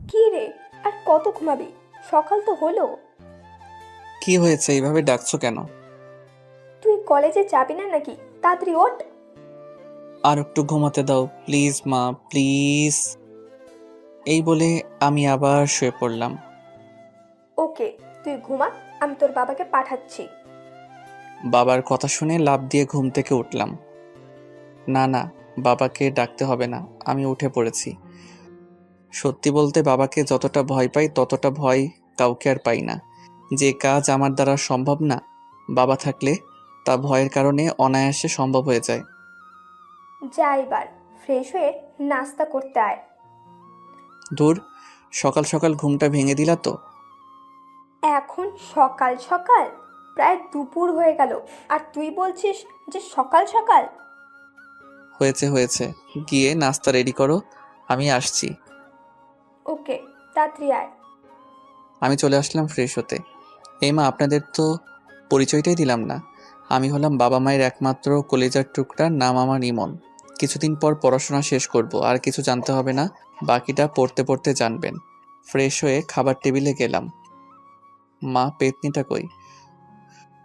কি রে, আর কত ঘুমাবি? সকাল তো হলো। কি হয়েছে, এইভাবে ডাকছো কেন? তুই কলেজে যাবি না নাকি? তাড়াতাড়ি ওঠ। আর একটু ঘুমাতে দাও প্লিজ মা, প্লিজ। এই বলে আমি আবার শুয়ে পড়লাম। ওকে, তুই ঘুমা, আমি তোর বাবাকে পাঠাচ্ছি। বাবার কথা শুনে লাফ দিয়ে ঘুম থেকে উঠলাম। না না, বাবাকে ডাকতে হবে না, আমি উঠে পড়েছি। সত্যি বলতে বাবাকে যতটা ভয় পাই ততটা ভয় কাউকে আর পাই না। যে কাজ আমার দ্বারা সম্ভব না, বাবা থাকলে তা ভয়ের কারণে অনায়াসে সম্ভব হয়ে যায়। যা এবার ফ্রেশ হয়ে নাস্তা করতে আয়। ধুর, সকাল সকাল ঘুমটা ভেঙে দিলা তো। এখন সকাল সকাল? প্রায় দুপুর হয়ে গেল, আর তুই বলছিস যে সকাল সকাল? হয়েছে হয়েছে, গিয়ে নাস্তা রেডি করো, আমি আসছি। ওকে, তাড়াতাড়ি আয়। আমি চলে আসলাম ফ্রেশ হতে। এই মা, আপনাদের তো পরিচয়টাই দিলাম না। আমি হলাম বাবা মায়ের একমাত্র কলেজার টুকরা, নাম আমার ইমন। কিছুদিন পর পড়াশোনা শেষ করব, আর কিছু জানতে হবে না, বাকিটা পড়তে পড়তে জানবেন। ফ্রেশ হয়ে খাবার টেবিলে গেলাম। মা, পেতনিটা কই?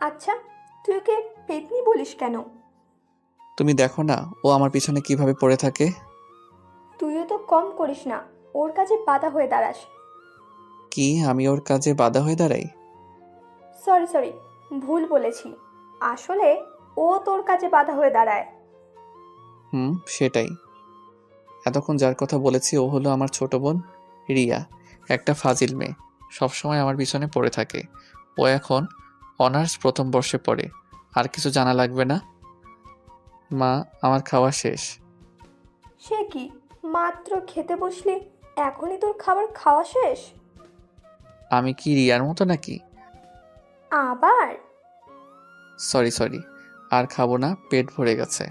আচ্ছা, তুই ওকে পেতনি বলিস কেন? তুমি দেখো না ও আমার পিছনে কিভাবে পড়ে থাকে। তুইও তো কম করিস না, ওর কাছে বাধা হয়ে দাঁড়াস। কি আমি ওর কাজে বাধা হয়ে দাঁড়াই? সরি সরি, ভুল বলেছি। আসলে ও তোর কাছে বাধা হয়ে দাঁড়ায়। সেটাই। এতক্ষণ যার কথা বলেছি ও হলো আমার ছোট বোন রিয়া, একটা ফাজিল মেয়ে, সবসময় আমার পিছনে পড়ে থাকে। ও এখন অনার্স প্রথম বর্ষে পড়ে। আর কিছু জানা লাগবে না। মা, আমার খাওয়া শেষ। সে কি, মাত্র খেতে বসলি, এখনই তোর খাবার খাওয়া শেষ? আমি কি রিয়ার মতো নাকি? আবার? সরি সরি, আর খাবো না, পেট ভরে গেছে।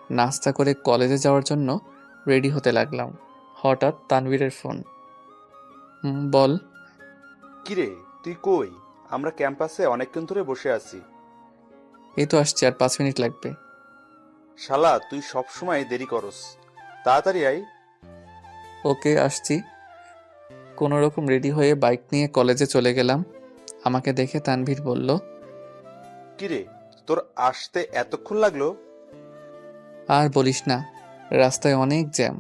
নাস্তা করে কলেজে যাওয়ার জন্য রেডি হতে লাগলাম। হঠাৎ তানভীরের ফোন। বল। কিরে, তুই কই? আমরা ক্যাম্পাসে অনেকক্ষণ ধরে বসে আছি। এই তো আসছি, আর 5 মিনিট লাগবে। শালা, তুই সব সময় দেরি করস। তাড়াতাড়ি আই। ওকে, আসছি। কোনো রকম রেডি হয়ে বাইক নিয়ে কলেজে চলে গেলাম। আমাকে দেখে তানভীর বলল, কিরে, তোর আসতে এতক্ষণ লাগলো? আর বলিস না, রাস্তায় অনেক জ্যাম।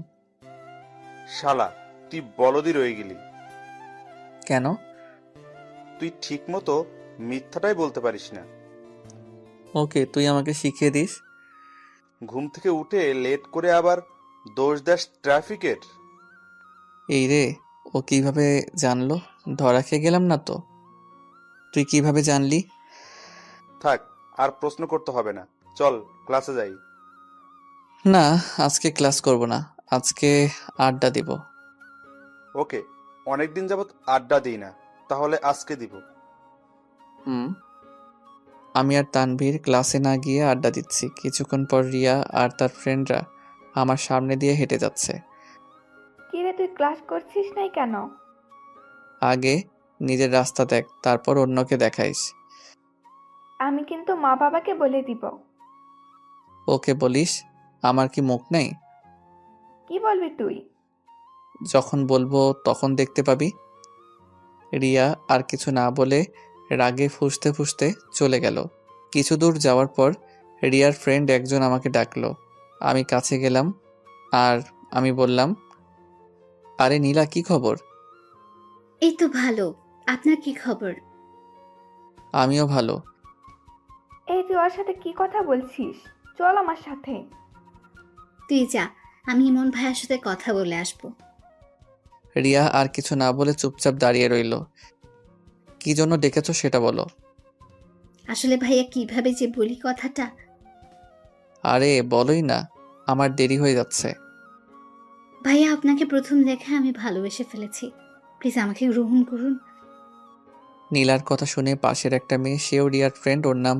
শালা, তুই বলদি রয়ে গেলি। কেন? তুই ঠিক মতো মিথ্যাটাই বলতে পারিস না। ওকে, তুই আমাকে শিখিয়ে দিস। ঘুম থেকে উঠে লেট করে আবার দোষ দাস ট্রাফিকের। এই রে, ও কিভাবে জানলো? ধরা খেয়ে গেলাম না তো? তুই কিভাবে জানলি? থাক, আর প্রশ্ন করতে হবে না। চল ক্লাসে যাই। না, আজকে ক্লাস করব না, আজকে আড্ডা দিব। ওকে, অনেকদিন যাবত আড্ডা দিই না, তাহলে আজকে দিব। হুম। আমি আর তানভীর ক্লাসে না গিয়ে আড্ডা দিচ্ছি। কিছুক্ষণ পর রিয়া আর তার ফ্রেন্ডরা আমার সামনে দিয়ে হেঁটে যাচ্ছে। কি রে, তুই ক্লাস করছিস নাই কেন? আগে নিজের রাস্তা দেখ, তারপর অন্যকে দেখাইস। আমি কিন্তু মা বাবাকে বলে দিব। ওকে বলিস, আমার কি মুখ নেই? কি বলবি তুই? যখন বলবো তখন দেখতে পাবি। রিয়া আর কিছু না বলে রাগে ফুঁসতে ফুঁসতে চলে গেল। কিছু দূর যাওয়ার পর রিয়ার ফ্রেন্ড একজন আমাকে ডাকলো। আমি কাছে গেলাম আর আমি বললাম, আরে নীলা, কি খবর? এই তো ভালো। আপনার কি খবর? আমিও ভালো। এই তুই ওর সাথে কি কথা বলছিস? চল আমার সাথে। তুই যা, আমি ইমন ভাইয়ের সাথে কথা বলে আসবো। রিয়া আর কিছু না বলে চুপচাপ দাঁড়িয়ে রইল। কি জন্য ডেকেছো সেটা বলো। আসলে ভাইয়া কিভাবে যে বলি কথাটা। আরে বলোই না, আমার দেরি হয়ে যাচ্ছে। ভাইয়া, আপনাকে প্রথম দেখে আমি ভালোবেসে ফেলেছি। প্লিজ আমাকে গ্রহণ করুন। নীলার কথা শুনে পাশের একটা মেয়ে, সেও রিয়ার ফ্রেন্ড, ওর নাম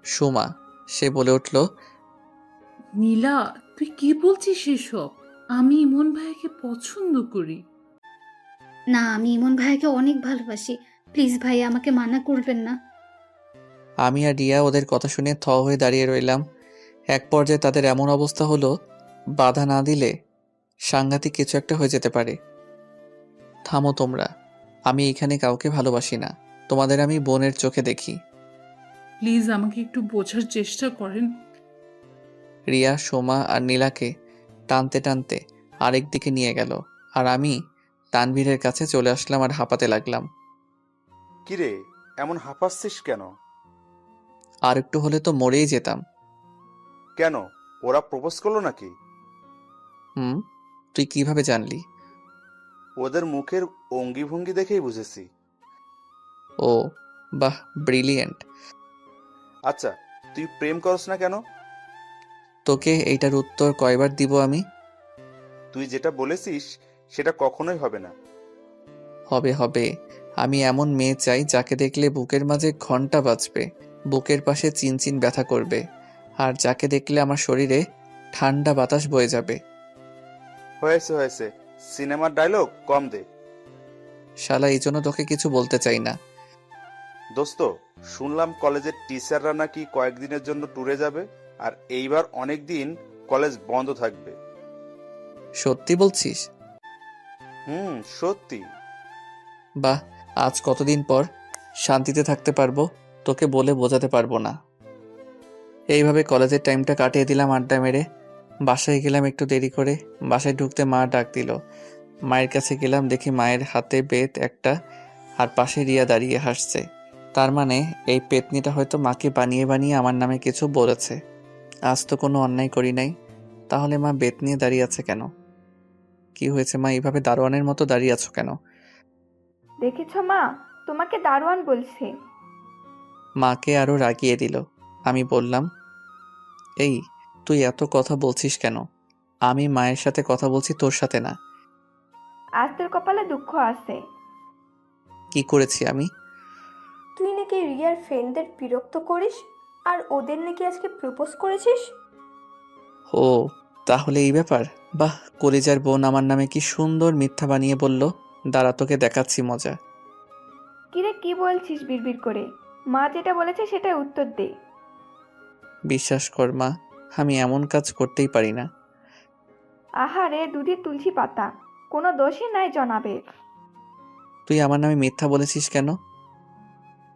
সুমা, সে বলে উঠল, নীলা, তুই কি বলছিস এসব? আমি ইমন ভাইকে পছন্দ করি। না, আমি ইমন ভাইয়াকে অনেক ভালোবাসি। প্লিজ ভাইয়া, আমাকে মানা করবেন না। আমি আর রিয়া ওদের কথা শুনে থ হয়ে দাঁড়িয়ে রইলাম। এক পর্যায়ে তাদের এমন অবস্থা হলো, বাধা না দিলে সাংঘাতিক কিছু একটা হয়ে যেতে পারে। থামো তোমরা, আমি এখানে কাউকে ভালোবাসি না, তোমাদের আমি বোনের চোখে দেখি। প্লিজ আমাকে একটু বোঝার চেষ্টা করেন। রিয়া, সোমা আর নীলাকে টানতে টানতে আরেক দিকে নিয়ে গেল, আর আমি তানভীরের কাছে চলে আসলাম আর হাঁপাতে লাগলাম। কিরে, এমন হাঁপাচ্ছিস কেন? আর একটু হলে তো মরেই যেতাম। কেন, ওরা প্রপোজ করলো নাকি? হুম, তুই কিভাবে জানলি? ওদের মুখের অঙ্গি ভঙ্গি দেখেই বুঝেছি। ও বাহ, ব্রিলিয়েন্ট। আচ্ছা, তুই প্রেম করস না কেন? তোকে এইটার উত্তর কয়বার দিব আমি? তুই যেটা বলেছিস সেটা কখনোই হবে না। হবে হবে, আমি এমন মেয়ে চাই যাকে দেখলে বুকের মাঝে ঘন্টা বাজবে, বুকের পাশে চিনচিন ব্যথা করবে, আর যাকে দেখলে আমার শরীরে ঠান্ডা বাতাস বয়ে যাবে। হয়েছে হয়েছে, সিনেমার ডায়লগ কম দে। শালা, এই জন্য তোকে কিছু বলতে চাই না। দোস্ত, শুনলাম কলেজের টিচাররা নাকি কয়েকদিনের জন্য ট্যুরে যাবে, আর এইবার অনেক দিন কলেজ বন্ধ থাকবে। সত্যি বলছিস? সত্যি। বাহ, আজ কতদিন পর শান্তিতে থাকতে পারবো, তোকে বলে বোঝাতে পারবো না। এইভাবে কলেজের টাইমটা কাটিয়ে দিলাম আড্ডা মেরে। বাসায় গেলাম একটু দেরি করে। বাসায় ঢুকতে মা ডাক দিল। মায়ের কাছে গেলাম, দেখি মায়ের হাতে বেত একটা, আর পাশে রিয়া দাঁড়িয়ে হাসছে। তার মানে এই পেতনিটা হয়তো মাকে বানিয়ে বানিয়ে আমার নামে কিছু বলেছে। আজ তো কোনো অন্যায় করি নাই, তাহলে মা বেত নিয়ে দাঁড়িয়ে আছে কেন? কি হয়েছে মা, এইভাবে দারোয়ানের মতো দাঁড়িয়ে আছো কেন? দেখেছ মা, তোমাকে দারোয়ান বলছে। মাকে আরো রাগিয়ে দিল। আমি বললাম, এই তুই এত কথা বলছিস কেন? আমি মায়ের সাথে কথা বলছি, তোর সাথে না। আজ তোর কপালে দুঃখ আছে। কি করেছি আমি? তুই নাকি রিয়ার ফ্রেন্ডদের বিরক্ত করিস, আর ওদের নাকি আজকে প্রপোজ করেছিস। ও, তাহলে এই ব্যাপার। বাহ, কলিজার বোন আমার নামে কি সুন্দর মিথ্যা বানিয়ে বলল। দাঁড়া, তোকে দেখাচ্ছি মজা। কিরে, কি বলছিস বিড়বিড় করে? মা যেটা বলেছে সেটাই উত্তর দে। বিশ্বাস কর মা, আমি এমন কাজ করতেই পারি না। আহারে, দুধে তুলসী পাতা, কোনো দোষই নাই জনাবের। তুই আমার নামে মিথ্যা বলেছিস কেন?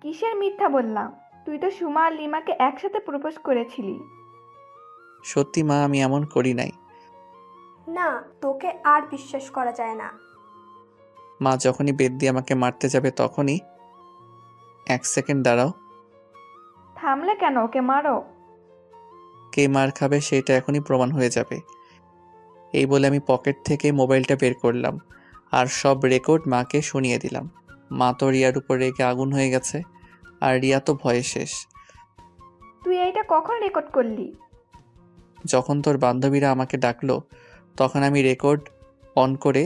কিসের মিথ্যা বললাম? তুই তো সুমা আর লিমাকে একসাথে প্রপোজ করেছিলি। সত্যি মা, আমি এমন করি নাই। না, তোকে আর বিশ্বাস করা যায় না। মা যখনই বেত দিয়ে আমাকে মারতে যাবে তখনই। এক সেকেন্ড দাঁড়াও। থামলে কেন? ওকে মারো। কে মার খাবে সেটা এখনই প্রমাণ হয়ে যাবে। এই বলে আমি পকেট থেকে মোবাইলটা বের করলাম আর সব রেকর্ড মাকে শুনিয়ে দিলাম। মা তো রিয়ার উপর রেগে আগুন হয়ে গেছে, আর রিয়া তো ভয়ে শেষ। তুই এইটা কখন রেকর্ড করলি? যখন তোর বান্ধবীরা আমাকে ডাকলো তখন আমি রেকর্ড অন করে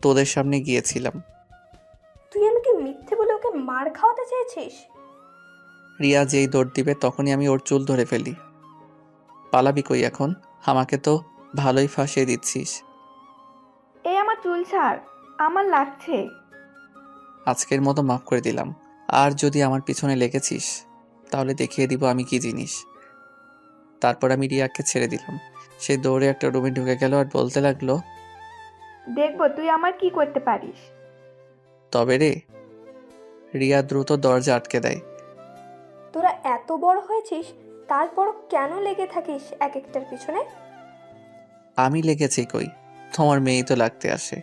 তোদের সামনে গিয়েছিলাম। তুই আমাকে মিথ্যে বলে ওকে মার খাওয়াতে চেয়েছিস। রিয়া যেই দৌড় দিবে তখনই আমি ওর চুল ধরে ফেলি। পালাবি কই এখন? আমাকে তো ভালোই ফাঁসিয়ে দিচ্ছিস। এই আমার চুল ছাড়, আমার লাগছে। আজকের মতো মাফ করে দিলাম, আর যদি আমার পিছনে লেগেছিস তাহলে দেখিয়ে দিব আমি কি জিনিস। তারপর আমি রিয়াকে ছেড়ে দিলাম। সে দৌড়ে একটা রুমে ঢুকে গেল আর বলতে লাগলো, দেখবো তুই আমার কি করতে পারিস। তবে রে। রিয়া দ্রুত দরজা আটকে দেয়। তোরা এত বড় হয়েছিস, তারপরও কেন লেগে থাকিস এক একটার পিছনে? আমি লেগেছি কই, তোমার মেয়েই তো লাগতে আসে।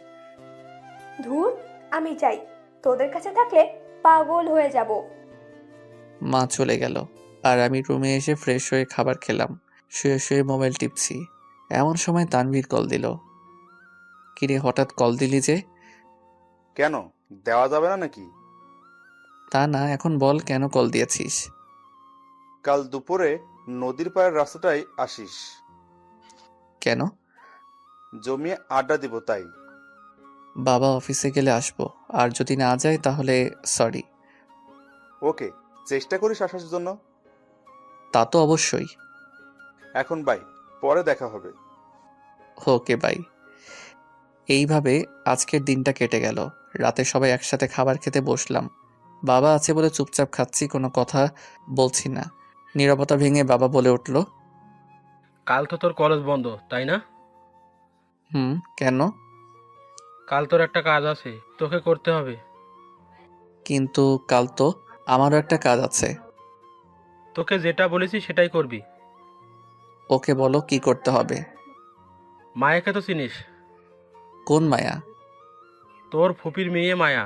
ধুর, আমি চাই তোদের কাছে থাকলে পাগল হয়ে যাব। মা চলে গেল আর আমি রুমে এসে ফ্রেশ হয়ে খাবার খেলাম। শুয়ে শুয়ে মোবাইল টিপছি, এমন সময় তানভীর কল দিল। কিরে, হঠাৎ কল দিলি যে? কেন, দেওয়া যাবে না নাকি? তা না, এখন বল কেন কল দিয়েছিস? কাল দুপুরে নদীর পাড়ের রাস্তাটাই আসিস। কেন? জমিয়ে আড্ডা দিব তাই। বাবা অফিসে গেলে আসবো, আর যদি না যায় তাহলে সরি। ওকে, চেষ্টা করিস আসার জন্য। তা তো অবশ্যই। এখন বাই, পরে দেখা হবে। Okay bye. এইভাবে আজকের দিনটা কেটে গেল। রাতে সবাই একসাথে খাবার খেতে বসলাম। বাবা আছে বলে চুপচাপ খাচ্ছি, কোনো কথা বলছি না। নীরবতা ভেঙে বাবা বলে উঠল, কাল তো তোর কলেজ বন্ধ, তাই না? হুম, কেন? কাল তোর একটা কাজ আছে, তোকে করতে হবে। কিন্তু কাল তো আমারও একটা কাজ আছে। তোকে যেটা বলেছি সেটাই করবি। ওকে বলো কি করতে হবে। মায়াকে তো চিনিস? কোন মায়া? তোর ফুপির মেয়ে মায়া।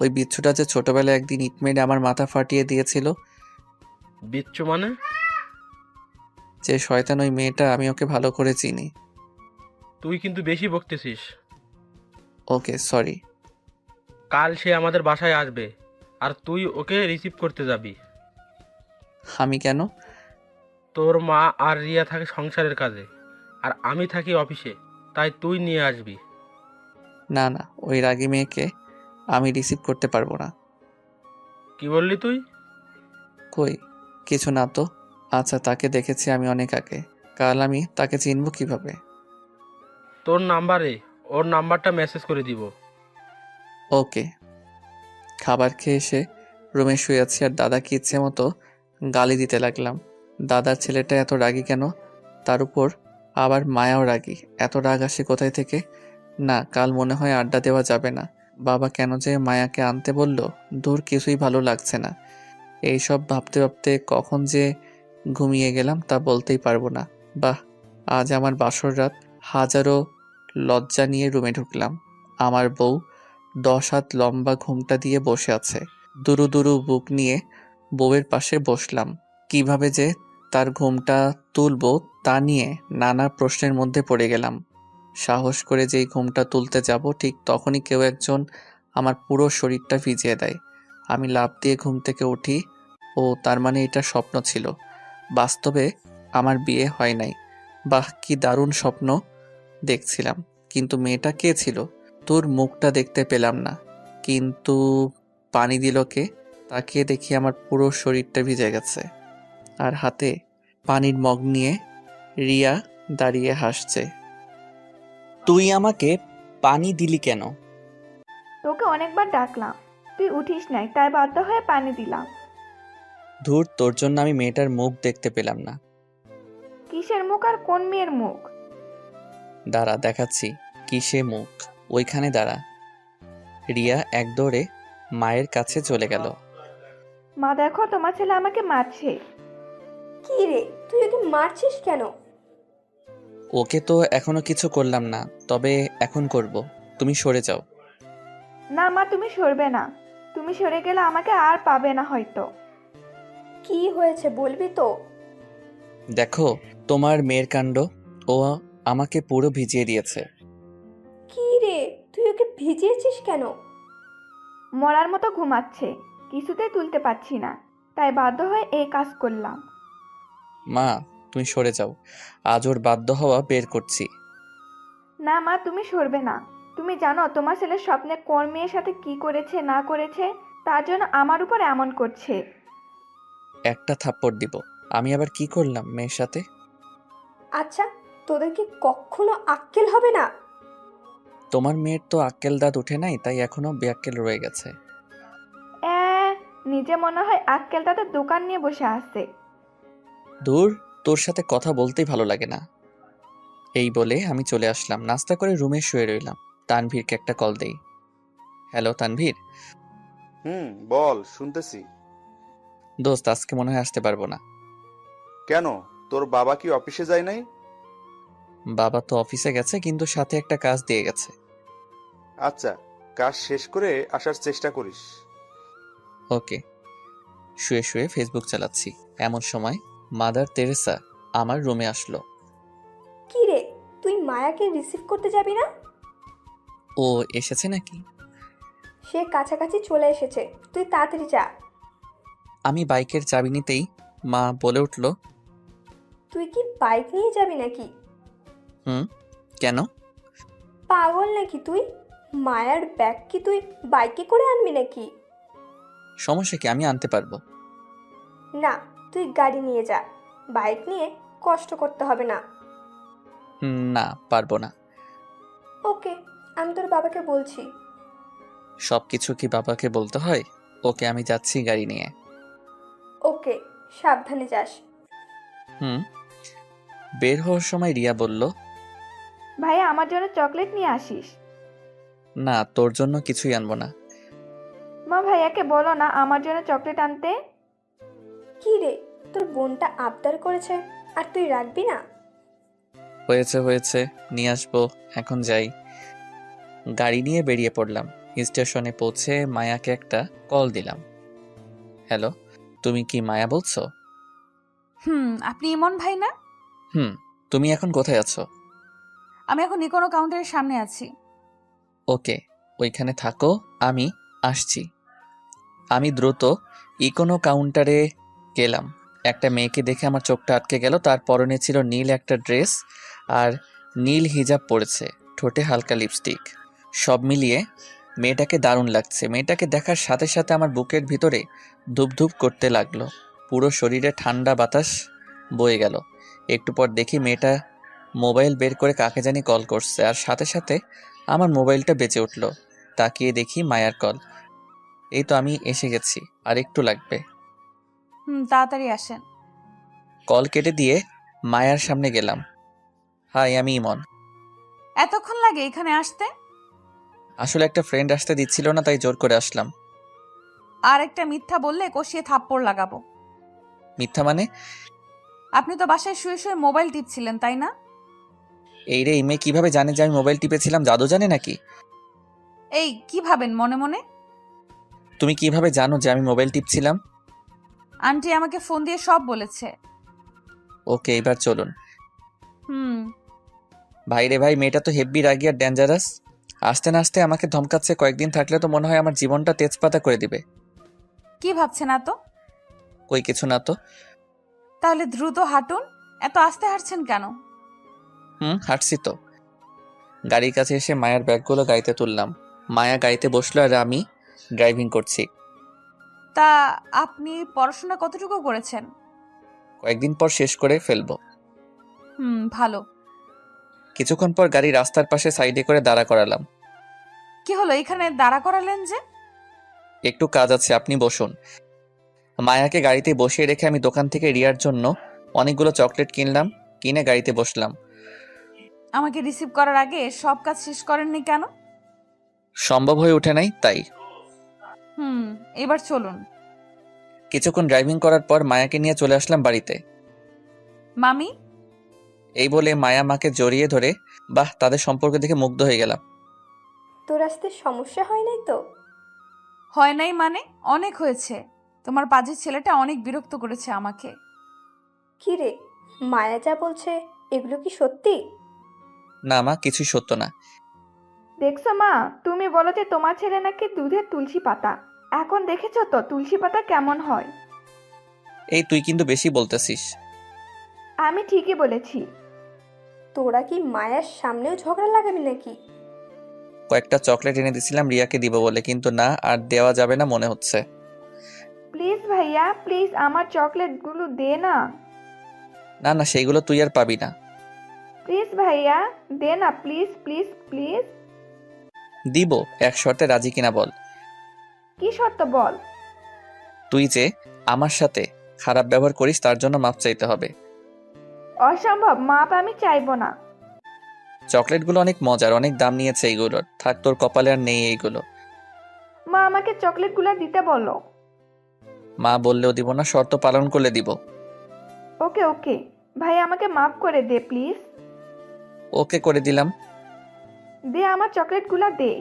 ওই বিচ্ছুটা যে ছোটবেলায় একদিন ইট মেরে আমার মাথা ফাটিয়ে দিয়েছিল। বিচ্ছু মানে? যে শয়তান ওই মেয়েটা, আমি ওকে ভালো করে চিনি। তুই কিন্তু বেশি বকতেছিস। ওকে সরি। কাল সে আমাদের বাসায় আসবে, আর তুই ওকে রিসিভ করতে যাবি। আমি কেন? তোর মা আর রিয়া থাকে সংসারের কাজে, আর আমি থাকি অফিসে, তাই তুই নিয়ে আসবি। না না, ওই রাগী মেয়েকে আমি রিসিভ করতে পারবো না। কি বললি তুই? কই কিছু না তো। আচ্ছা, তাকে দেখেছি আমি অনেক আগে। কাল আমি তাকে চিনব কিভাবে? তোর নাম্বারে ওর নাম্বারটা মেসেজ করে দিব। ওকে। খাবার খেয়ে এসে রুমে শুয়ে আছি আর দাদাকে ইচ্ছে মতো গালি দিতে লাগলাম। দাদার ছেলেটা এত রাগী কেন? তার উপর আবার মায়াও রাগী। এত রাগ আসে কোথায় থেকে? না, কাল মনে হয় আড্ডা দেওয়া যাবে না। বাবা কেন যে মায়াকে আনতে বলল, দূর কিছুই ভালো লাগছে না। এইসব ভাবতে ভাবতে কখন যে ঘুমিয়ে গেলাম তা বলতেই পারবো না। বাহ, আজ আমার বাসর রাত। হাজারো লজ্জা নিয়ে রুমে ঢুকলাম। আমার বউ 10 হাত লম্বা ঘোমটা দিয়ে বসে আছে। দুরু দুরু বুক নিয়ে বউয়ের পাশে বসলাম। কিভাবে যে তার ঘোমটা তুলবো তা নিয়ে নানা প্রশ্নের মধ্যে পড়ে গেলাম। সাহস করে যেই ঘোমটা তুলতে যাব ঠিক তখনই কেউ একজন আমার পুরো শরীরটা ভিজিয়ে দেয়। আমি লাফ দিয়ে ঘুম থেকে উঠি। ও তার মানে এটা স্বপ্ন ছিল। বাস্তবে আমার বিয়ে হয় নাই। বাহ, কি দারুণ স্বপ্ন দেখছিলাম। কিন্তু মেয়েটা কে ছিল? তোর মুখটা দেখতে পেলাম না। কিন্তু পানি দিল কে? তাকিয়ে দেখি আমার পুরো শরীরটা ভিজে গেছে। আর হাতে পানির মগ নিয়ে রিয়া দাঁড়িয়ে হাসছে। তুই আমাকে পানি দিলি কেন? তোকে অনেকবার ডাকলাম, তুই উঠিস নাই, তাই বাধ্য হয়ে পানি দিলাম। ধুর, তোর জন্য আমি মেয়েটার মুখ দেখতে পেলাম না। কিসের মুখ আর কোন মেয়ের মুখ? দাঁড়া দেখাচ্ছি কিসে মুখ। ওইখানে দাঁড়া। রিয়া এক দৌড়ে মায়ের কাছে চলে গেল। মা দেখো, তোমার ছেলে আমাকে মারছে। কি রে, তুই ওকে মারছিস কেন? ওকে তো এখনো কিছু করলাম না, তবে এখন করব। তুমি সরে যাও। না মা, তুমি সরবে না। তুমি সরে গেলে আমাকে আর পাবে না হয়তো। কি হয়েছে বলবি তো? দেখো তোমার মেয়ের কাণ্ড। ও আমাকে পুরো ভিজিয়ে দিয়েছে। কি রে, তুই ওকে ভিজিয়েছিস কেন? মরার মতো ঘুমাচ্ছে, কিছুতেই তুলতে পারছি না, তাই বাধ্য হয়ে এই কাজ করলাম। মা তুমি সরে যাও, আজ ওর বাধ্য হওয়া বের করছি। না মা, তুমি সরবে না। তুমি জানো তোমার ছেলে স্বপ্নে কোন মেয়ের সাথে কি করেছে না করেছে, তার জন্য আমার উপর এমন করছে। একটা থাপ্পড় দিব। আমি আবার কি করলাম মেয়ের সাথে? আচ্ছা, তোদের কি কখনো আক্কেল হবে না? তোমার মেয়ের তো আক্কেল দাঁত উঠে নাই, তাই এখনো বেআক্কেল রয়ে গেছে। এ, নিজে মনে হয় আক্কেল তাদের দোকান নিয়ে বসে আছে। দূর, তোর সাথে কথা বলতেই ভালো লাগে না। এই বলে আমি চলে আসলাম। নাস্তা করে রুমে শুয়ে রইলাম। তানভীরকে একটা কল দেই। হ্যালো তানভীর। বল, শুনতেছি। দোস্ত, আজকে মনে হয় আসতে পারবো না। কেন, তোর বাবা কি অফিসে যায় নাই? বাবা তো অফিসে গেছে, কিন্তু সাথে একটা কাজ দিয়ে গেছে। আচ্ছা, কাজ শেষ করে আসার চেষ্টা করিস। ওকে। শুয়ে শুয়ে ফেসবুক চালাচ্ছি, এমন সময় মাদার তেরেসা আমার রুমে আসলো। কি রে, তুই মায়াকে রিসিভ করতে যাবি না? ও এসেছে নাকি? সে কাছাকাছি চলে এসেছে, তুই তাড়াতাড়ি যা। আমি বাইকের চাবি নিতেই মা বলে উঠল, তুই কি বাইক নিয়ে যাবি নাকি? কেন? পাগল নাকি তুই? মায়ার ব্যাগ কি তুই বাইকে করে আনবি নাকি? সমস্যা কি, আমি আনতে পারবো। না, তুই গাড়ি নিয়ে যা। বাইক নিয়ে কষ্ট করতে হবে না। না, পারবো না। ওকে, আমি তোর বাবাকে বলছি। সব কিছু কি বাবাকে বলতে হয়? ওকে, আমি যাচ্ছি গাড়ি নিয়ে। ওকে, সাবধানে যাস। বের হওয়ার সময় রিয়া বলল, ভাইয়া আমার জন্য চকলেট নিয়ে আসিস। না, তোর জন্য কিছুই আনবো না। মা ভাইয়াকে বলো না আমার জন্য চকলেট আনতে। কি রে, তোর বোনটা আবদার করেছে আর তুই রাখবি না? হয়েছে হয়েছে, নিয়ে আসবো, এখন যাই। গাড়ি নিয়ে বেরিয়ে পড়লাম। স্টেশনে পৌঁছে মায়াকে একটা কল দিলাম। হ্যালো, তুমি কি মায়া বলছো? আপনি ইমন ভাই না? হুম, তুমি এখন কোথায় আছো? আমি এখন ইকোনো কাউন্টারের সামনে আছি। ওকে, ওইখানে থাকো, আমি আসছি। আমি দ্রুত ইকোনো কাউন্টারে গেলাম। একটা মেয়েকে দেখে আমার চোখটা আটকে গেল। তার পরনে ছিল নীল একটা ড্রেস আর নীল হিজাব পরেছে, ঠোঁটে হালকা লিপস্টিক। সব মিলিয়ে মেয়েটাকে দারুণ লাগছে। মেয়েটাকে দেখার সাথে সাথে আমার বুকের ভিতরে ধুপধুপ করতে লাগলো। পুরো শরীরে ঠান্ডা বাতাস বয়ে গেল। একটু পর দেখি মেয়েটা মোবাইল বের করে কাকে জানি কল করছে, আর সাথে সাথে আমার মোবাইলটা বেজে উঠল। তাকিয়ে দেখি মায়ার কল। এই তো আমি এসে গেছি, আর একটু লাগবে। তাড়াতাড়ি আসেন। কল কেটে দিয়ে মায়ার সামনে গেলাম। হাই, আমি ইমন। এতক্ষণ লাগে এখানে আসতে? আসলে একটা ফ্রেন্ড আসতে দিচ্ছিল না, তাই জোর করে আসলাম। আর একটা মিথ্যা বললে কষিয়ে থাপ্পড় লাগাবো। মিথ্যা মানে? আপনি তো বাসায় শুয়ে শুয়ে মোবাইল টিপছিলেন, তাই না? এই রে, এই মেয়ে কিভাবে জানে যে আমি মোবাইল টিপেছিলাম? জাদু জানে নাকি? এই কি ভাবেন মনে মনে? তুমি কিভাবে জানো যে আমি মোবাইল টিপছিলাম? আন্টি আমাকে ফোন দিয়ে সব বলেছে। ওকে, এবার চলুন। হুম ভাই রে ভাই, মেয়েটা তো হেব্বি রাগী আর ডেঞ্জারাস। আসতে না আসতে আমাকে ধমকাচ্ছে। কয়েকদিন থাকলে তো মনে হয় আমার জীবনটা তেজপাতা করে দিবে। কি ভাবছেন এত? কই কিছু না তো। তাহলে দ্রুত হাঁটুন। এত আস্তে হাঁটছেন কেন? হাঁটছি তো। গাড়ির কাছে এসে মায়ের ব্যাগগুলো গাড়িতে তুললাম। মায়া গাড়িতে বসলো আর আমি ড্রাইভিং করছি। তা আপনি পড়াশোনা কতটুকু করেছেন? কয়েকদিন পর শেষ করে ফেলবো। ভালো। কিছুক্ষণ পর গাড়ি রাস্তার পাশে সাইডে করে দাঁড়া করালাম। কি হলো এখানে দাঁড়া করালেন যে? একটু কাজ আছে, আপনি বসুন। মায়াকে গাড়িতে বসিয়ে রেখে আমি দোকান থেকে রিয়ার জন্য অনেকগুলো চকলেট কিনলাম। কিনে গাড়িতে বসলাম। আমাকে রিসিভ করার আগে সব কাজ শেষ করেননি কেন? সম্ভব হয়ে ওঠে নাই, তাই। এবার চলুন। কিছুক্ষণ ড্রাইভিং করার পর মায়াকে নিয়ে চলে আসলাম বাড়িতে। মামি? এই বলে মায়া মাকে জড়িয়ে ধরে, বাহ, তাদের সম্পর্ক দেখে মুগ্ধ হয়ে গেলাম। তোর আসতে সমস্যা হয় নাই তো? হয় নাই মানে? অনেক হয়েছে। তোমার পাজির ছেলেটা অনেক বিরক্ত করেছে আমাকে। কি রে, মায়া যা বলছে এগুলো কি সত্যি? না মা, কিছুই সত্য না। দেখছো মা, তুমি বলো যে তোমার ছেলে নাকি দুধের তুলসী পাতা। এখন দেখেছো তো তুলসী পাতা কেমন হয়। এই তুই কিন্তু বেশি বলতেছিস। আমি ঠিকই বলেছি। তোরা কি মায়ার সামনেও ঝগড়া লাগাবি নাকি? কয়েকটা চকলেট এনে দিছিলাম রিয়াকে দিব বলে, কিন্তু না, আর দেওয়া যাবে না মনে হচ্ছে। প্লিজ ভাইয়া, প্লিজ আমার চকলেটগুলো দে না। না না, সেইগুলো তুই আর পাবি না। প্লিজ ভাইয়া, দে না, প্লিজ প্লিজ প্লিজ। দিব, এক শর্তে রাজি কিনা বল। কি শর্ত বল? তুই যে আমার সাথে খারাপ ব্যবহার করিস তার জন্য মাপ চাইতে হবে। অসম্ভব, মাপ আমি চাইবো না। চকলেটগুলো অনেক মজার, অনেক দাম নিয়েছে এইগুলোর। থাক, তোর কপালে আর নেই এইগুলো। মা আমাকে চকলেটগুলো দিতে বলো। মা বললেও দিব না, শর্ত পালন করলে দিব। ওকে ওকে, ভাই আমাকে মাফ করে দে প্লিজ। ওকে করে দিলাম। দে আমার চকলেটগুলো দে।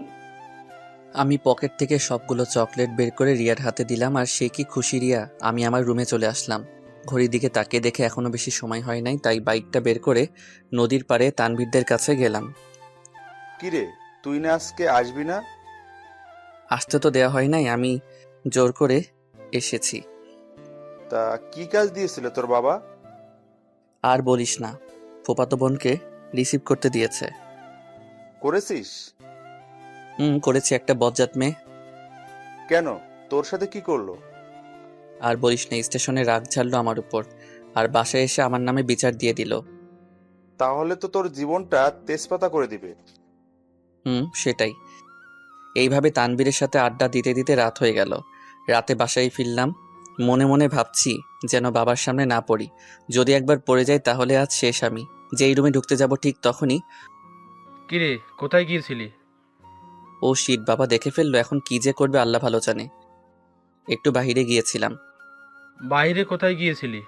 আমি পকেট থেকে সবগুলো চকলেট বের করে রিয়ার হাতে দিলাম, আর সে কি খুশি রিয়া। আমি আমার রুমে চলে আসলাম। ঘড়ির দিকে তাকিয়ে দেখে এখনো বেশি সময় হয় নাই, তাই বাইকটা বের করে নদীর পাড়ে তানভীরদের কাছে গেলাম। কিরে, তুই না আজকে আসবি না? আসতে তো দেওয়া হয় নাই, আমি জোর করে এসেছি। তা কি কাজ দিয়েছিল তোর বাবা? আর বলিস না, ফুফাতো বোনকে রিসিভ করতে দিয়েছে। করেছিস? করেছি, একটা বজ্জাত মেয়ে। কেন, তোর সাথে কি করলো? আর বলিস না, স্টেশনে রাগ ঝাড়লো আমার উপর, আর বাসায় এসে আমার নামে বিচার দিয়ে দিল। তাহলে তো তোর জীবনটা তেজপাতা করে দিবে। সেটাই। এইভাবে তানবীরের সাথে আড্ডা দিতে দিতে রাত হয়ে গেল। রাতে বাসায় ফিরলাম। মনে মনে ভাবছি যেন বাবার সামনে না পড়ি। যদি একবার পড়ে যাই তাহলে আজ শেষ। আমি যেই রুমে ঢুকতে যাব ঠিক তখনই কিরে, কোথায় গিয়েছিলি? ও শিট, বাবা দেখে ফেললো, এখন কি যে করবে আল্লাহ ভালো জানে। একটু বাইরে গিয়েছিলাম। বাইরে কোথায় গিয়েছিলি?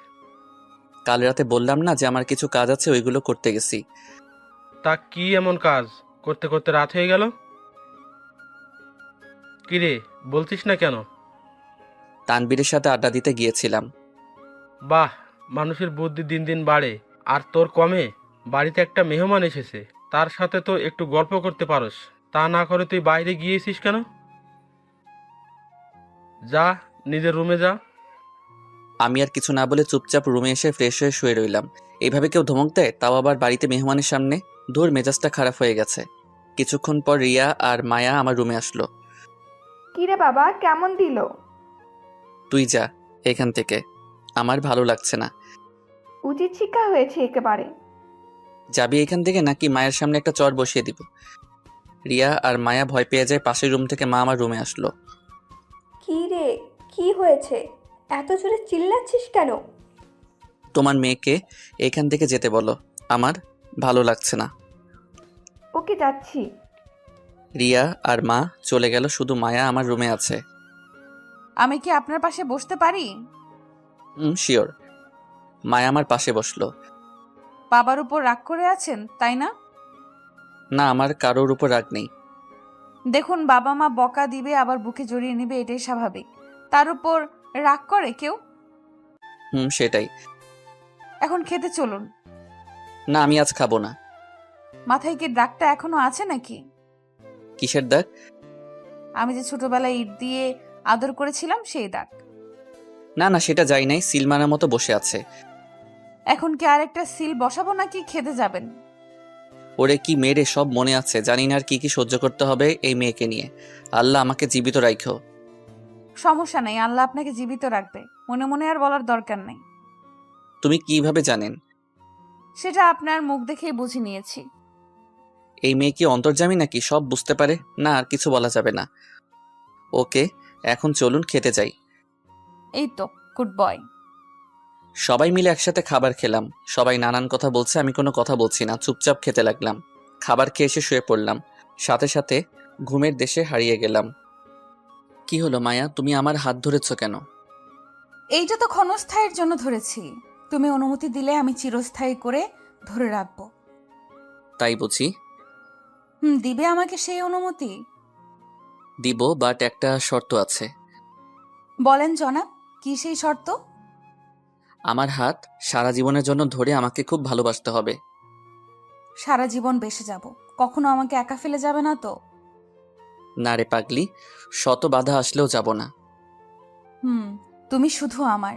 কাল রাতে বললাম না যে আমার কিছু কাজ আছে, ওইগুলো করতে গেছি। তা কি এমন কাজ করতে করতে রাত হয়ে গেল? কিরে, বলছিস না কেন? তানবীরের সাথে আড্ডা দিতে গিয়েছিলাম। বাহ, মানুষের বুদ্ধি দিন দিন বাড়ে, আর তোর কমে? বাড়িতে একটা মেহমান এসেছে, তার সাথে তো একটু গল্প করতে পারোস। তা না করে তুই বাইরে গিয়েছিস কেন? যা, নিজের রুমে যা। আমি আর কিছু না বলে চুপচাপ রুমে এসে ফ্রেশ হয়ে শুয়ে রইলাম। এইভাবে কেউ ধমক দেয়, তাও আবার বাড়িতে মেহমানের সামনে? ধুর, মেজাজটা খারাপ হয়ে গেছে। কিছুক্ষণ পর রিয়া আর মায়া আমার রুমে আসলো। কিরে বাবা, কেমন দিল? তুই যা এখান থেকে, আমার ভালো লাগছে না। উচিত শিক্ষা হয়েছে একেবারে। যাবি এখান থেকে নাকি মায়ের সামনে একটা চর বসিয়ে দিব? রিয়া আর মায়া ভয় পেয়ে যায়। পাশের রুম থেকে মা আমার রুমে আসলো। কি রে, কি হয়েছে? এত জোরে চিল্লাচ্ছিস কেন? তোমার মেয়েকে এখান থেকে যেতে বলো, আমার ভালো লাগছে না। ওকে, যাচ্ছি। রিয়া আর মা চলে গেল, শুধু মায়া আমার রুমে আছে। আমি কি আপনার পাশে বসতে পারি? শিওর। মায়া আমার পাশে বসলো। বাবার উপর রাগ করে আছেন, তাই না? না, আমার কারোর উপর রাগ নেই। দেখুন, বাবা মা বকা দিবে, আবার বুকে জড়িয়ে নেবে, এটাই স্বাভাবিক। তার উপর রাগ করে কেউ? সেটাই। এখন খেতে চলুন। না, আমি আজ খাবো না। মাথায় কি দাগটা এখনো আছে নাকি? কিসের দাগ? আমি যে ছোটবেলায় ইট দিয়ে আদর করেছিলাম, সেই দাগ। না না, সেটা যাই নাই, সিলমানের মতো বসে আছে। এখন কি আর একটা সিল বসাবো নাকি খেতে যাবেন? ওরে কি মেরে, সব মনে আছে। জানি না আর কি কি সহ্য করতে হবে এই মেয়েকে নিয়ে। আল্লাহ আমাকে জীবিত রাখো। সমস্যা নেই, আল্লাহ আপনাকে জীবিত রাখবে। মনে মনে আর বলার দরকার নেই। তুমি কিভাবে জানেন? সেটা আপনার মুখ দেখেই বুঝে নিয়েছি। এই মেয়ে কি অন্তর্যামী নাকি? সব বুঝতে পারে না, আর কিছু বলা যাবে না। ওকে, এখন চলুন খেতে যাই। এই তো, গুড বয়। সবাই মিলে একসাথে খাবার খেলাম। সবাই নানান কথা বলছে, আমি কোনো কথা বলছি না, চুপচাপ খেতে লাগলাম। খাবার খেয়ে এসে শুয়ে পড়লাম। সাথে সাথে ঘুমের দেশে হারিয়ে গেলাম। কি হলো মায়া, তুমি আমার হাত ধরেছ কেন? এইটা তো ক্ষণস্থায়ীর জন্য ধরেছি। তুমি অনুমতি দিলে আমি চিরস্থায়ী করে ধরে রাখবো। তাই বুঝি? দিবে আমাকে সেই অনুমতি? দিব, বাট একটা শর্ত আছে। বলেন জনাব, কি সেই শর্ত? আমার হাত সারা জীবনের জন্য ধরে আমাকে খুব ভালোবাসতে হবে। সারা জীবন বেঁচে যাব, কখনো আমাকে একা ফেলে যাবে না তো? না রে পাগলি, শত বাধা আসলেও যাব না। তুমি শুধু আমার।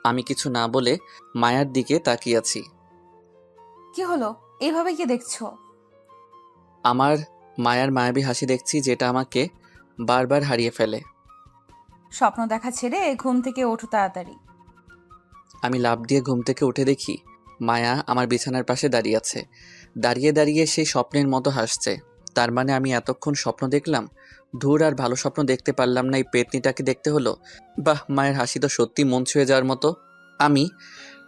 আমি কিছু না বলে মায়ার দিকে তাকিয়ে আছি। কি হলো, এইভাবে কি দেখছো? আমার মায়ার মায়াবী হাসি দেখছি, যেটা আমাকে বারবার হারিয়ে ফেলে। স্বপ্ন দেখা ছেড়ে ঘুম থেকে ওঠো তাড়াতাড়ি। আমি লাফ দিয়ে ঘুম থেকে উঠে দেখি মায়া আমার বিছানার পাশে দাঁড়িয়ে আছে। দাঁড়িয়ে দাঁড়িয়ে সেই স্বপ্নের মতো হাসছে। তার মানে আমি এতক্ষণ স্বপ্ন দেখলাম? ধুর, আর ভালো স্বপ্ন দেখতে পারলাম না, এই পেতনিটাকে দেখতে হলো। বাহ, মায়ের হাসি তো সত্যি মন ছুঁয়ে যাওয়ার মতো। আমি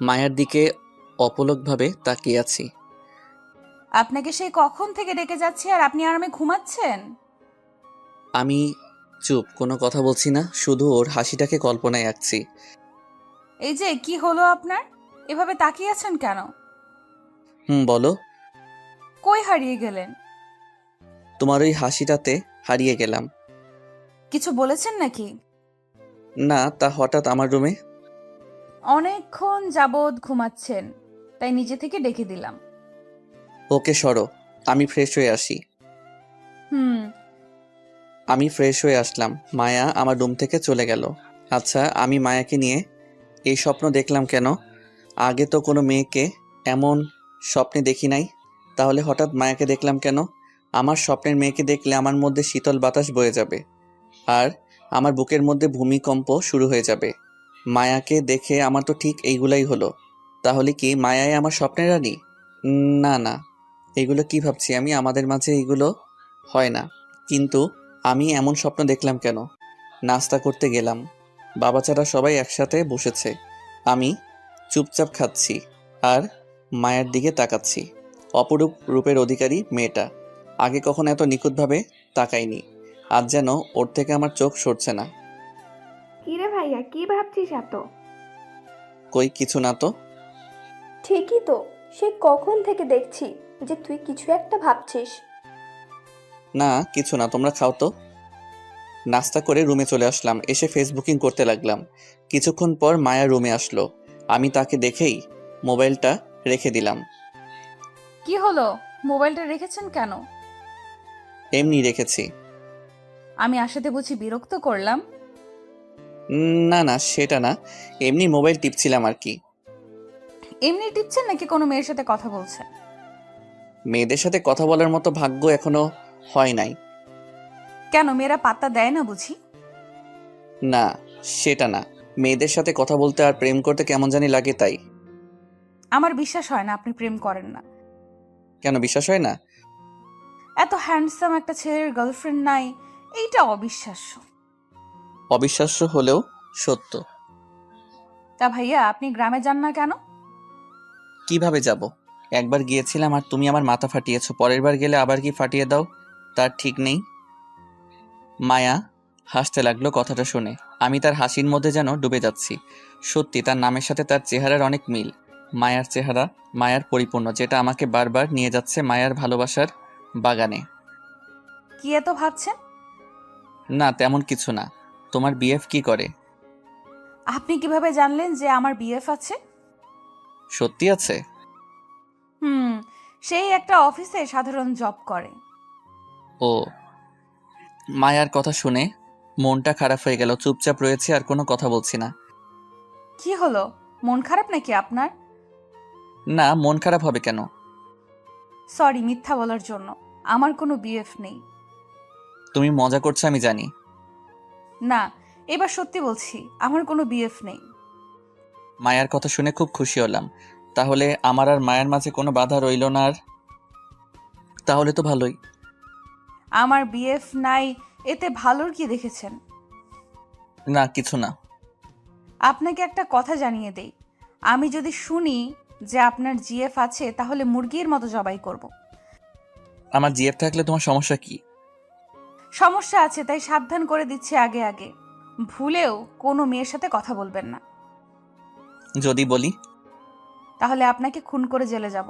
মায়ার দিকে অপলকভাবে তাকিয়ে আছি। আপনাকে সেই কখন থেকে ডেকে যাচ্ছে আর আপনি আরামে ঘুমাচ্ছেন? আমি চুপ, কোনো কথা বলছি না, শুধু ওর হাসিটাকে কল্পনায় আঁকছি। এই যে কি হলো আপনার, এভাবে তাকিয়ে আছেন কেন? বলো। কই হারিয়ে গেলেন? তোমার ওই হাসিটাতে হারিয়ে গেলাম। কিছু বলেছেন নাকি? না, তা হঠাৎ আমার রুমে। অনেকক্ষণ যাবৎ ঘুমাচ্ছেন, তাই নিজে থেকে ডেকে দিলাম। ওকে সরো, আমি ফ্রেশ হয়ে আসি। আমি ফ্রেশ হয়ে আসলাম। মায়া আমার রুম থেকে চলে গেল। আচ্ছা, আমি মায়াকে নিয়ে এই স্বপ্ন দেখলাম কেন? আগে তো কোনো মেয়েকে এমন স্বপ্নে দেখি নাই, তাহলে হঠাৎ মায়াকে দেখলাম কেন? আমার স্বপ্নের মেয়েকে দেখলে আমার মধ্যে শীতল বাতাস বয়ে যাবে, আর আমার বুকের মধ্যে ভূমিকম্প শুরু হয়ে যাবে। মায়াকে দেখে আমার তো ঠিক এইগুলাই হলো। তাহলে কি মায়াই আমার স্বপ্নের রানী? না না, এগুলো কি ভাবছি আমি? আমাদের মাঝে এগুলো হয় না। কিন্তু আমি এমন স্বপ্ন দেখলাম কেন? নাস্তা করতে গেলাম, বাবা ছাড়া সবাই একসাথে বসেছে। আমি চুপচাপ খাচ্ছি আর মায়ের দিকে তাকাচ্ছি। অপরূপ রূপের অধিকারী মেয়েটা। আগে কখনো এত নিখুঁতভাবে তাকাইনি। আজ যেন ওর থেকে আমার চোখ সরছে না। কিরে ভাইয়া, কি ভাবছিস এত? কই কিছু না তো। ঠিকই তো, সে কখন থেকে দেখছি যে তুই কিছু একটা ভাবছিস। না কিছু না, তোমরা খাও তো। নাস্তা করে রুমে চলে আসলাম। এসে ফেসবুকিং করতে লাগলাম। কিছুক্ষণ পর মায়া রুমে আসলো। আমি তাকে দেখেই মোবাইলটা রেখে দিলাম। কি হলো, মোবাইলটা রেখেছেন কেন? এমনি রেখেছি। আমি আসাতে বুঝি বিরক্ত করলাম? না না সেটা না, এমনি মোবাইল টিপছিলাম আর কি। এমনি টিপছেন নাকি কোনো মেয়ের সাথে কথা বলছেন? মেয়েদের সাথে কথা বলার মতো ভাগ্য এখনো হয় নাই। কেন, মেয়েরা পাত্তা দেয় না বুঝি? না সেটা না, মেয়েদের সাথে কথা বলতে আর প্রেম করতে কেমন জানি লাগে তাই। আমার বিশ্বাস হয় না আপনি প্রেম করেন না। কেন বিশ্বাস হয় না? এত হ্যান্ডসাম একটা ছেলের গার্লফ্রেন্ড নাই, এইটা অবিশ্বাস্য। অবিশ্বাস্য হলেও সত্য। তা ভাইয়া, আপনি গ্রামে যান না কেন? কিভাবে যাব? একবার গিয়েছিলাম আর তুমি আমার মাথা ফাটিয়েছো, পরের বার গেলে আবার কি ফাটিয়ে দাও তার ঠিক নেই। মায়া হাসতে লাগলো কথাটা শুনে। আমি তার হাসির মধ্যে যেন ডুবে যাচ্ছি। সত্যি তার নামের সাথে তার চেহারার অনেক মিল। মায়ার চেহারা মায়ার পরিপূর্ণ, যেটা আমাকে বারবার নিয়ে যাচ্ছে মায়ার ভালোবাসার বাগানে। কি এত ভাবছেন? না তেমন কিছু না। তোমার বিএফ কি করে? আপনি কিভাবে জানলেন যে আমার বিএফ আছে? সত্যি আছে? সেই একটা অফিসে সাধারণ জব করে। ও। মায়ার কথা শুনে মনটা খারাপ হয়ে গেল। চুপচাপ রয়েছে আর কোনো কথা বলছি না। কি হলো, মন খারাপ নাকি আপনার? না মন খারাপ হবে কেন? সরি মিথ্যা বলার জন্য, আমার কোনো বিএফ নেই। তুমি মজা করছো আমি জানি। না, এবার সত্যি বলছি, আমার কোনো বিএফ নেই। মায়ার কথা শুনে খুব খুশি হলাম। তাহলে আমার আর মায়ের মাঝে কোনো বাধা রইল না আর। তাহলে তো ভালোই। আমার বিএফ নাই, এতে ভালোর কি দেখেছেন? না কিছু না। আপনাকে একটা কথা জানিয়ে দেই, আমি যদি শুনি যে আপনার জিএফ আছে তাহলে মুরগির মতো জবাই করব। আমার জিএফ থাকলে তোমার সমস্যা কি? সমস্যা আছে, তাই সাবধান করে দিচ্ছি আগে আগে, ভুলেও কোনো মেয়ের সাথে কথা বলবেন না। যদি বলি? তাহলে আপনাকে খুন করে জেলে যাব।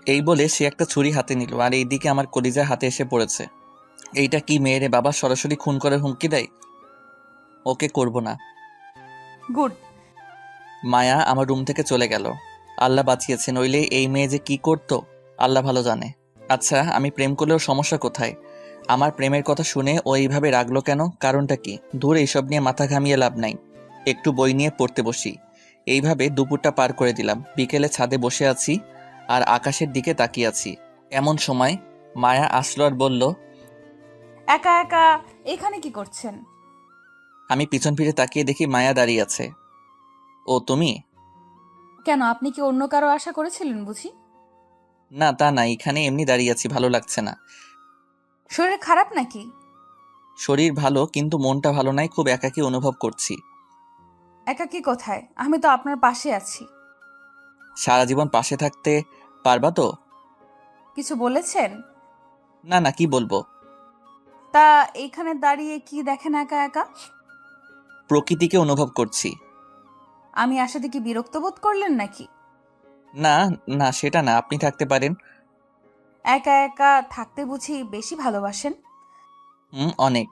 এই বলে সে একটা ছুরি হাতে নিল আর এইদিকে আমার কলিজার হাতে এসে পড়েছে। এইটা কি মেয়েরে বাবা, সরাসরি খুন করার হুমকি দেয়। ওকে করব না। গুড। মায়া আমার রুম থেকে চলে গেল। আল্লাহ বাঁচিয়েছে, নইলে এই মেয়ে যে কি করতো আল্লাহ ভালো জানে। আচ্ছা আমি প্রেম করলেও সমস্যা কোথায়? আমার প্রেমের কথা শুনে ও এইভাবে রাগলো কেন? কারণটা কি? দূর, এইসব নিয়ে মাথা ঘামিয়ে লাভ নাই। একটু বই নিয়ে পড়তে বসি। এইভাবে দুপুরটা পার করে দিলাম। বিকেলে ছাদে বসে আছি আর আকাশের দিকে তাকিয়ে আছি। এমন সময় মায়া আসলো আর বলল, একা একা এখানে কি করছেন? আমি পিছন ফিরে তাকিয়ে দেখি মায়া দাঁড়িয়ে আছে। ও তুমি? কেন, আপনি কি অন্য কারো আশা করেছিলেন বুঝি? না তা না, এখানে এমনি দাঁড়িয়ে আছি, ভালো লাগছে না। শরীর খারাপ নাকি? শরীর ভালো কিন্তু মনটা ভালো নাই, খুব একাকী অনুভব করছি। একা কি কোথায়, আমি তো আপনার পাশে আছি। সারা জীবন পাশে থাকতে পারবা তো? কিছু বলেছেন? না না কি বলবো। তা এইখানে দাঁড়িয়ে কি দেখেন একা একা? প্রকৃতিকে অনুভব করছি। আমি আসাতে কি বিরক্ত বোধ করলেন নাকি? না না সেটা না, আপনি থাকতে পারেন। একা একা থাকতে বুঝি বেশি ভালোবাসেন? অনেক।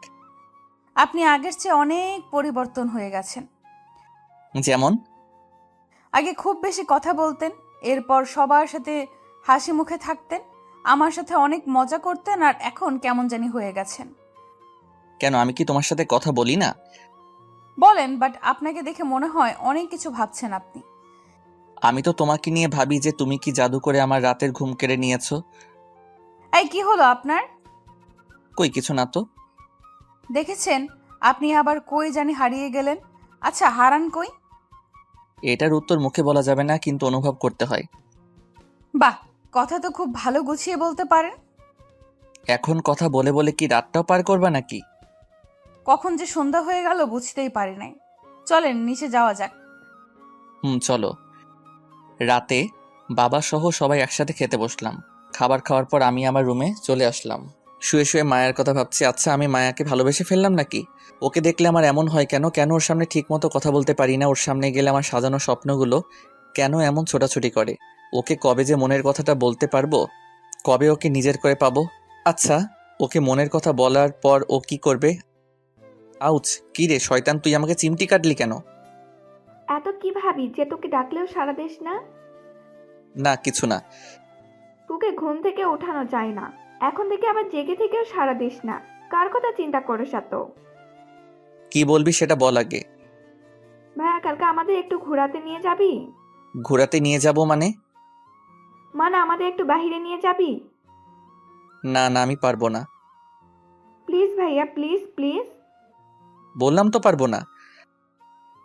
আপনি আগের চেয়ে অনেক পরিবর্তন হয়ে গেছেন। যেমন? আগে খুব বেশি কথা বলতেন, এরপর সবার সাথে হাসি মুখে থাকতেন, আমার সাথে অনেক মজা করতেন, আর এখন কেমন জানি হয়ে গেছেন। কেন, আমি কি তোমার সাথে কথা বলি না? বলেন, বাট আপনাকে দেখে মনে হয় অনেক কিছু ভাবছেন আপনি। আমি তো তোমাকে নিয়ে ভাবি যে তুমি কি জাদু করে আমার রাতের ঘুম কেড়ে নিয়েছো। এই কি হলো আপনার? কই কিছু না তো। দেখেছেন, আপনি আবার কই জানি হারিয়ে গেলেন। আচ্ছা, হারান কই? এটার উত্তর মুখে বলা যাবে না, কিন্তু অনুভব করতে হয়। বাহ, কথা তো খুব ভালো গুছিয়ে বলতে পারেন। এখন কথা বলে বলে কি রাতটাও পার করবা নাকি? কখন যে সন্ধ্যা হয়ে গেল বুঝতেই পারি নাই। চলেন নিচে যাওয়া যাক। চলো। রাতে বাবা সহ সবাই একসাথে খেতে বসলাম। খাবার খাওয়ার পর আমি আমার রুমে চলে আসলাম। শুয়ে শুয়ে মায়ের কথা ভাবছি। আচ্ছা, আমি মায়াকে ভালোবেসে ফেললাম নাকি? ওকে দেখলে আমার এমন হয় কেন? কেন ওর সামনে ঠিকমতো কথা বলতে পারি না? ওর সামনে গেলে আমার সাজানো স্বপ্নগুলো কেন এমন ছোটাছুটি করে? ওকে কবে যে মনের কথাটা বলতে পারবো? কবে ওকে নিজের করে পাবো? আচ্ছা, ওকে মনের কথা বলার পর ও কি করবে? আউচ! কি রে শয়তান, তুই আমাকে চিমটি কাটলি কেন? এত কি ভাবি যে তোকে ডাকলেও সাড়া দিস না? না, কিছু না। তোকে ঘুম থেকে ওঠানো যায় না, এখন থেকে আবার জেগে থেকেও সাড়া দিস না। কার কথা চিন্তা করিস এত? কি বলবি সেটা বল আগে। ভাইয়া, কালকে আমাদের একটু ঘোরাতে নিয়ে যাবি? ঘোরাতে নিয়ে যাব মানে? মানে আমাদের একটু বাহিরে নিয়ে যাবি? না না, আমি পারবো না। প্লিজ ভাইয়া, প্লিজ প্লিজ। বললাম তো পারবো না।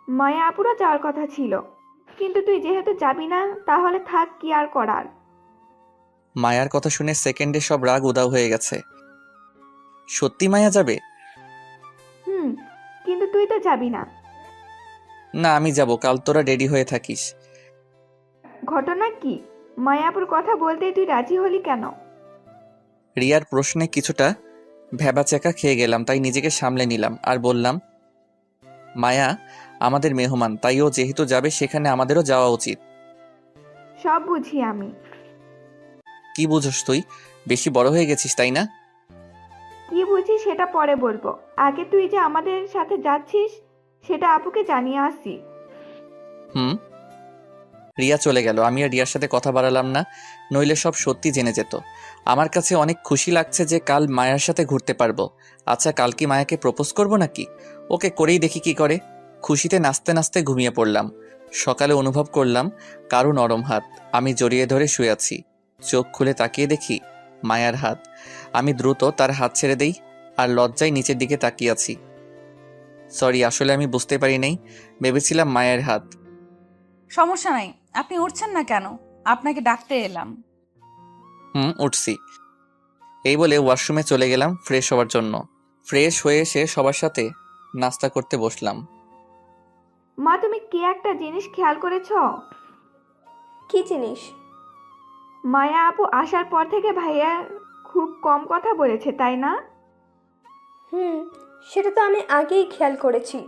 মায়া আপুরা যাওয়ার কথা ছিল, কিন্তু তুই যেহেতু যাবি না তাহলে থাক, কি আর করার। মায়ার কথা শুনে সেকেন্ডে সব রাগ উধাও হয়ে গেছে। সত্যি মায়া যাবে? কিন্তু তুই তো যাবি না। না, আমি যাব। কাল তোরা রেডি হয়ে থাকিস। ঘটনা কি? মায়াপুর কথা বলতেই তুই রাজি হলি কেন? রিয়ার প্রশ্নে কিছুটা ভ্যাবাচ্যাকা খেয়ে গেলাম, তাই নিজেকে সামলে নিলাম আর বললাম, মায়া আমাদের মেহমান, তাই ও যেহেতু যাবে সেখানে আমাদেরও যাওয়া উচিত। সব বুঝি আমি। কি বুঝোস তুই? বেশি বড় হয়ে গেছিস তাই না? কি বুঝি সেটা পরে বলবো, আগে তুই যে আমাদের সাথে যাচ্ছিস সেটা আপুকে জানিয়ে আসি। হুম। রিয়া চলে গেল। আমি আর রিয়ার সাথে কথা বাড়ালাম না, নইলে সব সত্যি জেনে যেত। আমার কাছে অনেক খুশি লাগছে যে কাল মায়ার সাথে ঘুরতে পারবো। আচ্ছা, কাল কি মায়াকে প্রপোজ করব নাকি? ওকে করেই দেখি কি করে। খুশিতে নাচতে নাচতে ঘুমিয়ে পড়লাম। সকালে অনুভব করলাম কারো নরম হাত। আমি জড়িয়ে ধরে শুয়ে আছি। চোখ খুলে তাকিয়ে দেখি মায়ার হাত। আমি দ্রুত তার হাত ছেড়ে দেই আর লজ্জায় নিচের দিকে তাকিয়ে আছি। সরি, আসলে আমি বুঝতে পারি নাই, ভেবেছিলাম মায়ের হাত। সমস্যা নাই, আপনি উঠছেন না কেন? আপনাকে ডাকতে এলাম। উঠছি। এই বলে ওয়াশরুমে চলে গেলাম ফ্রেশ হওয়ার জন্য। ফ্রেশ হয়ে এসে সবার সাথে নাস্তা করতে বসলাম। মা, তুমি কি একটা জিনিস খেয়াল করেছো? কি জিনিস? মায়া আপু আসার পর থেকে ভাইয়া খুব কম কথা বলেছে, তাই না? সেটা তো আমি আগেই খেয়াল করেছি।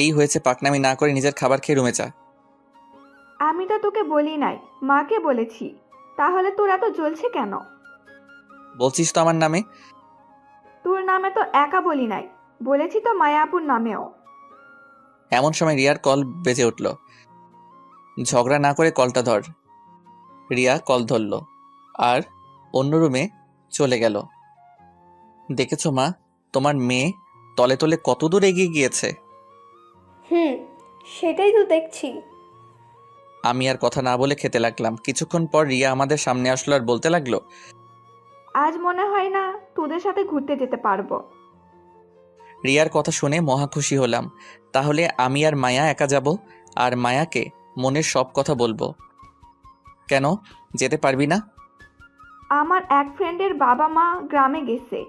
এই হয়েছে, পাকনামি না করে নিজের খাবার খেয়ে রুমে যা। আমি তো তোকে বলি নাই, মাকে বলেছি। তাহলে তোর এত জ্বলছে কেন? বলছিস তো আমার নামে। তোর নামে তো একা বলি নাই, বলেছি তো মায়া আপুর নামেও। এমন সময় রিয়ার কল বেজে উঠল। ঝগড়া না করে কলটা ধর। রিয়া কল ধরল আর অন্য রুমে চলে গেল। দেখেছো মা, তোমার মেয়ে তলে তলে কত দূর এগিয়ে গিয়েছে। সেটাই তো দেখছি। আমি আর কথা না বলে খেতে লাগলাম। কিছুক্ষণ পর রিয়া আমাদের সামনে আসলো আর বলতে লাগলো, আজ মনে হয় না তোদের সাথে ঘুরতে যেতে পারবো। রিয়ার কথা শুনে মহা খুশি হলাম। তাহলে আমি আর মায়া একা যাব আর মায়াকে মনের সব কথা বলবো। কেন যেতে পারবি না? আমার এক ফ্রেন্ডের বাবা মা গ্রামে গেছে,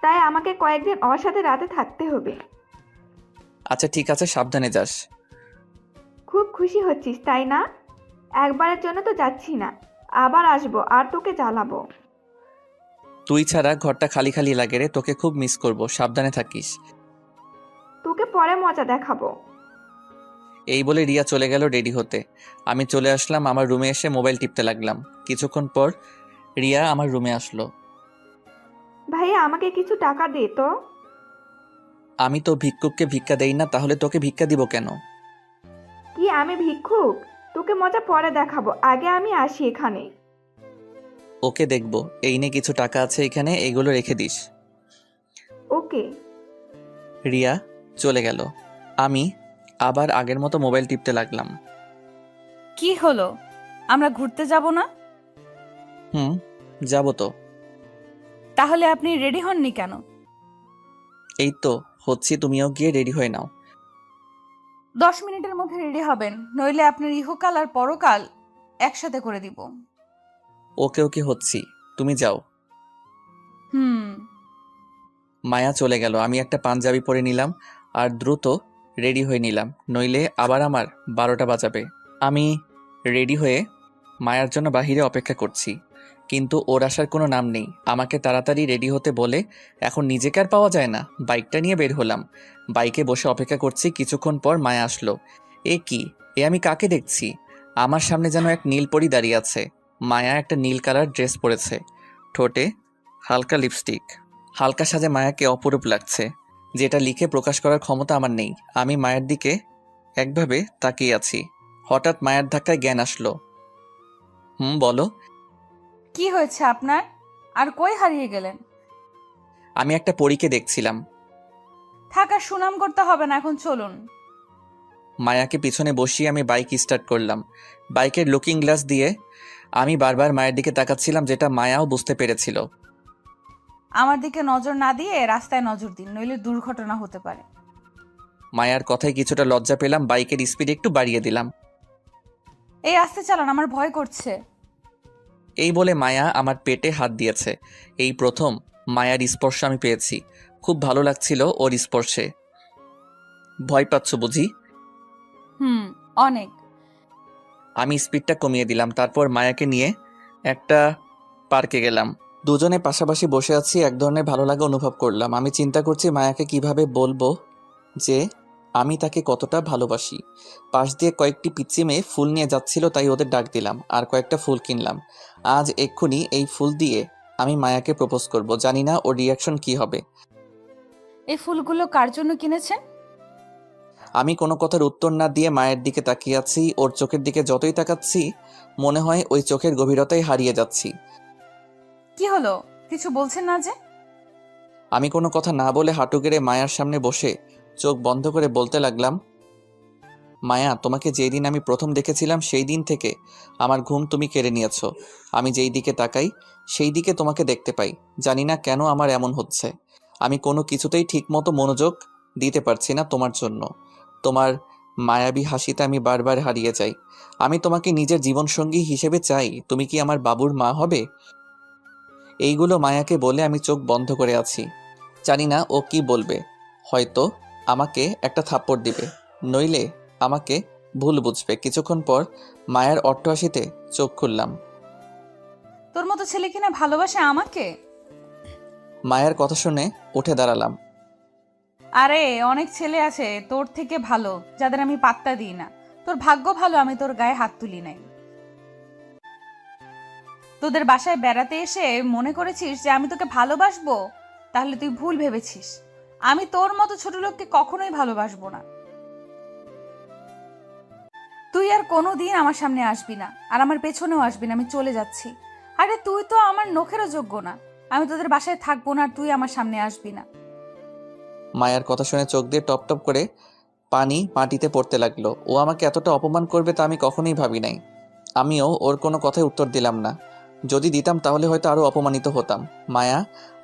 তাই আমাকে কয়েকদিন ওর সাথে রাতে থাকতে হবে। আচ্ছা ঠিক আছে, সাবধানে যাস। খুব খুশি হচ্ছিস তাই না? একবারের জন্য তো যাচ্ছি না, আবার আসবো আর তোকে জ্বালাবো। তুই ছাড়া ঘরটা খালি খালি লাগে রে, তোকে খুব মিস করব, সাবধানে থাকিস। তোকে পরে মজা দেখাবো। এই বলে রিয়া চলে গেল রেডি হতে। আমি চলে আসলাম আমার রুমে, এসে মোবাইল টিপতে লাগলাম। কিছুক্ষণ পর রিয়া আমার রুমে আসলো। ভাইয়া, আমাকে কিছু টাকা দে তো। আমি তো ভিক্ষুককে ভিক্ষা দেই না, তাহলে তোকে ভিক্ষা দিব কেন? কি আমি ভিক্ষুক? তোকে মজা পরে দেখাবো, আগে আমি আসি এখানে। ওকে দেখবো। এই নে কিছু টাকা আছে এখানে, এগুলো রেখে দিস। ওকে। রিয়া চলে গেল। আমি আবার আগের মতো মোবাইল টিপতে লাগলাম। কি হলো, আমরা ঘুরতে যাব না? যাব তো। তাহলে আপনি রেডি হননি কেন? এই তো হচ্ছি, তুমিও গিয়ে রেডি হয়ে নাও। 10 মিনিটের মধ্যে রেডি হবেন, নইলে আপনার ইহকাল আর পরকাল একসাথে করে দিব। ওকে ওকে হচ্ছি, তুমি যাও। মায়া চলে গেল। আমি একটা পাঞ্জাবি পরে নিলাম আর দ্রুত রেডি হয়ে নিলাম, নইলে আবার আমার 12টা বাজাবে। আমি রেডি হয়ে মায়ার জন্য বাহিরে অপেক্ষা করছি, কিন্তু ওর আসার কোনো নাম নেই। আমাকে তাড়াতাড়ি রেডি হতে বলে এখন নিজেকে আর পাওয়া যায় না। বাইকটা নিয়ে বের হলাম, বাইকে বসে অপেক্ষা করছি। কিছুক্ষণ পর মায়া আসলো। এ কি, এ আমি কাকে দেখছি? আমার সামনে যেন এক নীল পরী দাঁড়িয়ে আছে। মায়া একটা নীল কালার ড্রেস পরেছে, ঠোঁটে হালকা লিপস্টিক। হালকা সাজে মায়াকে অপরূপ লাগছে, যেটা লিখে প্রকাশ করার ক্ষমতা আমার নেই। আমি মায়ের দিকে একভাবে তাকিয়ে আছি। হঠাৎ মায়ের ধাক্কায় জ্ঞান আসলো। বলো। কি হয়েছে আপনার? আর কই হারিয়ে গেলেন? আমি একটা পরীকে দেখছিলাম। থাকার সুনাম করতে হবে না, এখন চলুন। মায়াকে পিছনে বসিয়ে আমি বাইক স্টার্ট করলাম। বাইকের লুকিং গ্লাস দিয়ে আমি বারবার মায়ের দিকে তাকাচ্ছিলাম, যেটা মায়াও বুঝতে পেরেছিল। আমার দিকে নজর না দিয়ে রাস্তায় নজর দিন, নইলে দুর্ঘটনা হতে পারে। মায়ার কথায় কিছুটা লজ্জা পেলাম, বাইকের স্পিড একটু বাড়িয়ে দিলাম। এই আস্তে চালান, আমার ভয় করছে। এই বলে মায়া আমার পেটে হাত দিয়েছে। এই প্রথম মায়ার স্পর্শ আমি পেয়েছি। খুব ভালো লাগছিল ওর স্পর্শে। ভয় পাচ্ছ বুঝি? অনেক। আমি স্পিডটা কমিয়ে দিলাম, তারপর মায়াকে নিয়ে একটা পার্কে গেলাম। দুজনে পাশাপাশি বসে আছি, এক ধরনের ভালো লাগা অনুভব করলাম। আমি চিন্তা করছি মায়াকে কিভাবে বলবো যে আমি তাকে কতটা ভালোবাসি। পাশ দিয়ে কয়েকটি পিচ্চি মেয়ে ফুল নিয়ে যাচ্ছিল, তাই ওদের ডাক দিলাম আর কয়েকটা ফুল কিনলাম। আজ এক্ষুনি এই ফুল দিয়ে আমি মায়াকে প্রপোজ করব। জানি না ওর রিয়াকশন কি হবে। এই ফুলগুলো কার জন্য কিনেছেন? আমি কোনো কথার উত্তর না দিয়ে মায়ের দিকে তাকিয়ে আছি। ওর চোখের দিকে যতই তাকাচ্ছি মনে হয় ওই চোখের গভীরতায় হারিয়ে যাচ্ছি। কি হলো, কিছু বলছেন না যে? আমি কোনো কথা না বলে হাঁটু গেড়ে মায়ার সামনে বসে চোখ বন্ধ করে বলতে লাগলাম, মায়া, তোমাকে যেই দিন আমি প্রথম দেখেছিলাম সেই দিন থেকে আমার ঘুম তুমি কেড়ে নিয়েছো। আমি যেই দিকে তাকাই সেই দিকে তোমাকে দেখতে পাই। জানি না কেন আমার এমন হচ্ছে। আমি কোনো কিছুতেই ঠিকমতো মনোযোগ দিতে পারছি না তোমার জন্য। তোমার মায়াবী হাসিতে আমি বারবার হারিয়ে যাই। আমি তোমাকে নিজের জীবনসঙ্গী হিসেবে চাই। তুমি কি আমার বাবুর মা হবে? এইগুলো মায়াকে বলে আমি চোখ বন্ধ করে আছি। জানি না ও কি বলবে। হয়তো আমাকে একটা থাপ্পড় দিবে, নইলে আমাকে ভুল বুঝবে। কিছুক্ষণ পর মায়ের অট্টহাসিতে চোখ খুললাম। তোর মতো ছেলে কিনা ভালোবাসে আমাকে? মায়ের কথা শুনে উঠে দাঁড়ালাম। আরে অনেক ছেলে আছে তোর থেকে ভালো, যাদের আমি পাত্তা দিই না। তোর ভাগ্য ভালো আমি তোর গায়ে হাত তুলি নাই। তোদের বাসায় বেড়াতে এসে মনে করেছিস যে আমি তোকে ভালোবাসবো? তাহলে তুই ভুল ভেবেছিস। আমি তোর মতো ছোট লোককে কখনোই ভালোবাসবো না। তুই আর কোনোদিন আমার সামনে আসবি না, আর আমার পেছনেও আসবি না। আমি চলে যাচ্ছি। আরে তুই তো আমার নখেরও যোগ্য না। আমি তোদের বাসায় থাকবো না, আর তুই আমার সামনে আসবি না। মায়ের কথা শুনে চোখ দিয়ে টপ টপ করে পানি মাটিতে পড়তে লাগলো। ও আমাকে এতটা অপমান করবে তা আমি কখনোই ভাবি নাই। আমিও ওর কোনো কথায় উত্তর দিলাম না। যদি দিতাম তাহলে হয়তো আরো অপমানিত হতাম। মায়া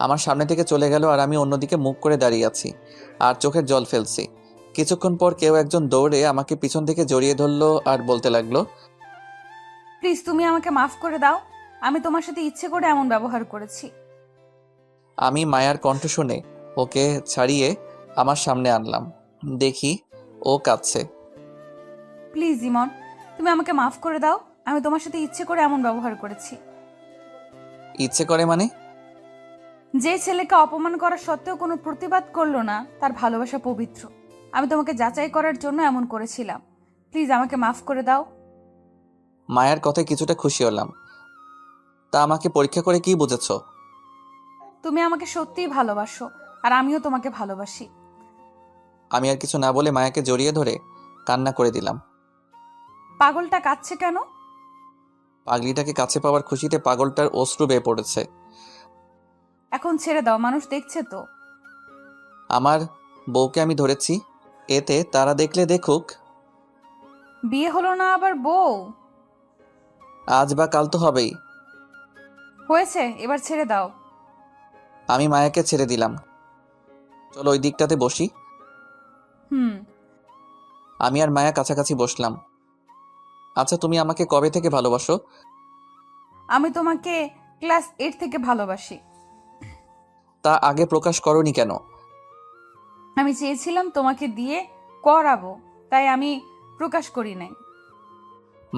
আমার সামনে থেকে চলে গেল, আর আমি অন্যদিকে মুখ করে দাঁড়িয়ে আছি আর চোখের জল ফেলছি। কিছুক্ষণ পর কেউ একজন দৌড়ে আমাকে পিছন থেকে জড়িয়ে ধরলো আর বলতে লাগলো, প্লিজ তুমি আমাকে মাফ করে দাও। আমি তোমার সাথে ইচ্ছে করে এমন ব্যবহার করেছি। আমি মায়ার কণ্ঠ শুনে ওকে ছাড়িয়ে আমার সামনে আনলাম। দেখি ও কাঁদছে। প্লিজ ইমন, তুমি আমাকে মাফ করে দাও। আমি তোমার সাথে ইচ্ছে করে এমন ব্যবহার করেছি। ইচ্ছে করে মানে? যে ছেলেকে অপমান করা সত্ত্বেও কোনো প্রতিবাদ করলো না, তার ভালোবাসা পবিত্র। আমি তোমাকে যাচাই করার জন্য এমন করেছিলাম। প্লিজ আমাকে মাফ করে দাও। মায়ের কথায় কিছুটা খুশি হলাম। তা আমাকে পরীক্ষা করে কি বুঝেছ? তুমি আমাকে সত্যিই ভালোবাসো, আর আমিও তোমাকে ভালোবাসি। আমি আর কিছু না বলে মায়াকে জড়িয়ে ধরে কান্না করে দিলাম। পাগলটা কাঁদছে কেন? পাগলিটাকে কাছে পাওয়ার খুশিতে পাগলটার অশ্রু বেয়ে পড়েছে। এখন ছেড়ে দাও, মানুষ দেখছে তো। আমার বউকে আমি ধরেছি, এতে তারা দেখলে দেখুক। বিয়ে হলো না আবার বউ? আজ বা কাল তো হবেই। হয়েছে, এবার ছেড়ে দাও। আমি মায়াকে ছেড়ে দিলাম। চলো ওই দিকটাতে বসি। আমি আর মায়া কাছাকাছি বসলাম। আচ্ছা, তুমি আমাকে কবে থেকে ভালোবাসো? আমি তোমাকে ক্লাস 8 থেকে ভালোবাসি। তা আগে প্রকাশ করনি কেন? আমি চেয়েছিলাম তোমাকে দিয়ে করাবো, তাই আমি প্রকাশ করি নাই।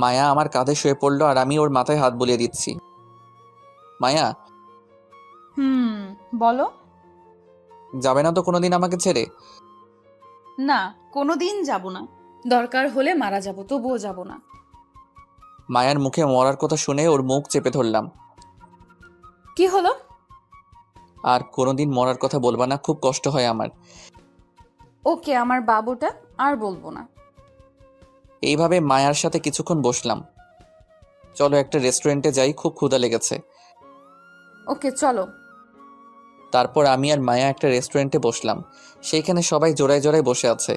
মায়া আমার কাঁধে শুয়ে পড়লো আর আমি ওর মাথায় হাত বুলিয়ে দিচ্ছি। মায়া, বলো। যাবে না তো কোনোদিন আমাকে ছেড়ে? না, কোনোদিন যাব না। দরকার হলে মারা যাব, তবুও যাব না। মায়ার মুখে মরার কথা শুনে ওর মুখ চেপে ধরলাম। কি হলো? আর কোনোদিন মরার কথা বলবা না, খুব কষ্ট হয় আমার। ওকে, আমার বাবুটা আর বলবো না। এইভাবে মায়ার সাথে কিছুক্ষণ বসলাম। চলো একটা রেস্টুরেন্টে যাই, খুব ক্ষুধা লেগেছে। ওকে, চলো। তারপর আমি আর মায়া একটা রেস্টুরেন্টে বসলাম। সেইখানে সবাই জোড়ায় জোড়ায় বসে আছে।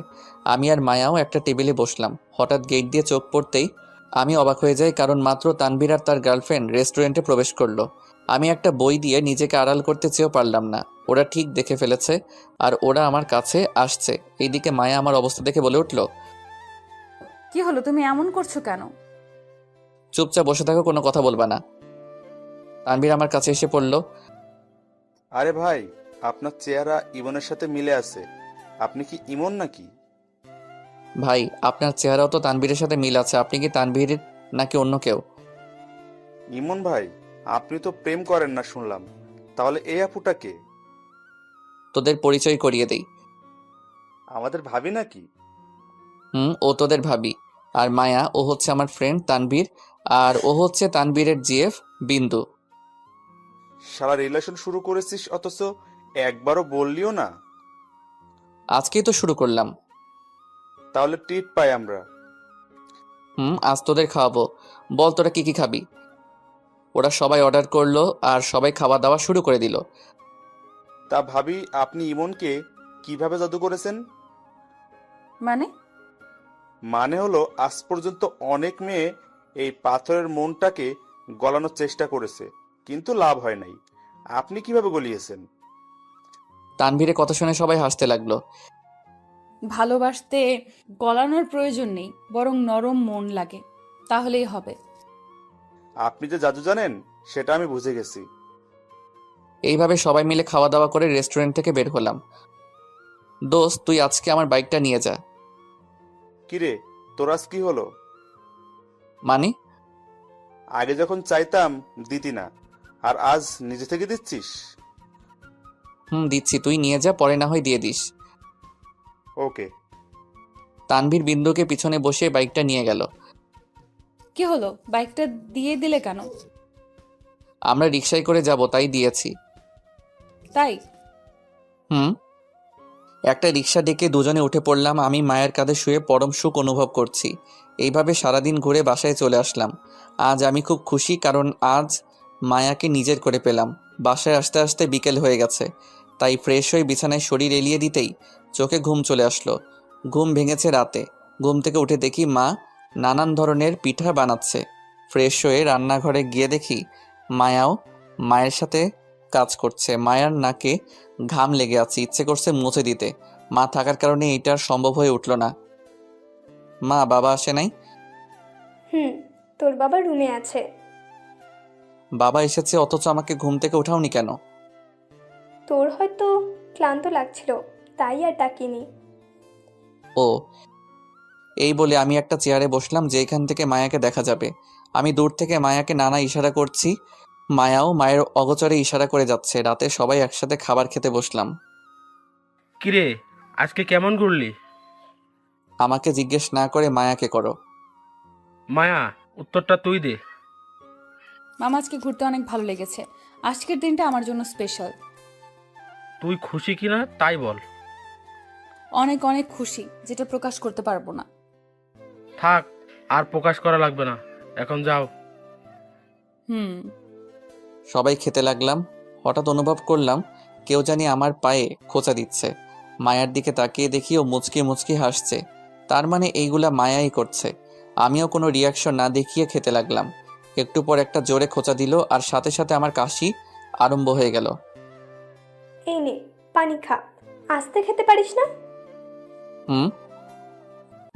আমি আর মায়াও একটা টেবিলে বসলাম। হঠাৎ গেট দিয়ে চোখ পড়তেই আমি অবাক হয়ে যাই, কারণ মাত্র তানভীর আর তার গার্লফ্রেন্ড রেস্টুরেন্টে প্রবেশ করলো। আমি একটা বই দিয়ে নিজেকে আড়াল করতে চেয়েও পারলাম না। ওরা ঠিক দেখে ফেলেছে আর ওরা আমার কাছে আসছে। এইদিকে মায়া আমার অবস্থা দেখে বলে উঠল, কি হলো, তুমি এমন করছো কেন? চুপচাপ বসে থাকো, কোনো কথা বলবা না। তানভীর আমার কাছে এসে পড়ল। আরে ভাই, আপনার চেহারা ইমনের সাথে মিলে আছে। আপনি কি ইমন নাকি? ভাই, আপনার চেহারাও তো তানভীরের সাথে মিল আছে। আপনি কি তানভীরের নাকি অন্য কেউ? ইমন ভাই, আপনি তো প্রেম করেন না শুনলাম। তাহলে এই আপুটা কে? তোদের পরিচয় করিয়ে দেই। আমাদের ভাবি নাকি? ও তোদের ভাবি। আর মায়া, ও হচ্ছে আমার ফ্রেন্ড তানভীর। আর ও হচ্ছে তানভীরের জিএফ বিন্দু। শালা রিলেশন শুরু করেছিস, অথচ একবারও বললিও না। আজকেই তো শুরু করলাম। তাহলে ট্রিট পাই আমরা। আজ তোদের খাওয়াবো। বল তোরা কি কি খাবি? ওরা সবাই অর্ডার করলো আর সবাই খাওয়া দাওয়া শুরু করে দিল। তা ভাবি, আপনি ইমনকে কিভাবে জাদু করেছেন? মানে? মানে হলো, আজ পর্যন্ত অনেক মেয়ে এই পাথরের মনটাকে গলানোর চেষ্টা করেছে, কিন্তু লাভ হয় নাই। আপনি কিভাবে গলিয়েছেন? তানভীরের কথা শুনে সবাই হাসতে লাগলো। ভালোবাসতে গলানোর প্রয়োজন নেই, বরং নরম মন লাগে, তাহলেই হবে। আপনি যে জাদু জানেন সেটা আমি বুঝে গেছি। এইভাবে সবাই মিলে খাওয়া দাওয়া করে রেস্টুরেন্ট থেকে বের হলাম। দোস্ত, তুই আজকে আমার বাইকটা নিয়ে যা। কিরে, তোর আজ কি হলো? মানে? আগে যখন চাইতাম দিতি না, আর আজ নিজে থেকে দিচ্ছিস? দিচ্ছি, তুই নিয়ে যা, পরে না হয় দিয়ে দিস। ওকে। তানভীর বিন্দুকে পিছনে বসে বাইকটা নিয়ে গেল। কি হলো, বাইকটা দিয়ে দিলে কেন? আমরা রিকশায় করে যাব, তাই দিয়েছি। তাই? একটা রিকশা ডেকে দুজনে উঠে পড়লাম। আমি মায়ের কাঁধে শুয়ে পরম সুখ অনুভব করছি। এইভাবে সারাদিন ঘুরে বাসায় চলে আসলাম। আজ আমি খুব খুশি, কারণ আজ মায়াকে নিজের করে পেলাম। বাসায় আসতে আসতে বিকেল হয়ে গেছে, তাই ফ্রেশ হয়ে বিছানায় শরীর এলিয়ে দিতেই চোখে ঘুম চলে আসলো। ঘুম ভেঙেছে রাতে। ঘুম থেকে উঠে দেখি মা নানান ধরনের পিঠা বানাচ্ছে। ফ্রেশ হয়ে রান্নাঘরে গিয়ে দেখি মায়াও মায়ের সাথে কাজ করছে। মায়ার নাকে ঘাম লেগে আছে, ইচ্ছে করছে মুছে দিতে। মা থাকার কারণে এটা আর সম্ভব হয়ে উঠল না। মা, বাবা আসে নাই? তোর বাবা রুমে আছে। বাবা এসেছে, অথচ আমাকে ঘুম থেকে উঠাওনি কেন? তোর হয়তো ক্লান্ত লাগছিল, তাই আর ডাকিনি। ও, এই বলে আমি একটা চেয়ারে বসলাম যেখান থেকে মায়াকে দেখা যাবে। আমি দূর থেকে মায়াকে নানা ইশারা করছি। মায়াও মায়ের অগোচরে ইশারা করে যাচ্ছে। রাতে সবাই একসাথে খাবার খেতে বসলাম। কিরে, আজকে কেমন ঘুরলি? আমাকে জিজ্ঞেস না করে মায়াকে করো। মায়া, উত্তরটা তুই দে। মামা, আজকে ঘুরতে অনেক ভালো লেগেছে। আজকের দিনটা আমার জন্য স্পেশাল। তুই খুশি কিনা তাই বল। অনেক অনেক খুশি, যেটা প্রকাশ করতে পারবো না। থাক, আর প্রকাশ করা লাগবে না, এখন যাও। সবাই খেতে লাগলাম। হঠাৎ অনুভব করলাম কেউ জানি আমার পায়ে খোঁচা দিচ্ছে। মায়ার দিকে তাকিয়ে দেখি ও মুচকি মুচকি হাসছে। তার মানে এইগুলা মায়াই করছে। আমিও কোনো রিয়াকশন না দেখিয়ে খেতে লাগলাম। একটু পর একটা জোরে খোঁচা দিল আর সাথে সাথে আমার কাশি আরম্ভ হয়ে গেল। এই নে পানি খা, আস্তে খেতে পারিস না?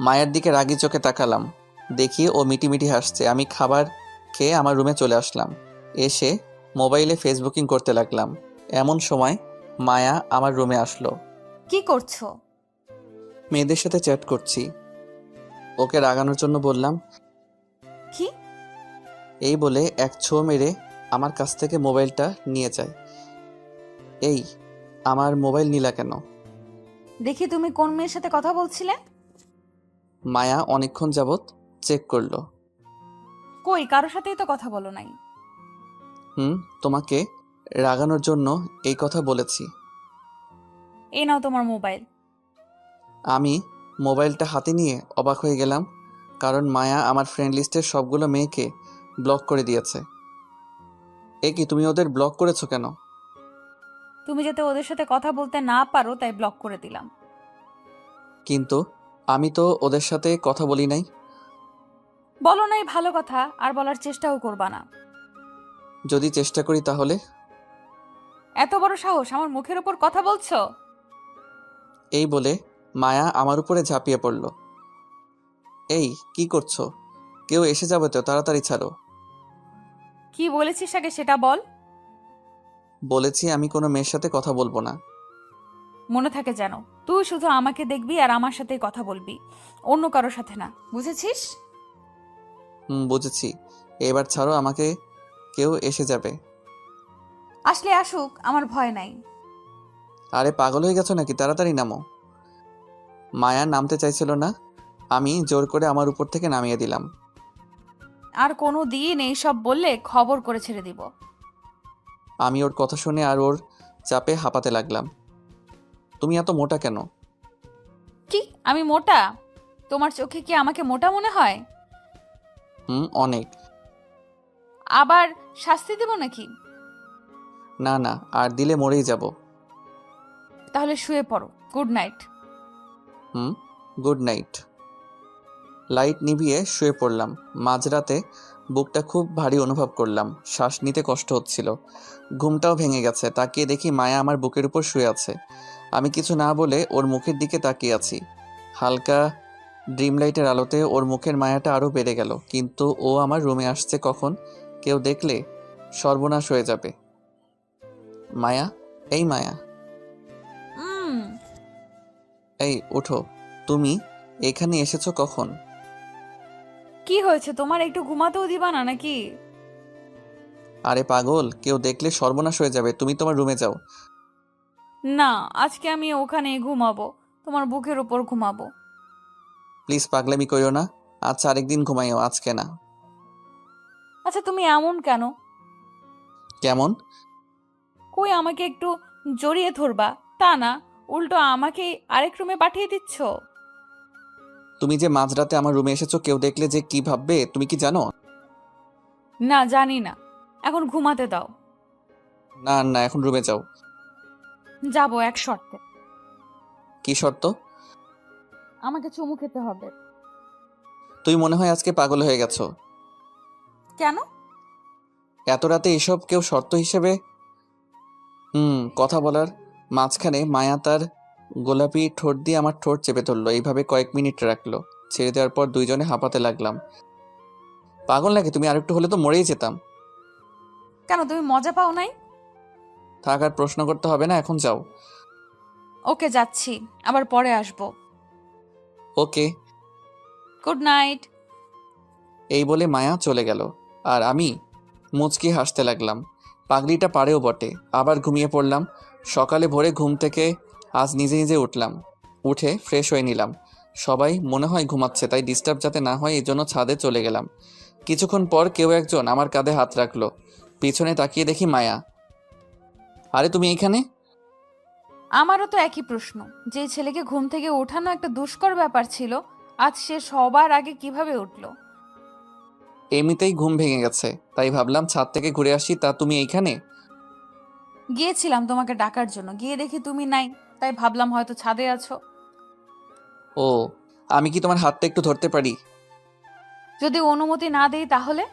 মায়ের দিকে রাগি চোখে তাকালাম। দেখি ও মিটিমিটি হাসছে। আমি খাবার খেয়ে আমার রুমে চলে আসলাম। এসে মোবাইলে ফেসবুকিং করতে লাগলাম। এমন সময় মায়া আমার রুমে আসলো। কি করছো? মেয়েদের সাথে চ্যাট করছি। ওকে রাগানোর জন্য বললাম, কি? এই বলে এক ছো মেরে আমার কাছ থেকে মোবাইলটা নিয়ে যায়। এই, আমার মোবাইল নিলা কেন? দেখি তুমি কোন মেয়ের সাথে কথা বলছিলে। মায়া অনেকক্ষণ যাবৎ চেক করলো। কই, কারোর সাথেই তো কথা বলো নাই। তোমাকে রাগানোর জন্য এই কথা বলেছি। এই নাও তোমার মোবাইল। আমি মোবাইলটা হাতে নিয়ে অবাক হয়ে গেলাম, কারণ মায়া আমার ফ্রেন্ড লিস্টের সবগুলো মেয়েকে ব্লক করে দিয়েছে। এ কি, তুমি ওদের ব্লক করেছো কেন? তুমি যাতে ওদের সাথে কথা বলতে না পারো তাই ব্লক করে দিলাম। কিন্তু আমি তো ওদের সাথে কথা বলি নাই। বলো নাই ভালো কথা, আর বলার চেষ্টাও করবা না। যদি চেষ্টা করি তাহলে? এত বড় সাহস, আমার মুখের উপর কথা বলছো? এই বলে মায়া আমার উপরে ঝাঁপিয়ে পড়ল। এই, কি করছো? কেউ এসে যাবে তো, তাড়াতাড়ি ছাড়ো। কি বলেছিস আগে সেটা বল। বলেছি আমি কোনো মেয়ের সাথে কথা বলবো না। মনে থাকে যেন, তুই শুধু আমাকে দেখবি আর আমার সাথেই কথা বলবি, অন্য কারোর সাথে না, বুঝেছিস? বুঝেছি। এবার ছাড়ো আমাকে, কেউ এসে যাবে। আসলে আসুক, আমার ভয় নাই। আরে পাগল হয়ে গেছো নাকি? তাড়াতাড়ি নামো। মায়া নামতে চাইছিল না, আমি জোর করে আমার উপর থেকে নামিয়ে দিলাম। আর কোনো দিন এইসব বললে খবর করে ছেড়ে দিব। আমি ওর কথা শুনে আর ওর চাপে হাঁপাতে লাগলাম। তুমি এত মোটা কেন? কি, আমি মোটা? তোমার চোখে কি আমাকে মোটা মনে হয়? অনেক। আবার শাস্তি দেব নাকি? না না, আর দিলে মরেই যাব। তাহলে শুয়ে পড়ো। Good night. Good night. Light নিভিয়ে শুয়ে পড়লাম। মাঝরাতে বুকটা খুব ভারী অনুভব করলাম, শ্বাস নিতে কষ্ট হচ্ছিল। ঘুমটাও ভেঙে গেছে। তাকিয়ে দেখি মায়া আমার বুকের উপর শুয়ে আছে। আমি কিছু না বলে ওর মুখের দিকে তাকিয়ে আছি। হালকা ড্রিম লাইটের আলোতে ওর মুখের মায়াটা আরও বেড়ে গেল। কিন্তু ও আমার রুমে আসছে কখন? কেউ দেখলে সর্বনাশ হয়ে যাবে। মায়া, এই মায়া, এই ওঠো। তুমি এখানে এসেছো কখন? কি হয়েছে তোমার? একটু ঘুমাতেও দিবা না নাকি? আরে পাগল, কেউ দেখলে সর্বনাশ হয়ে যাবে। তুমি তোমার রুমে যাও। না, আজকে আমি ওখানে ঘুমাবো, তোমার বুকের উপর ঘুমাবো। প্লিজ পাগলামি করিও না। আচ্ছা আরেকদিন ঘুমাইও, আজকে না। আচ্ছা তুমি এমন কেন? কেমন? কই, আমাকে একটু জড়িয়ে ধরবা তা না, উল্টো আমাকে আরেক রুমে পাঠিয়ে দিচ্ছ। তুমি যে মাঝরাতে আমার রুমে এসেছো, কেউ দেখলে যে কি ভাববে তুমি কি জানো? না, জানি না, এখন ঘুমাতে দাও। না না, এখন রুমে যাও। যাবো এক শর্তে। কি শর্ত? আমাকে চুমু খেতে হবে। তুই মনে হয় আজকে পাগল হয়ে গেছো। কেন? এত রাতে এসব কেউ শর্ত হিসেবে? কথা বলার মাঝখানে মায়া তার গোলাপি ঠোঁট দিয়ে আমার ঠোঁট চেপে ধরলো। এইভাবে কয়েক মিনিট রাখলো। ছেড়ে দেওয়ার পর দুইজনে হাঁপাতে লাগলাম। পাগল নাকি তুমি? আরেকটু হলে তো মরেই যেতাম। কেন, তুমি মজা পাও নাই? থাক, আর প্রশ্ন করতে হবে না, এখন যাও। ওকে, যাচ্ছি, আবার পরে আসবো। ওকে। Good night. এই বলে মায়া চলে গেল, আর আমি মুচকি হাসতে লাগলাম। পাগলিটা পারেও বটে। আবার ঘুমিয়ে পড়লাম। সকালে ভোরে ঘুম থেকে আজ নিজে নিজে উঠলাম। উঠে ফ্রেশ হয়ে নিলাম। সবাই মনে হয় ঘুমাচ্ছে, তাই ডিস্টার্ব যাতে না হয় এই জন্য ছাদে চলে গেলাম। কিছুক্ষণ পর কেউ একজন আমার কাঁধে হাত রাখলো। পিছনে তাকিয়ে দেখি মায়া। আরে তুমি এইখানে? আমারও তো একই প্রশ্ন। যে ছেলেকে ঘুম থেকে ওঠানো একটা দুষ্কর ব্যাপার ছিল, আজ সে সবার আগে কিভাবে উঠলো? এমনিতেই ঘুম ভেঙে গেছে, তাই ভাবলাম ছাদ থেকে ঘুরে আসি। তা তুমি এইখানে? গিয়েছিলাম তোমাকে ডাকার জন্য, গিয়ে দেখি তুমি নাই, তাই ভাবলাম হয়তো ছাদে আছো। ও, আমি কি তোমার হাতটা একটু ধরতে পারি? যদি অনুমতি না দেই তাহলে?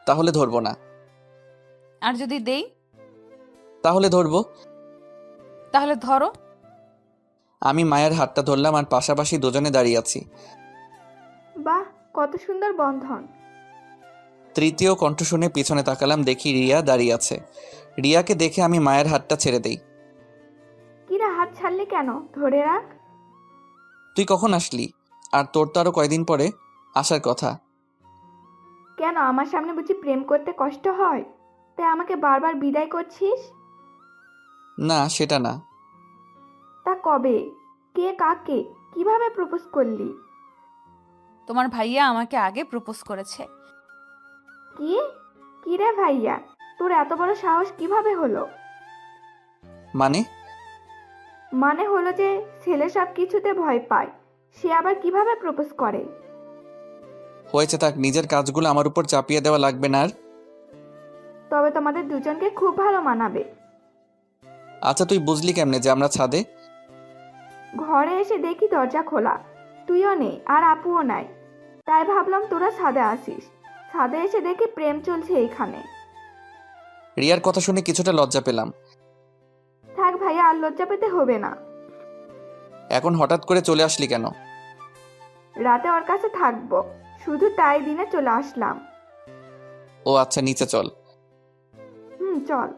তাহলে ধরবো না। আর যদি দেই? তাহলে ধরবো। তাহলে ধরো। আমি মায়ের হাতটা ধরলাম, আর পাশাপাশি দুজনে দাঁড়িয়ে আছি। বাহ, কত সুন্দর বন্ধন। তৃতীয় কণ্ঠ শুনে পিছনে তাকালাম, দেখি রিয়া দাঁড়িয়ে আছে। রিয়াকে দেখে আমি মায়ের হাতটা ছেড়ে দেই। কিরা, হাত ছাড়লে কেন? ধরে রাখ। তুই কখন আসলি? আর তোর তো আরো কয়দিন পরে আসার কথা। কেন আমার সামনে বুঝি প্রেম করতে কষ্ট হয়, তাই আমাকে বারবার বিদায় করছিস? না, সেটা না। তা কবে, কে, কাকে, কিভাবে প্রপোজ করলি? তোমার ভাইয়া আমাকে আগে প্রপোজ করেছে। কি? কি রে ভাইয়া, তোর এত বড় সাহস কিভাবে হলো? মানে? মানে হলো যে ছেলে সব কিছুতে ভয় পায়, সে আবার কিভাবে প্রপোজ করে? হয়েছে থাক, নিজের কাজগুলো আমার উপর চাপিয়ে দেওয়া লাগবে না আর। তবে তোমাদের দুজনকে খুব ভালো মানাবে। আচ্ছা, তুই বুঝলি কেমনে যে আমরা ছাদে? ঘরে এসে দেখি দরজা খোলা, তুইও নেই আর আপুও নাই, তাই ভাবলাম তোরা ছাদে আসিস। ছাদে এসে দেখি প্রেম চলছে এইখানে। রিয়ার কথা শুনে কিছুটা লজ্জা পেলাম। থাক ভাইয়া, আর লজ্জা পেতে হবে না। এখন হঠাৎ করে চলে আসলি কেন? রাতে ওর কাছে থাকবো, শুধু তাই দিনে চলে আসলাম। ও আচ্ছা, নিচে চল। চল।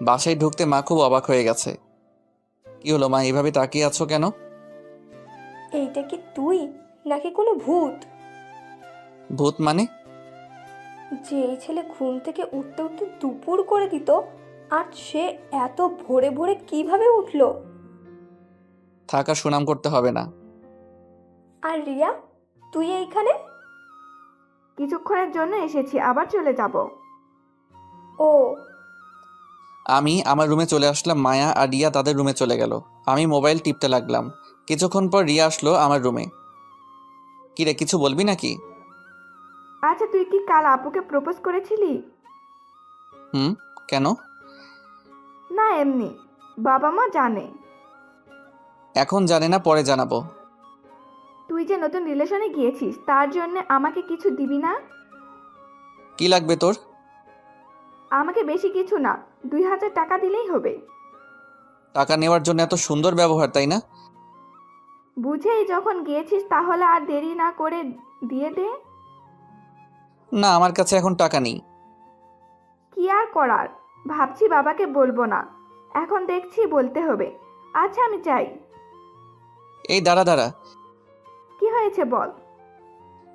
বাসায় ঢুকতে মা খুব অবাক হয়ে গেছে। কি হলো মা, এভাবে তাকিয়ে আছো কেন? এইটা কি তুই নাকি কোনো ভূত? ভূত মানে? যে এই ছেলে ঘুম থেকে উঠতে উঠতে দুপুর করে দিত, আর সে এত ভোরে ভোরে কিভাবে উঠলো? থাকা সুনাম করতে হবে না। আর রিয়া, তুই এইখানে? কিছুক্ষণের জন্য এসেছি, আবার চলে যাব। ও, আমি আমার রুমে চলে আসলাম, মায়া আর রিয়া তাদের রুমে চলে গেল। আমি মোবাইল টিপতে লাগলাম। কিছুক্ষণ পর রিয়া আসলো আমার রুমে। কি রে, কিছু বলবি নাকি? আচ্ছা, তুই কি কাল আপুকে প্রপোজ করেছিলি? কেন? না, এমনি। বাবা মা জানে? এখন জানে না, পরে জানাবো। তুই যে নতুন রিলেশনে গিয়েছিস, তার জন্য আমাকে কিছু দিবি না? কি লাগবে তোর? আমাকে বেশি কিছু না, 2000 টাকা দিলেই হবে। টাকা নেওয়ার জন্য এত সুন্দর ব্যবহার, তাই না? বুঝেই যখন গিয়েছিস, তাহলে আর দেরি না করে দিয়ে দে। না, আমার কাছে এখন টাকা নেই। কি আর করার, ভাবছি বাবাকে বলবো না, এখন দেখছি বলতে হবে। আচ্ছা, আমি যাই। এই দাঁড়া দাঁড়া। কি হয়েছে বল।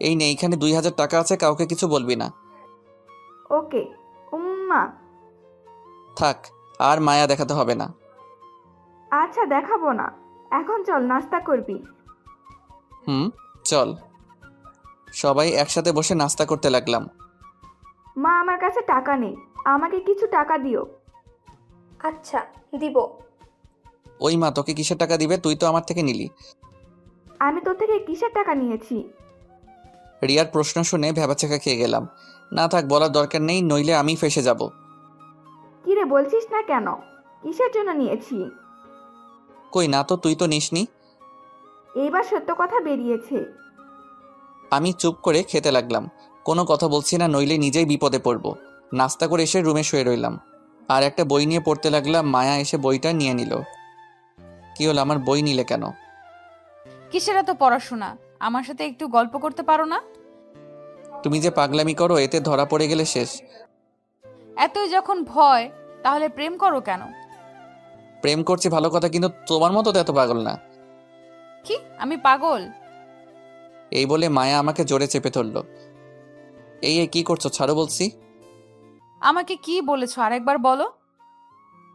এই নে, এইখানে 2000 টাকা আছে, কাউকে কিছু বলবি না। ওকে। উম্মা। থাক, আর মায়া দেখাতে হবে না। আচ্ছা, দেখাবো না। এখন চল, নাস্তা করবি। চল। সবাই একসাথে বসে নাস্তা করতে লাগলাম। মা, আমার কাছে টাকা নেই, আমাকে কিছু টাকা দিও। আচ্ছা, দিব। ওই মা, তোকে কিসের টাকা দিবে? তুই তো আমার থেকে নিলি। আমি তোর থেকে কিসের টাকা নিয়েছি? রিয়ার প্রশ্ন শুনে ভ্যাবাচাকা খেয়ে গেলাম। না থাক, বলার দরকার নেই, নইলে আমি ফেসে যাব। কি রে, বলছিস না কেন? কিসের জন্য নিয়েছি? কই না তো, তুই তো নিসনি। এইবার সত্য কথা বেরিয়েছে। আমি চুপ করে খেতে লাগলাম, কোনো কথা বলছি না, নইলে নিজেই বিপদে পড়ব। নাস্তা করে এসে রুমে শুয়ে রইলাম আর একটা বই নিয়ে পড়তে লাগলাম। মায়া এসে বইটা নিয়ে নিল। কি হলো, আমার বই নিলে কেন? কিসের এত পড়াশোনা? আমার সাথে একটু গল্প করতে পারো না? তুমি যে পাগলামি করো, এতে ধরা পড়ে গেলে শেষ। এতই যখন ভয়, তাহলে প্রেম করো কেন? প্রেম করছি ভালো কথা, কিন্তু তোমার মতো তো এত পাগল না। কি, আমি পাগল? এই বলে মায়া আমাকে জোরে চেপে ধরল। এই কি করছো, ছাড়ো বলছি। আমাকে কি বলেছো আরেকবার বলো।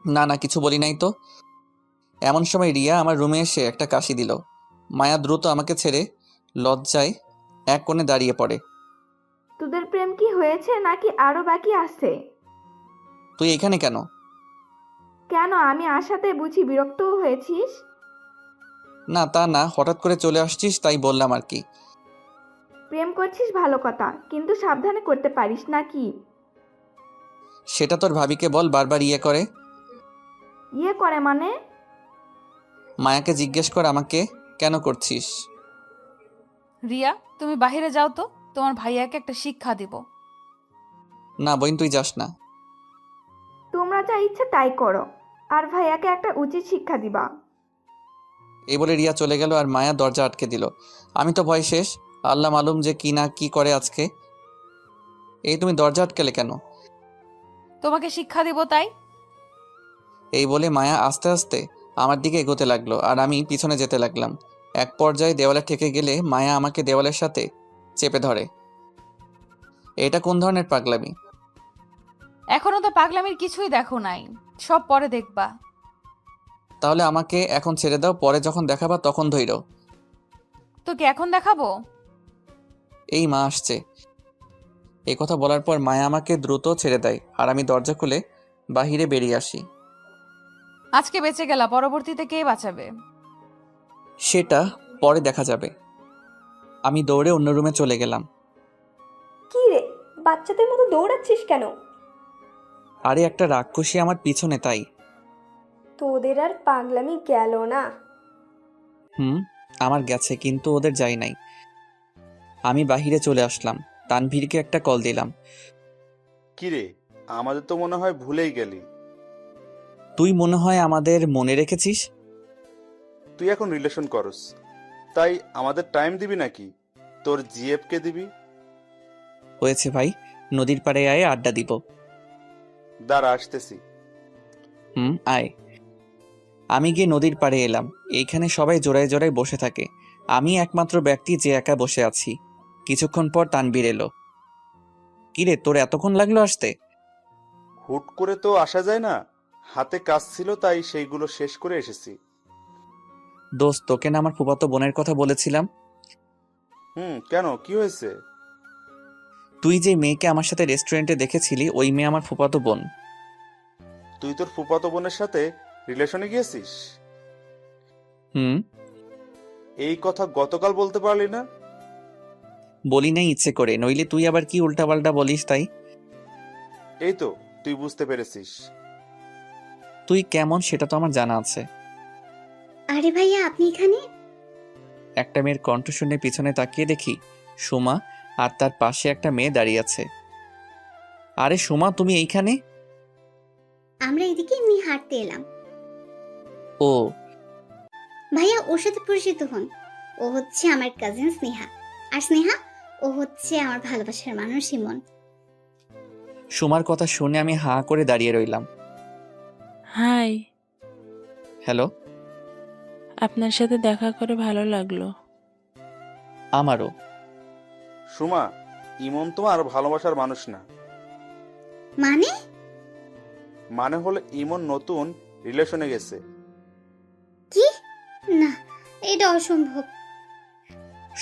না না, কিছু বলি নাই তো। এমন সময় রিয়া আমার রুমে এসে একটা কাশি দিল। মায়া দ্রুত আমাকে ছেড়ে লজ্জায় এক কোণে দাঁড়িয়ে পড়ে। তোদের প্রেম কি হয়েছে নাকি আরো বাকি আছে? তুই এখানে কেন? কেন, আমি আসাতে বুঝি বিরক্ত হয়েছিস? না তা না, হঠাৎ করে চলে আসছিস তাই বললাম আর কি। প্রেম করছিস ভালো কথা, কিন্তু সাবধানে করতে পারিস নাকি? সেটা তোর ভাবিকে বল, বারবার ইয়ে করে। ইয়ে করে মানে? মায়াকে জিজ্ঞেস কর আমাকে কেন করছিস। রিয়া, তুমি বাইরে যাও তো, তোমার ভাইয়াকে একটা শিক্ষা দিব। না বোন, তুই যাস না। তোমরা যা ইচ্ছে তাই করো, আর ভাইয়াকে একটা উচিত শিক্ষা দিবা। এই বলে রিয়া চলে গেল আর মায়া দরজা আটকে দিল। আমি তো ভয় শেষ, আল্লাহ মালুম যে কি না কি করে আজকে। এই তুমি দরজা আটকালে কেন? তোমাকে শিক্ষা দিব তাই। এই বলে মায়া আস্তে আস্তে আমার দিকে এগোতে লাগলো আর আমি পিছনে যেতে লাগলাম। এক পর্যায়ে দেওয়ালে ঠেকে গেলে মায়া আমাকে দেওয়ালের সাথে চেপে ধরে। এটা কোন ধরনের পাগলামি? এখনো তো পাগলামির কিছুই দেখো নাই, সব পরে দেখবা। তাহলে আমাকে এখন ছেড়ে দাও, পরে যখন দেখাবা তখন ধইরো। তোকে এখন দেখাবো? এই মা আসছে। এই কথা বলার পর মায়া আমাকে দ্রুত ছেড়ে দেয় আর আমি দরজা খুলে বাহিরে বেরিয়ে আসি। আজকে বেঁচে গেলা, পরবর্তীতে কে বাঁচাবে? সেটা পরে দেখা যাবে। আমি দৌড়ে অন্য রুমে চলে গেলাম। কি রে, বাচ্চাদের মতো দৌড়াচ্ছিস কেন? আরে একটা রাক্ষসী আমার পিছনে, তাই। তোদের আর পাগলামি গেল না। আমার গেছে, কিন্তু ওদের যাই নাই। আমি বাহিরে চলে আসলাম, তানভীরকে একটা কল দিলাম। কিরে, আমাদের তো মনে হয় ভুলেই গেলি। তুই মনে হয় আমাদের মনে রেখেছিস। তুই এখন রিলেশন করস, তাই আমাদের টাইম দিবি নাকি তোর জিএফ কে দিবি? হয়েছে ভাই, নদীর পাড়ে আয়, আড্ডা দিব। দাঁড়া, আসতেছি। আয়। আমি গিয়ে নদীর পাড়ে এলাম। এইখানে সবাই জোড়ায় জোড়ায় বসে থাকে, আমি একমাত্র ব্যক্তি যে একা বসে আছি। কিছুক্ষণ পর তানভীর এলো। কিরে, তোর এতক্ষণ লাগলো আসতে? হুট করে তো আসা যায় না, হাতে কাজ ছিল তাই সেইগুলো শেষ করে এসেছি। দোস্ত, তোকে না আমার ফুফাতো বোনের কথা বলেছিলাম? কেন, কি হয়েছে? তুই যে মেয়েকে আমার সাথে রেস্টুরেন্টে দেখেছিলি, ওই মেয়ে আমার ফুফাতো বোন। তুই তোর ফুফাতো বোনের সাথে রিলেশনে গিয়েছিস? এই কথা গতকাল বলতে পারলি না? বলি নাই ইচ্ছে করে, নইলে তুই আবার কি উল্টাপাল্টা বলিস, তাই। এই তো, তুই বুঝতে পেরেছিস। তুই কেমন সেটা তো আমার জানা আছে। আরে ভাইয়া, আপনি এখানে? একটা মেয়ের কণ্ঠ শুনে পিছনে তাকিয়ে দেখি সুমা, আর তার পাশে একটা মেয়ে দাঁড়িয়ে আছে। আরে সুমা, তুমি এইখানে? আমরা এদিকে এমনি হাঁটতে এলাম। ও ভাইয়া, ওর সাথে পরিচিত হন। ও হচ্ছে আমার কাজিন স্নেহা, আর স্নেহা ও হচ্ছে আমার ভালোবাসার মানুষ ইমন। সুমার কথা শুনে আমি হাঁ করে দাঁড়িয়ে রইলাম। Hi, hello. আপনার সাথে দেখা করে ভালো লাগলো। আমারও। সুমা, ইমন তোমার ভালোবাসার মানুষ না। মানে? মানে হলো ইমন নতুন রিলেশনে গেছে। কি? না, এটা অসম্ভব।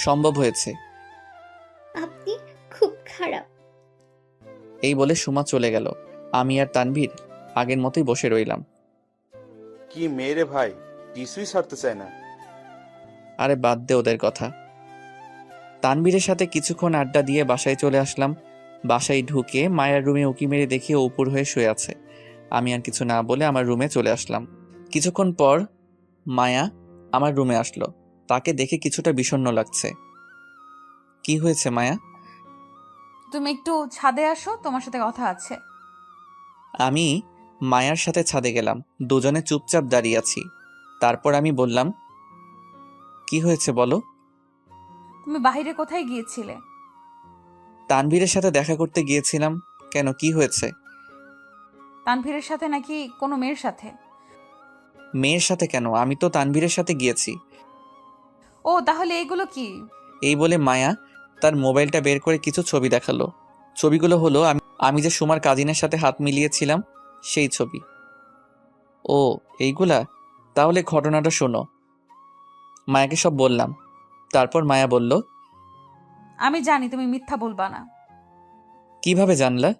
সম্ভব হয়েছে। আপনি খুব খারাপ। এই বলে সুমা চলে গেল। আমি আর তানভীর আগের মতোই বসে রইলাম। কি মেয়েরে ভাই, কিছুই ছাড়তে চায় না। আরে বাদ দে ওদের কথা। তানভীরের সাথে কিছুক্ষণ আড্ডা দিয়ে বাসায় চলে আসলাম। বাসায় ঢুকে মায়ের রুমে উকি মেরে দেখি ও উপর হয়ে শুয়ে আছে। আমি আর কিছু না বলে আমার রুমে চলে আসলাম। কিছুক্ষণ পর মায়া আমার রুমে আসলো। তাকে দেখে কিছুটা বিষণ্ণ লাগছে। কি হয়েছে মায়া? তুমি একটু ছাদে আসো, তোমার সাথে কথা আছে। আমি মায়ার সাথে ছাদে গেলাম। দুজনে চুপচাপ দাঁড়িয়ে আছি। তারপর আমি বললাম, কি হয়েছে বলো। তুমি বাইরে কোথায় গিয়েছিলে? তানভীরের সাথে দেখা করতে গিয়েছিলাম। কেন, কি হয়েছে? তানভীরের সাথে নাকি কোনো মেয়ের সাথে? মেয়ের সাথে কেন, আমি তো তানভীরের সাথে গিয়েছি। ও, তাহলে এগুলো কি? এই বলে মায়া তার মোবাইলটা বের করে কিছু ছবি দেখালো। ছবিগুলো হলো আমি যে সুমার কাজিনের সাথে হাত মিলিয়েছিলাম সেই ছবি। ও এইগুলা, তাহলে ঘটনাটা শোনো। মায়াকে সব বললাম। তারপর মায়া বলল, আমি জানি তুমি মিথ্যা বলবা না। কিভাবে জানলা?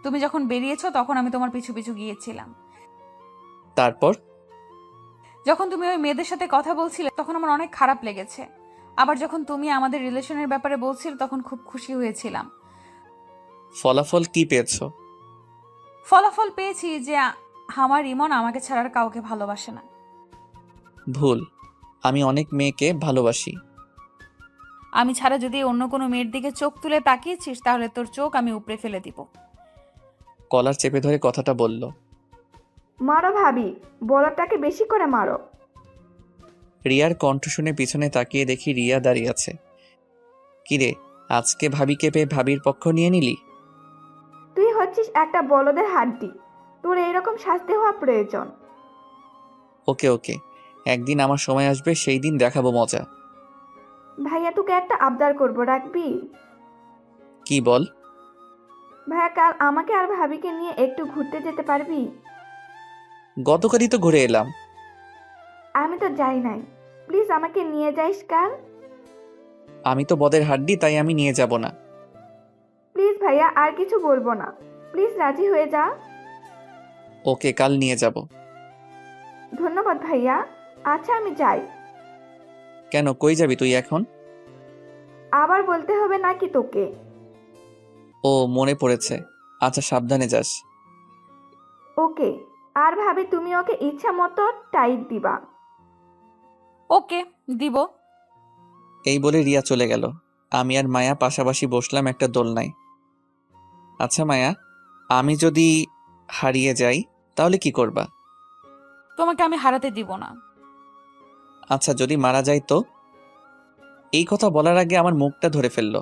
তুমি যখন বেরিয়েছো তখন আমি তোমার পিছু পিছু গিয়েছিলাম। তারপর? যখন তুমি ওই মেয়েদের সাথে কথা বলছিলে তখন আমার অনেক খারাপ লেগেছে। আবার যখন তুমি আমাদের রিলেশনের ব্যাপারে বলছিলে তখন খুব খুশি হয়েছিলাম। ফলাফল কি পেয়েছো? ফলাফল পেয়েছি যে আমার ইমন আমাকে ছাড়ার কাউকে ভালোবাসে না। ভুল, আমি অনেক মেয়েকে ভালোবাসি। আমি ছাড়া যদি অন্য কোনো মেয়ের দিকে চোখ তুলে তাকিয়েছিস তাহলে তোর চোখ আমি উপড়ে ফেলে দিব। কলার চেপে ধরে কথাটা বলল। মারো ভাবি, বলারটাকে বেশি করে মারো। রিয়ার কণ্ঠ শুনে পিছনে তাকিয়ে দেখি রিয়া দাঁড়িয়ে আছে। কিরে, আজকে ভাবিকে পেয়ে ভাবির পক্ষ নিয়ে নিলি? তুই হচ্ছিস একটা বলদের হাড্ডি, তোর এরকম শাস্তি হওয়া প্রয়োজন। ওকে ওকে, একদিন আমার সময় আসবে, সেই দিন দেখাবো মজা। ভাইয়া তোকে একটা আবদার করবো, রাখবি? কি বল? ভাইয়া কাল আমাকে আর ভাবিকে নিয়ে একটু ঘুরতে যেতে পারবি? গতকালই তো ঘুরে এলাম। আমি তো যাই নাই, প্লিজ আমাকে নিয়ে যাইস কাল। আমি তো বদের হাড্ডি, তাই আমি নিয়ে যাব না। প্লিজ ভাইয়া, আর কিছু বলবো না, প্লিজ রাজি হয়ে যা। ওকে, কাল নিয়ে যাব। ধন্যবাদ ভাইয়া। আচ্ছা আমি যাই। কেন, কই যাবি তুই এখন? আবার বলতে হবে নাকি তোকে? ও, মনে পড়েছে। আচ্ছা, সাবধানে যাস। ওকে। আর ভাবি তুমি ওকে ইচ্ছা মতো টাইট দিবা। ওকে, দিব। এই বলে রিয়া চলে গেল। আমি আর মায়া পাশাপাশি বসলাম একটা দোলনায়। আচ্ছা মায়া, আমি যদি হারিয়ে যাই তাহলে কি করবা? তোমাকে আমি হারাতে দিব না। আচ্ছা, যদি মারা যাই তো? এই কথা বলার আগে আমার মুখটা ধরে ফেললো।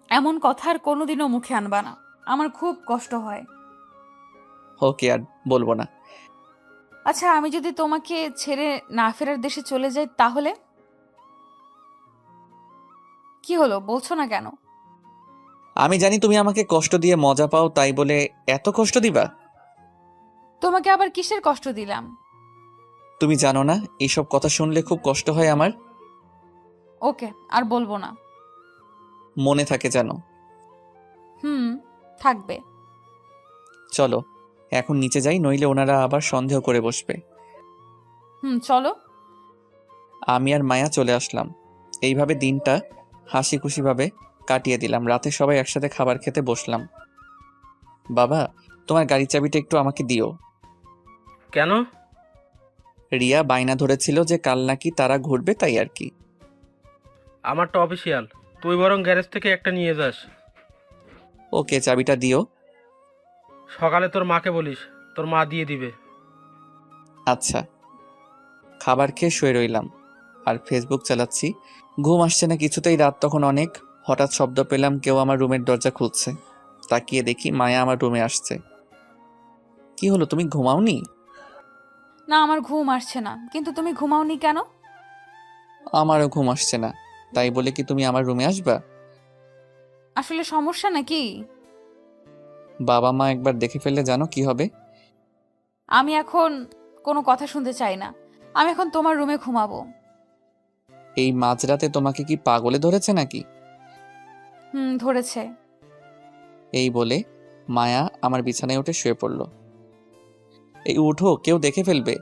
এমন কথা আর কোনোদিনও মুখে আনবা না, আমার খুব কষ্ট হয়। ওকে, আর বলবো না। আচ্ছা, আমি যদি তোমাকে ছেড়ে না ফেরার দেশে চলে যাই তাহলে? কি হলো, বলছো না কেন? আমি জানি তুমি আমাকে কষ্ট দিয়ে মজা পাও, তাই বলে এত কষ্ট দিবা? তোমাকে আবার কিসের কষ্ট দিলাম? তুমি জানো না, এইসব কথা শুনলে খুব কষ্ট হয় আমার। ওকে, আর বলবো না। মনে থাকে জানো। থাকবে। চলো এখন নিচে যাই, নইলে ওনারা আবার সন্দেহ করে বসবে। চলো। আমি আর মায়া চলে আসলাম। এইভাবে দিনটা হাসি খুশিভাবে কাটিয়ে দিলাম। রাতে সবাই একসাথে খাবার খেতে বসলাম। বাবা, তোমার গাড়ির চাবিটা একটু আমাকে দিও। কেন? রিয়া বায়না ধরেছিল যে কাল নাকি তারা ঘুরবে, তাই আর কি। আমারটা অফিসিয়াল, তুই বরং গ্যারেজ থেকে একটা নিয়ে যাস। ওকে, চাবিটা দিও। সকালে তোর মাকে বলিস, তোর মা দিয়ে দিবে। আচ্ছা। খাবার খেয়ে শুয়ে রইলাম আর ফেসবুক চালাচ্ছি। ঘুম আসছে না কিছুতেই। রাত তখন অনেক। হঠাৎ শব্দ পেলাম, কেউ আমার রুমের দরজা খুলছে। তাকিয়ে দেখি মায়া আমার রুমে আসছে। কি হলো, তুমি ঘুমাওনি? না, আমার ঘুম আসছে না, কিন্তু তুমি ঘুমাওনি কেন? আমারও ঘুম আসছে না, তাই বলে কি তুমি আমার রুমে আসবা? আসলে সমস্যা নাকি? বাবা মা একবার দেখে ফেললে জানো কি হবে? আমি এখন কোনো কথা শুনতে চাই না। আমি এখন তোমার রুমে ঘুমাবো। এই মাঝরাতে তোমাকে কি পাগলে ধরেছে নাকি? ধরেছে। এই বলে মায়া আমার বিছানায় উঠে শুয়ে পড়ল। এই উঠো, কেউ দেখে ফেলবে।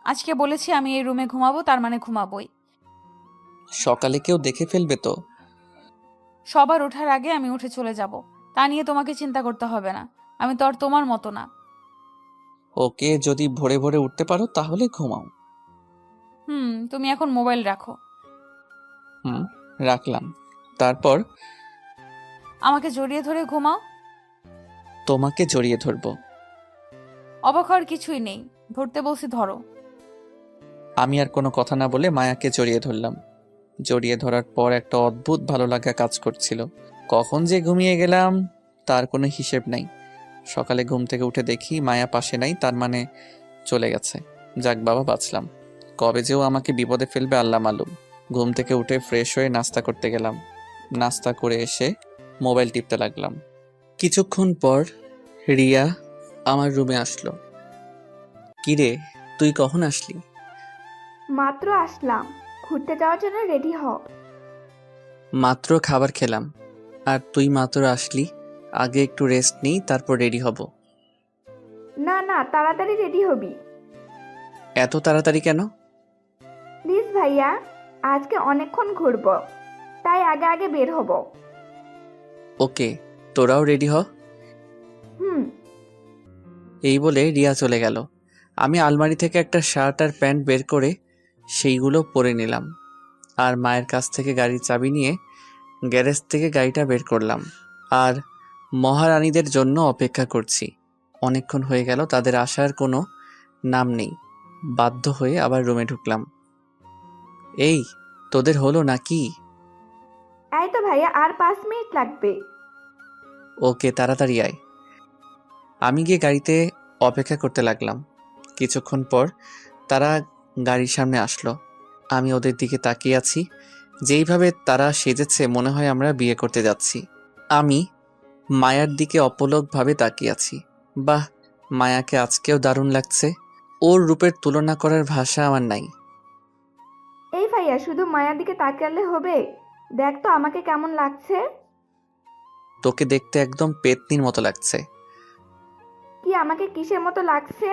আজকে বলেছি আমি এই রুমে ঘুমাবো, তার মানে ঘুমাবোই। সকালে কেউ দেখে ফেলবে তো। সবার ওঠার আগে আমি উঠে চলে যাব, তা নিয়ে তোমাকে চিন্তা করতে হবে না। আমি তো আর তোমার মতো না। ওকে, যদি ভোরে ভোরে উঠতে পারো তাহলে ঘুমাও। তুমি এখন মোবাইল রাখো। রাখলাম। তারপর আমাকে জড়িয়ে ধরে ঘুমাও। তোমাকে জড়িয়ে ধরবো। অবাক হওয়ার কিছুই নেই, ধরতে বলছি ধরো। আমি আর কোনো কথা না বলে মায়াকে জড়িয়ে ধরলাম। জড়িয়ে ধরার পর একটা অদ্ভুত ভালো লাগা কাজ করছিল। কখন যে ঘুমিয়ে গেলাম তার কোনো হিসেব নাই। সকালে ঘুম থেকে উঠে দেখি মায়া পাশে নাই, তার মানে চলে গেছে। যাক বাবা, বাঁচলাম। কবে যেও আমাকে বিপদে ফেলবে আল্লাহ মালুম। ঘুম থেকে উঠে ফ্রেশ হয়ে নাস্তা করতে গেলাম। নাস্তা করে এসে মোবাইল টিপতে লাগলাম। কিছুক্ষণ পর রিয়া আমার রুমে আসলো। কিরে, তুই কখন আসলি? মাত্র আসলাম, ঘুরতে যাওয়ার জন্য রেডি হ। মাত্র খাবার খেলাম আর তুই মাত্র আসলি। আগে একটু রেস্ট নিই, তারপর রেডি হব। না না, তাড়াতাড়ি রেডি হবি। এত তাড়াতাড়ি কেন? প্লিজ ভাইয়া, আজকে অনেকক্ষণ ঘুরবো, তাই আগে আগে বের হব। ওকে, তোরাও রেডি হ। হুম। এই বলে রিয়া চলে গেল। আমি আলমারি থেকে একটা শার্ট আর প্যান্ট বের করে সেইগুলো পরে নিলাম আর মায়ের কাছ থেকে গাড়ির চাবি নিয়ে গ্যারেজ থেকে গাড়িটা বের করলাম আর মহারানীদের জন্য অপেক্ষা করছি। অনেকক্ষণ হয়ে গেল, তাদের আসার কোনো নাম নেই। বাধ্য হয়ে আবার রুমে ঢুকলাম। এই, তোদের হলো নাকি? এই তো ভাইয়া, আর 5 মিনিট লাগবে। ওকে, তাড়াতাড়ি আয়। আমি গিয়ে গাড়িতে অপেক্ষা করতে লাগলাম। কিছুক্ষণ পর তারা গাড়ির সামনে আসলো। আমি ওদের দিকে তাকিয়ে আছি, যেইভাবে তারা সেজেছে মনে হয় আমরা বিয়ে করতে যাচ্ছি। আমি মায়ার দিকে অপলকভাবে তাকিয়ে আছি। বাহ, মায়াকে আজকেও দারুণ লাগছে। ওর রূপের তুলনা করার ভাষা আমার নাই। এই ভাইয়া, শুধু মায়ার দিকে তাকালে হবে? দেখ তো আমাকে কেমন লাগছে। তোকে দেখতে একদম পেতনির মতো লাগছে। কি আমাকে কিসের মতো লাগছে?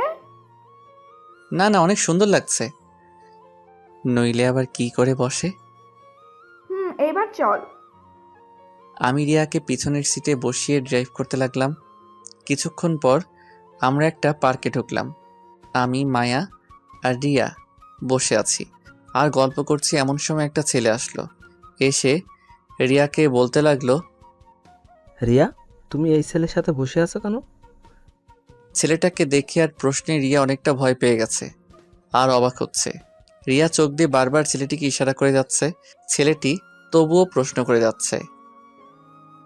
না না, অনেক সুন্দর লাগছে। নইলে আবার কি করে বসে? এবার চল। আমি রিয়াকে পিছনের সিটে বসিয়ে ড্রাইভ করতে লাগলাম। কিছুক্ষণ পর আমরা একটা পার্কে ঢুকলাম। আমি, মায়া আর রিয়া বসে আছি আর গল্প করছি। এমন সময় একটা ছেলে আসলো। এসে রিয়াকে বলতে লাগলো, রিয়া, তুমি এই ছেলের সাথে বসে আছো কেন? ছেলেটাকে দেখে আর প্রশ্নে রিয়া অনেকটা ভয় পেয়ে গেছে আর অবাক হচ্ছে। রিয়া চোখ দিয়ে বারবার ছেলেটিকে ইশারা করে যাচ্ছে। ছেলেটি তবুও প্রশ্ন করে যাচ্ছে।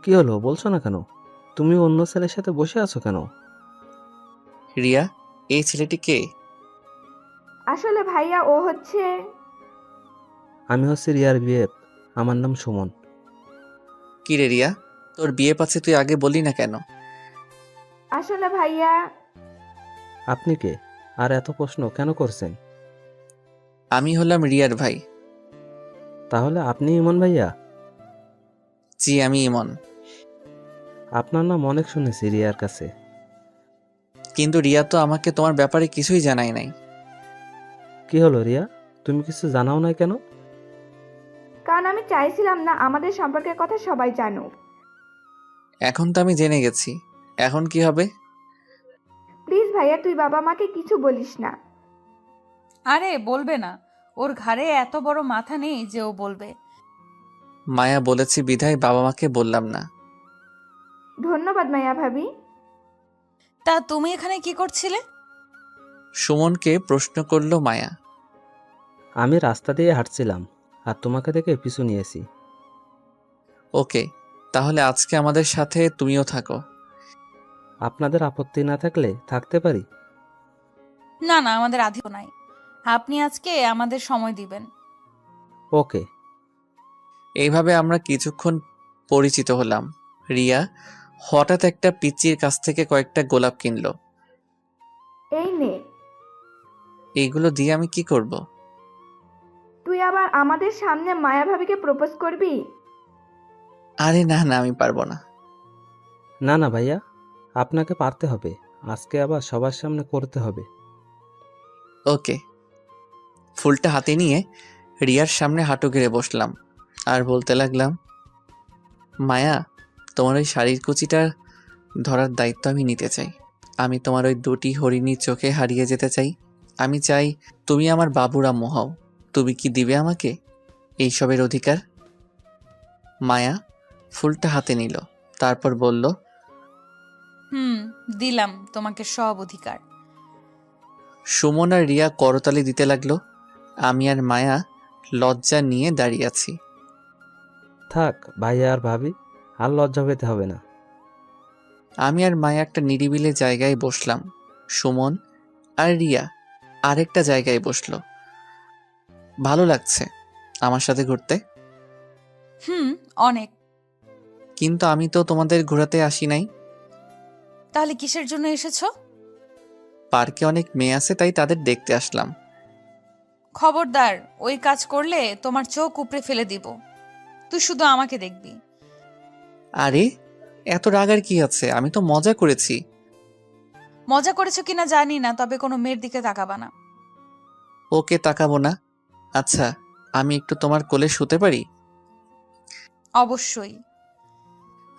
কি হলো, বলছো না কেন? তুমি অন্য ছেলের সাথে বসে আছো কেন? রিয়া, এই ছেলেটি কে? আসলে ভাইয়া ও হচ্ছে। আমি হচ্ছে রিয়ার বিয়ে। আমার নাম সুমন। কি রে রিয়া, তোর বিয়ে পাচ্ছে তুই আগে বললি না কেন? আসলে ভাইয়া। আপনি কে আর এত প্রশ্ন কেন করছেন? আমি হলাম রিয়ার ভাই। তাহলে আপনি ইমন ভাইয়া? জি, আমি ইমন। আপনার নাম অনেক শুনেছি রিয়ার কাছে। কিন্তু রিয়া তো আমাকে তোমার ব্যাপারে কিছুই জানায় নাই। কি হলো রিয়া, তুমি কিছু জানাও না কেন? কারণ আমি চাইছিলাম না আমাদের সম্পর্কের কথা সবাই জানুক। এখন তো আমি জেনে গেছি, এখন কি হবে? প্লিজ ভাইয়া, তুই বাবা মাকে কিছু বলিস না। আরে বলবে না, ওর ঘাড়ে এত বড় মাথা নেই যে ও বলবে। মায়া বলেছি বিধায় বাবা মাকে বললাম না। ধন্যবাদ মায়া ভাবি। তা তুমি এখানে কি করছিলে? সুমনকে প্রশ্ন করলো মায়া। আমি রাস্তা দিয়ে হাঁটছিলাম আর তোমাকে দেখে পিছু নিয়েছি। ওকে, তাহলে আজকে আমাদের সাথে তুমিও থাকো। আপনাদের আপত্তি না থাকলে থাকতে পারি। না না, আমাদের আধিও নাই। আপনি আজকে আমাদের সময় দিবেন। ওকে। এইভাবে আমরা কিছুক্ষণ পরিচিত হলাম। রিয়া হঠাৎ একটা পিচ্চির কাছ থেকে কয়েকটা গোলাপ কিনলো। এই নে। এইগুলো দিয়ে আমি কি করব? তুই আবার আমাদের সামনে মায়া ভাবিকে প্রপোজ করবি? আরে না না, আমি পারবো না। না না ভাইয়া, আপনাকে পারতে হবে। আজকে আবার সবার সামনে করতে হবে। ওকে। ফুলটা হাতে নিয়ে রিয়ার সামনে হাঁটু গেড়ে বসলাম আর বলতে লাগলাম, মায়া, তোমার ওই শাড়ির কুচিটা ধরার দায়িত্ব আমি নিতে চাই। আমি তোমার ওই দুটি হরিণীর চোখে হারিয়ে যেতে চাই। আমি চাই তুমি আমার বাবুর আম্মু হও। তুমি কি দিবে আমাকে এইসবের অধিকার? মায়া ফুলটা হাতে নিল, তারপর বলল, দিলাম তোমাকে সব অধিকার। সুমন আর রিয়া করতালি দিতে লাগলো। আমি আর মায়া লজ্জা নিয়ে দাঁড়িয়ে আছি। থাক ভাইয়া আর ভাবি, আর লজ্জা পেতে হবে না। আমি আর মায়া একটা নিরিবিলি জায়গায় বসলাম। সুমন আর রিয়া আরেকটা জায়গায় বসলো। ভালো লাগছে আমার সাথে ঘুরতে। অনেক। কিন্তু আমি তো তোমাদের ঘোরাতে আসি নাই। তাহলে কিসের জন্য এসেছো? পার্কে অনেক মেয়ে আছে, তাই তাদের দেখতে আসলাম। খবরদার, ওই কাজ করলে তোমার চোখ উপড়ে ফেলে দিব। তুই শুধু আমাকে দেখবি। আরে এত রাগার কি আছে? আমি তো মজা করেছি। মজা করেছো কিনা জানি না, তবে কোনো মেয়ের দিকে তাকাবা না। ওকে, তাকাবো না। আচ্ছা, আমি একটু তোমার কোলে শুতে পারি? অবশ্যই।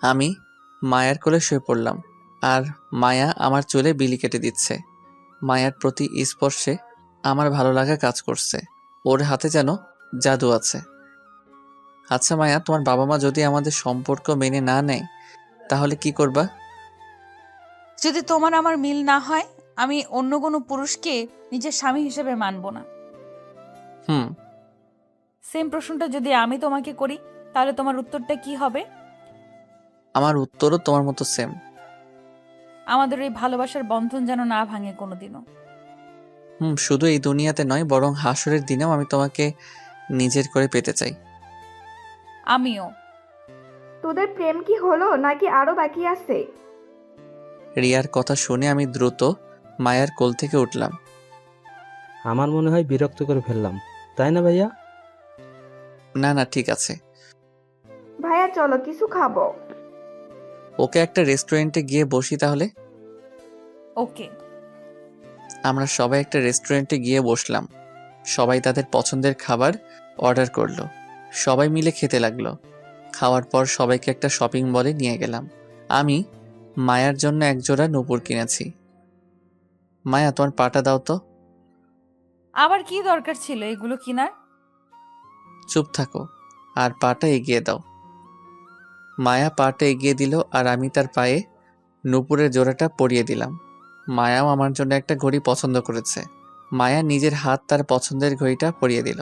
আমি মায়ার কোলে শুয়ে পড়লাম আর মায়া আমার চুলে বিলি কেটে দিচ্ছে। মায়ার প্রতি স্পর্শে আমার ভালো লাগা কাজ করছে। ওর হাতে যেন জাদু আছে। আচ্ছা মায়া, তোমার বাবা মা যদি আমাদের সম্পর্ক মেনে না নেয় তাহলে কি করবা? যদি তোমার আমার মিল না হয়, আমি অন্য কোনো পুরুষকে নিজের স্বামী হিসেবে মানব না। হুম। সেম প্রশ্নটা যদি আমি তোমাকে করি, তাহলে তোমার উত্তরটা কি হবে? আমার উত্তরও তোমার মতো সেম। আমাদের এই ভালোবাসার বন্ধন যেন না ভাঙে কোনোদিনও। শুধু এই দুনিয়াতে নয়, বরং হাসরের দিনেও আমি তোমাকে নিজের করে পেতে চাই। আমিও। তোদের প্রেম কি হলো নাকি আরো বাকি আছে? রিয়ার কথা শুনে আমি দ্রুত মায়ার কোল থেকে উঠলাম। আমার মনে হয় বিরক্ত করে ফেললাম, তাই না ভাইয়া? না না, ঠিক আছে। ভাইয়া চলো কিছু খাবো। ওকে একটা রেস্টুরেন্টে গিয়ে বসি তাহলে। ওকে। আমরা সবাই একটা রেস্টুরেন্টে গিয়ে বসলাম। সবাই তাদের পছন্দের খাবার অর্ডার করলো। সবাই মিলে খেতে লাগলো। খাওয়ার পর সবাইকে একটা শপিং মলে নিয়ে গেলাম। আমি মায়ার জন্য একজোড়া নূপুর কিনেছি। মায়া, তোমার পাটা দাও তো। আবার কি দরকার ছিল এগুলো কিনার? চুপ থাকো আর পাটা এগিয়ে দাও। মায়া পাটা এগিয়ে দিল আর আমি তার পায়ে নূপুরের জোড়াটা পরিয়ে দিলাম। মায়াও আমার জন্য একটা ঘড়ি পছন্দ করেছে। মায়া নিজের হাত তার পছন্দের ঘড়িটা পরিয়ে দিল।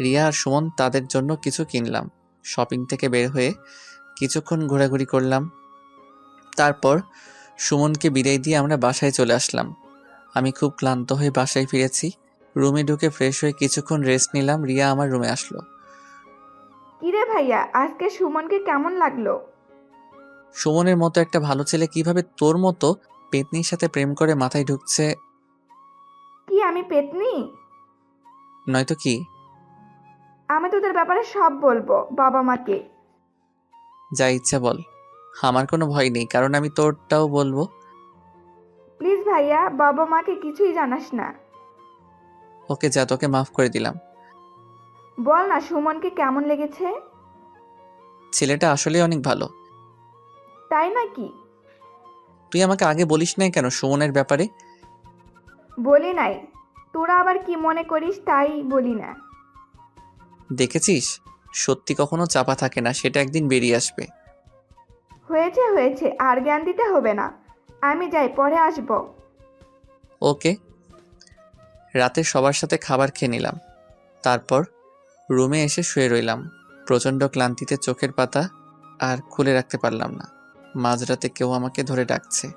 রিয়া আর সুমন তাদের জন্য কিছু কিনলাম। শপিং থেকে বের হয়ে কিছুক্ষণ ঘোরাঘুরি করলাম। তারপর সুমনকে বিদায় দিয়ে আমরা বাসায় চলে আসলাম। আমি খুব ক্লান্ত হয়ে বাসায় ফিরেছি। রুমে ঢুকে ফ্রেশ হয়ে কিছুক্ষণ রেস্ট নিলাম। রিয়া আমার রুমে আসলো। কিরে ভাইয়া, আজকে সুমনকে কেমন লাগলো? সুমনের মতো একটা ভালো ছেলে কিভাবে তোর মতো পেতনির সাথে প্রেম করে মাথায় ঢুকছে? কি আমি পেতনি? নয়তো কি? আমি তোদের ব্যাপারে সব বলবো বাবা মাকে। যা ইচ্ছা বল, আমার কোনো ভয় নেই, কারণ আমি তোরটাও বলবো। প্লিজ ভাইয়া, বাবা মাকে কিছুই জানাস না। ওকে যা, তোকে মাফ করে দিলাম। বল না সুমনকে কেমন লেগেছে? ছেলেটা আসলে অনেক ভালো। তাই নাকি? তুই আমাকে আগে বলিস নাই কেন সুমনের ব্যাপারে? বলি নাই, তোরা আবার কি মনে করিস তাই বলি না। দেখেছিস, সত্যি কখনো চাপা থাকে না, সেটা একদিন বেরিয়ে আসবে। হয়েছে হয়েছে, আর জ্ঞান দিতে হবে না। আমি যাই, পরে আসবো। ওকে। রাতে সবার সাথে খাবার খেয়ে নিলাম। তারপর রুমে এসে শুয়ে রইলাম। প্রচণ্ড ক্লান্তিতে চোখের পাতা আর খুলে রাখতে পারলাম না। মাঝরাতে কেউ আমাকে ধরে ডাকছে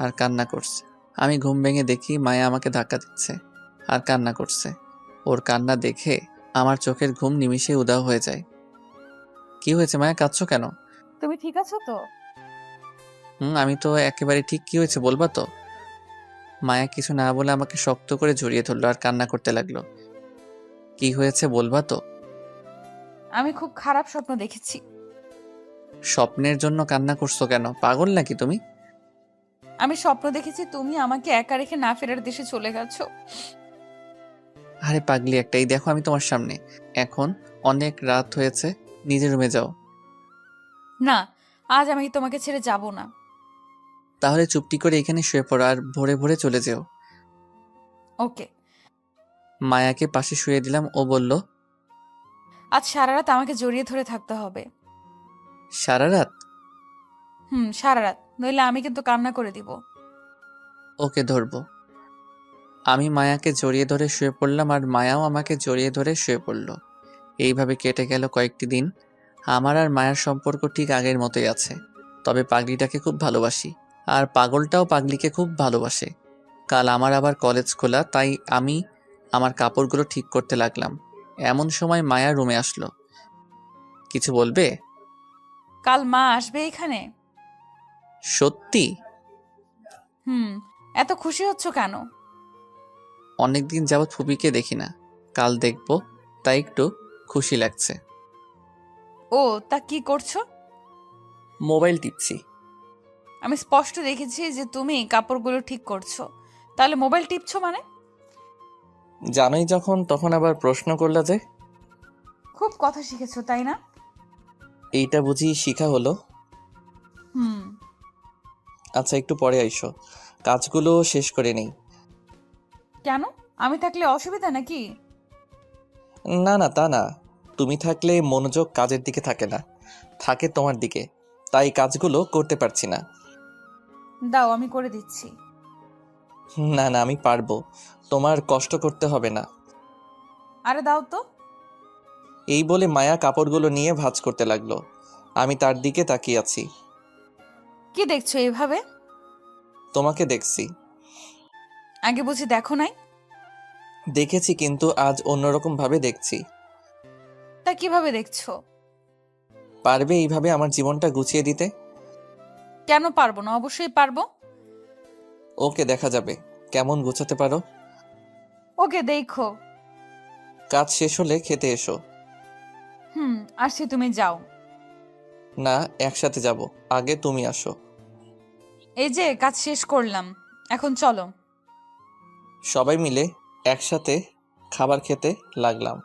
আর কান্না করছে। আমি ঘুম ভেঙে দেখি মায়া আমাকে ধাক্কা দিচ্ছে আর কান্না করছে। ওর কান্না দেখে আমার চোখের ঘুম নিমিষে উধাও হয়ে যায়। কি হয়েছে মায়া, কাঁদছো কেন? তুমি ঠিক আছো তো? আমি তো একেবারে ঠিক। কি হয়েছে বলবা তো? মায়া কিছু না বলে আমাকে শক্ত করে জড়িয়ে ধরলো আর কান্না করতে লাগলো। কি হয়েছে বলবা তো? আমি খুব খারাপ স্বপ্ন দেখেছি। স্বপ্নের জন্য কান্না করছো কেন? পাগল নাকি তুমি? আমি স্বপ্ন দেখেছি তুমি আমাকে একা রেখে না ফেরার দেশে চলে গেছো। আরে পাগলি একটা, এই দেখো আমি তোমার সামনে। এখন অনেক রাত হয়েছে, নিজের রুমে যাও। না, আজ আমি তোমাকে ছেড়ে যাব না। তাহলে চুপটি করে এখানে শুয়ে পড়ো আর ভোরে ভোরে চলে যেও। ওকে। মায়াকে পাশে শুয়ে দিলাম। ও বলল, আজ সারা রাত আমাকে জড়িয়ে ধরে থাকতে হবে। সারা রাত? সারা রাত, নইলে আমি কিন্তু কান্না করে দিব। ওকে, ধরবো। আমি মায়াকে জড়িয়ে ধরে শুয়ে পড়লাম আর মায়াও আমাকে জড়িয়ে ধরে শুয়ে পড়ল। এইভাবে কেটে গেল কয়েকটি দিন। আমার আর মায়ার সম্পর্ক ঠিক আগের মতোই আছে, তবে পাগলিটাকে খুব ভালোবাসি আর পাগলটাও পাগলিকে খুব ভালোবাসে। কাল আমার আবার কলেজ খোলা, তাই আমি আমার কাপড়গুলো ঠিক করতে লাগলাম। এমন সময় মায়া রুমে আসলো। কিছু বলবে? কাল মা আসবে এখানে? সত্যি? এত খুশি হচ্ছ কেন? অনেকদিন যাবৎ ফুপিকে দেখি না, কাল দেখবো, তাই একটু খুশি লাগছে। ও, তা কি করছো? মোবাইল টিপছি। আমি স্পষ্ট দেখেছি যে তুমি কাপড়গুলো ঠিক করছো, তাহলে মোবাইল টিপছো মানে? জানোই যখন, তখন আবার প্রশ্ন করলা যে? খুব কথা শিখেছো তাই না? এইটা বুঝি শিখা হলো? হুম। আচ্ছা, একটু পরে আইসো, কাজগুলো শেষ করে নেই। কেন, আমি থাকলে অসুবিধা নাকি? না না, তা না। তুমি থাকলে মনোযোগ কাজের দিকে থাকে না, থাকে তোমার দিকে, তাই কাজগুলো করতে পারছি না। দাও, আমি করে দিচ্ছি। না না, আমি পারবো, তোমার কষ্ট করতে হবে না। আরে দাও তো। এই বলে মায়া কাপড়গুলো নিয়ে ভাঁজ করতে লাগলো। আমি তার দিকে তাকিয়ে আছি। কি দেখছো এইভাবে? তোমাকে দেখছি। আগে বুঝি দেখো নাই? দেখেছি, কিন্তু আজ অন্যরকম ভাবে দেখছি। তা কিভাবে দেখছো? পারবে এইভাবে আমার জীবনটা গুছিয়ে দিতে? কেন পারবো না? অবশ্যই পারবো। ওকে, দেখা যাবে কেমন গোছাতে পারো। ওকে, দেখো। কাজ শেষ হলে খেতে এসো। আসছি, তুমি যাও। না, একসাথে যাব, আগে তুমি আসো। এই যে কাজ শেষ করলাম, এখন চলো। সবাই মিলে একসাথে খাবার খেতে লাগলাম।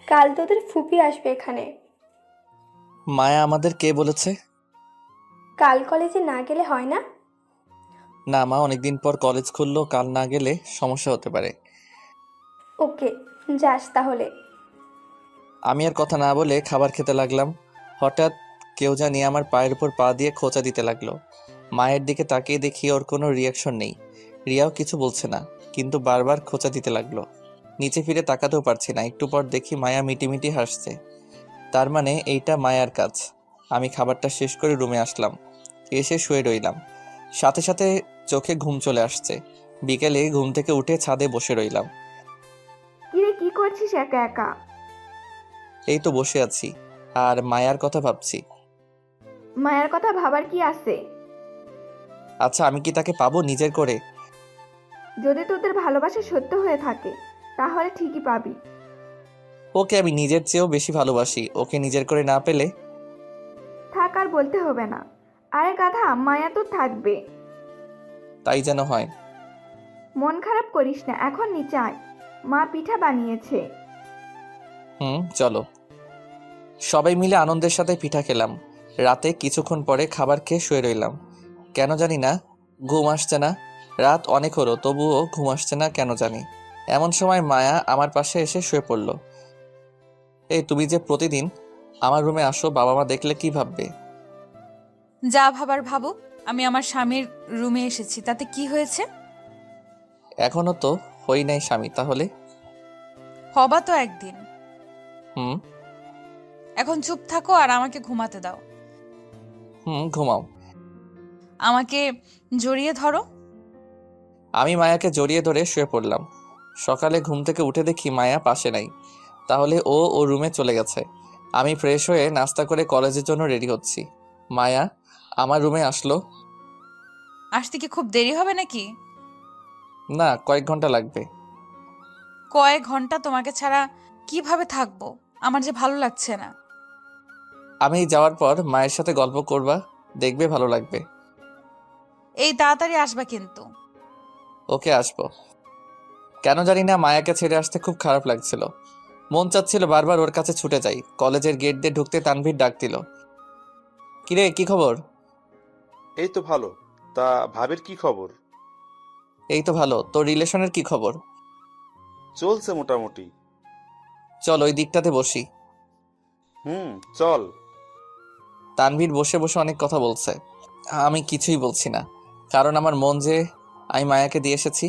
কাল তোদের ফুপি আসবে এখানে। মায়া আমাদের কে বলেছে? কাল কলেজে না গেলে হয় না? না মা, অনেকদিন পর কলেজ খুললো, কাল না গেলে সমস্যা হতে পারে। ওকে, যাস তাহলে। আমি আর কথা না বলে খাবার খেতে লাগলাম। হঠাৎ কেউ জানি আমার পায়ের উপর পা দিয়ে খোঁচা দিতে লাগলো। মায়ের দিকে তাকিয়ে দেখি ওর কোনো রিয়াকশন নেই। রিয়াও কিছু বলছে না, কিন্তু বারবার খোঁচা দিতে লাগলো। নিচে ফিরে তাকাতেও পারছি না। একটু পর দেখি মায়া মিটিমিটি হাসছে। তার মানে এইটা মায়ার কাজ। আমি খাবারটা শেষ করে রুমে আসলাম, এসে শুয়ে রইলাম। সাথে সাথে চোখে ঘুম চলে আসছে। বিকেলে ঘুম থেকে উঠে ছাদে বসে রইলাম। কিরে, কি করছিস একা একা? এই তো বসে আছি আর মায়ার কথা ভাবছি। মায়ের কথা ভাবার কি আছে? আচ্ছা, আমি কি তাকে পাবো নিজের করে? যদি তোদের ভালোবাসা সত্য হয়ে থাকে তাহলে ঠিকই পাবি। ওকে আমি নিজের চেয়েও বেশি ভালোবাসি। ওকে নিজের করে না পেলে? থাক, আর বলতে হবে না। আরে গাধা, মায়া তো থাকবে। তাই যেন হয়। মন খারাপ করিস না, এখন নিচে আয়, মা পিঠা বানিয়েছে। চলো। সবাই মিলে আনন্দের সাথে পিঠা খেলাম। রাতে কিছুক্ষণ পরে খাবার খেয়ে শুয়ে রইলাম। কেন জানি না ঘুম আসছে না। রাত অনেক হলো, তবুও ঘুম আসছে না কেন জানি। এমন সময় মায়া আমার পাশে এসে শুয়ে পড়ল। এই, তুমি যে প্রতিদিন আমার রুমে আসো, বাবা মা দেখলে কি ভাববে? যা ভাবার ভাবুক, আমি আমার স্বামীর রুমে এসেছি, তাতে কি হয়েছে? এখনো তো হই নাই স্বামী, তাহলে? হবা তো একদিন। হুম। এখন চুপ থাকো আর আমাকে ঘুমাতে দাও। ঘুমাও। আমাকে জড়িয়ে ধরো। আমি মায়াকে জড়িয়ে ধরে শুয়ে পড়লাম। সকালে ঘুম থেকে উঠে দেখি মায়া পাশে নাই। তাহলে ও রুমে চলে গেছে। আমি ফ্রেশ হয়ে নাস্তা করে কলেজের জন্য রেডি হচ্ছি। মায়া আমার রুমে আসলো। আসতে কি খুব দেরি হবে নাকি? না, কয়েক ঘন্টা লাগবে। কয়েক ঘন্টা তোমাকে ছাড়া কিভাবে থাকবো? আমার যে ভালো লাগছে না। আমি যাওয়ার পর মায়ের সাথে গল্প করবা, দেখবে ভালো লাগবে। এই তাড়াতাড়ি আসবা কিন্তু। ওকে, আসবো। কেন জানি না মায়াকে ছেড়ে আসতে খুব খারাপ লাগছিল। মন চাচ্ছিল বারবার ওর কাছে ছুটে যাই। কলেজের গেট দিয়ে ঢুকতে তানভীর ডাক দিল। কিরে, কি খবর? এই তো ভালো। তা ভাবির কি খবর? এই তো ভালো। তোর রিলেশনের কি খবর? চলছে মোটামুটি। চল ওই দিকটাতে বসি। চল। তানভীর বসে বসে অনেক কথা বলছে। আমি কিছুই বলছি না, কারণ আমার মন যে আমি মায়াকে দিয়ে এসেছি।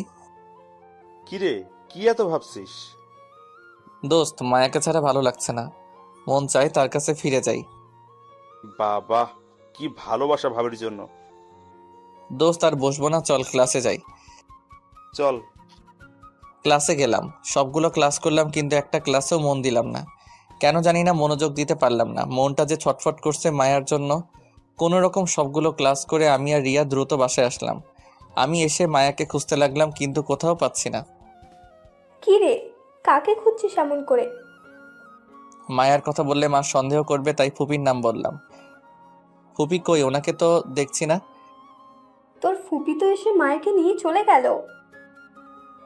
কিরে, কি এত ভাবছিস? দোস্ত, মায়াকে ছাড়া ভালো লাগছে না। মন চায় তার কাছে ফিরে যাই। বাবা, কি ভালোবাসা ভাবির জন্য। দোস্ত, আর বসবো না, চল ক্লাসে যাই। চল। ক্লাসে গেলাম, সবগুলো ক্লাস করলাম, কিন্তু একটা ক্লাসেও মন দিলাম না। কেন জানি না মনোযোগ দিতে পারলাম না। মনটা যে ছটফট করছে মায়ার জন্য। কোনো রকম সবগুলো ক্লাস করে আমি আর রিয়া দ্রুত বাসায় আসলাম। আমি এসে মায়াকে খুঁজতে লাগলাম, কিন্তু কোথাও পাচ্ছি না। কি রে, কাকে খুঁজছিস এমন করে? মায়ার কথা বললে মা সন্দেহ করবে, তাই ফুপির নাম বললাম। ফুপি কই? ওনাকে তো দেখছি না। তোর ফুপি তো এসে মায়াকে নিয়ে চলে গেল।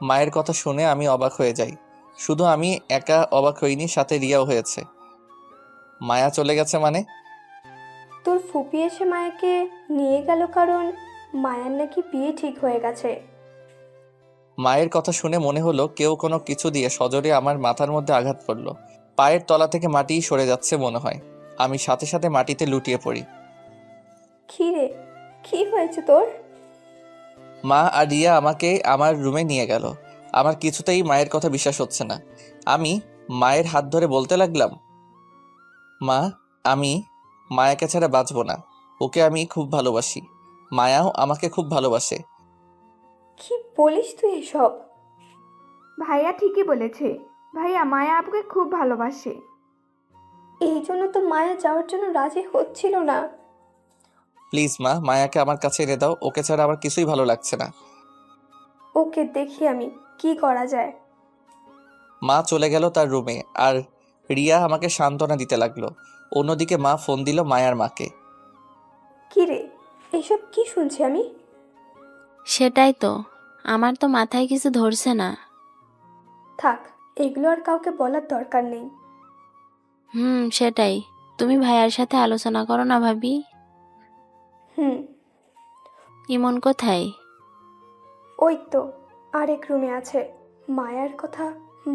মায়ের কথা শুনে আমি অবাক হয়ে যাই। শুধু আমি একা অবাক হইনি, সাথে রিয়াও হয়েছে। মায়া চলে গেছে মানে? তোর ফুপি এসে মায়াকে নিয়ে গেল কারণ মায়ার নাকি বিয়ে ঠিক হয়ে গেছে। মায়ের কথা শুনে মনে হলো কেউ কোনো কিছু দিয়ে সজোরে আমার মাথার মধ্যে আঘাত করলো। পায়ের তলা থেকে মাটি সরে যাচ্ছে মনে হয়। আমি সাথে সাথে মাটিতে লুটিয়ে পড়ি। কি রে, কি হয়েছে তোর? মা আর রিয়া আমাকে আমার রুমে নিয়ে গেল। আমার কিছুতেই মায়ের কথা বিশ্বাস হচ্ছে না। আমি মায়ের হাত ধরে বলতে লাগলাম, মা, আমি মায়াকে ছাড়া বাঁচবো না। ওকে আমি খুব ভালোবাসি। মায়াও আমাকে খুব ভালোবাসে। কি বলিস তুই এসব? ভাইয়া ঠিকই বলেছে। ভাইয়া মায়া আপুকে খুব ভালোবাসে। এই জন্য তো মায়া যাওয়ার জন্য রাজি হচ্ছিল না। প্লিজ মা, মায়াকে আমার কাছে এনে দাও, ওকে ছাড়া আমার কিছুই ভালো লাগছে না। ওকে দেখি আমি কি করা যায়। মা চলে গেল তার রুমে, আর রিয়া আমাকে সান্ত্বনা দিতে লাগলো। অন্যদিকে মা ফোন দিল মায়ার মাকে। কি রে, এসব কি শুনছি আমি? সেটাই তো, আমার তো মাথায় কিছু ধরছে না। থাক, এগুলো আর কাউকে বলার দরকার নেই। সেটাই। তুমি ভাইয়ার সাথে আলোচনা করো না ভাবি। হুম। ইমন কোথায়? ওই তো আরেক রুমে আছে, মায়ার কথা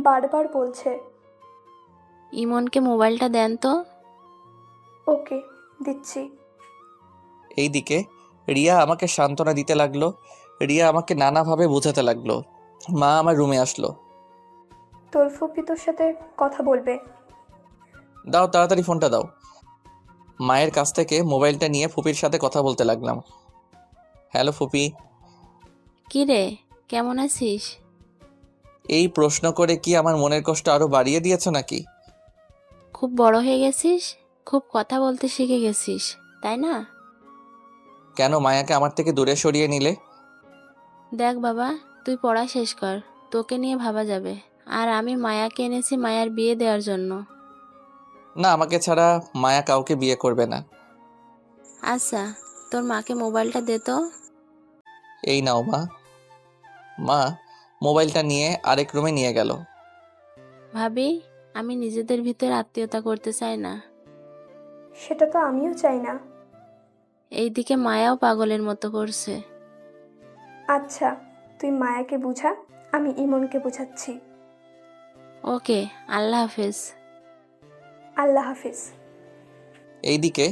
বারবার বলছে। ইমনকে মোবাইলটা দেন তো। ওকে, দিচ্ছি। এইদিকে রিয়া আমাকে সান্ত্বনা দিতে লাগলো। রিয়া আমাকে নানাভাবে বোঝাতে লাগলো। মা আমার রুমে আসলো। তোর ফুপি তোর সাথে কথা বলবে। দাও, তাড়াতাড়ি ফোনটা দাও। মায়ের কাছ থেকে মোবাইলটা নিয়ে ফুপির সাথে কথা বলতে লাগলাম। হ্যালো ফুপি। কি রে, কেমন আছিস? এই প্রশ্ন করে কি আমার মনের কষ্ট আরো বাড়িয়ে দিয়েছো নাকি? খুব বড় হয়ে গেছিস, খুব কথা বলতে শিখে গেছিস, তাই না? কেন মায়াকে আমার থেকে দূরে সরিয়ে নিলে? দেখ বাবা, তুই পড়া শেষ কর, তোকে নিয়ে ভাবা যাবে। আর আমি মায়াকে এনেছি মায়ার বিয়ে দেওয়ার জন্য। না, আমাকে ছাড়া মায়া কাউকে বিয়ে করবে না। আচ্ছা, তোর মাকে মোবাইলটা দে তো। এই নাও মা। মা মোবাইলটা নিয়ে আরেক রুমে নিয়ে গেল। ভাবি, আমি নিজেদের ভিতর আত্মীয়তা করতে চাই না। সেটা তো আমিও চাই না। এইদিকে মায়াও পাগলের মতো করছে। আচ্ছা, তুই মায়াকে বুঝা, আমি ইমনকে বুঝাচ্ছি। ওকে, আল্লাহ হাফেজ। আল্লাহ হাফিজ। এইদিকে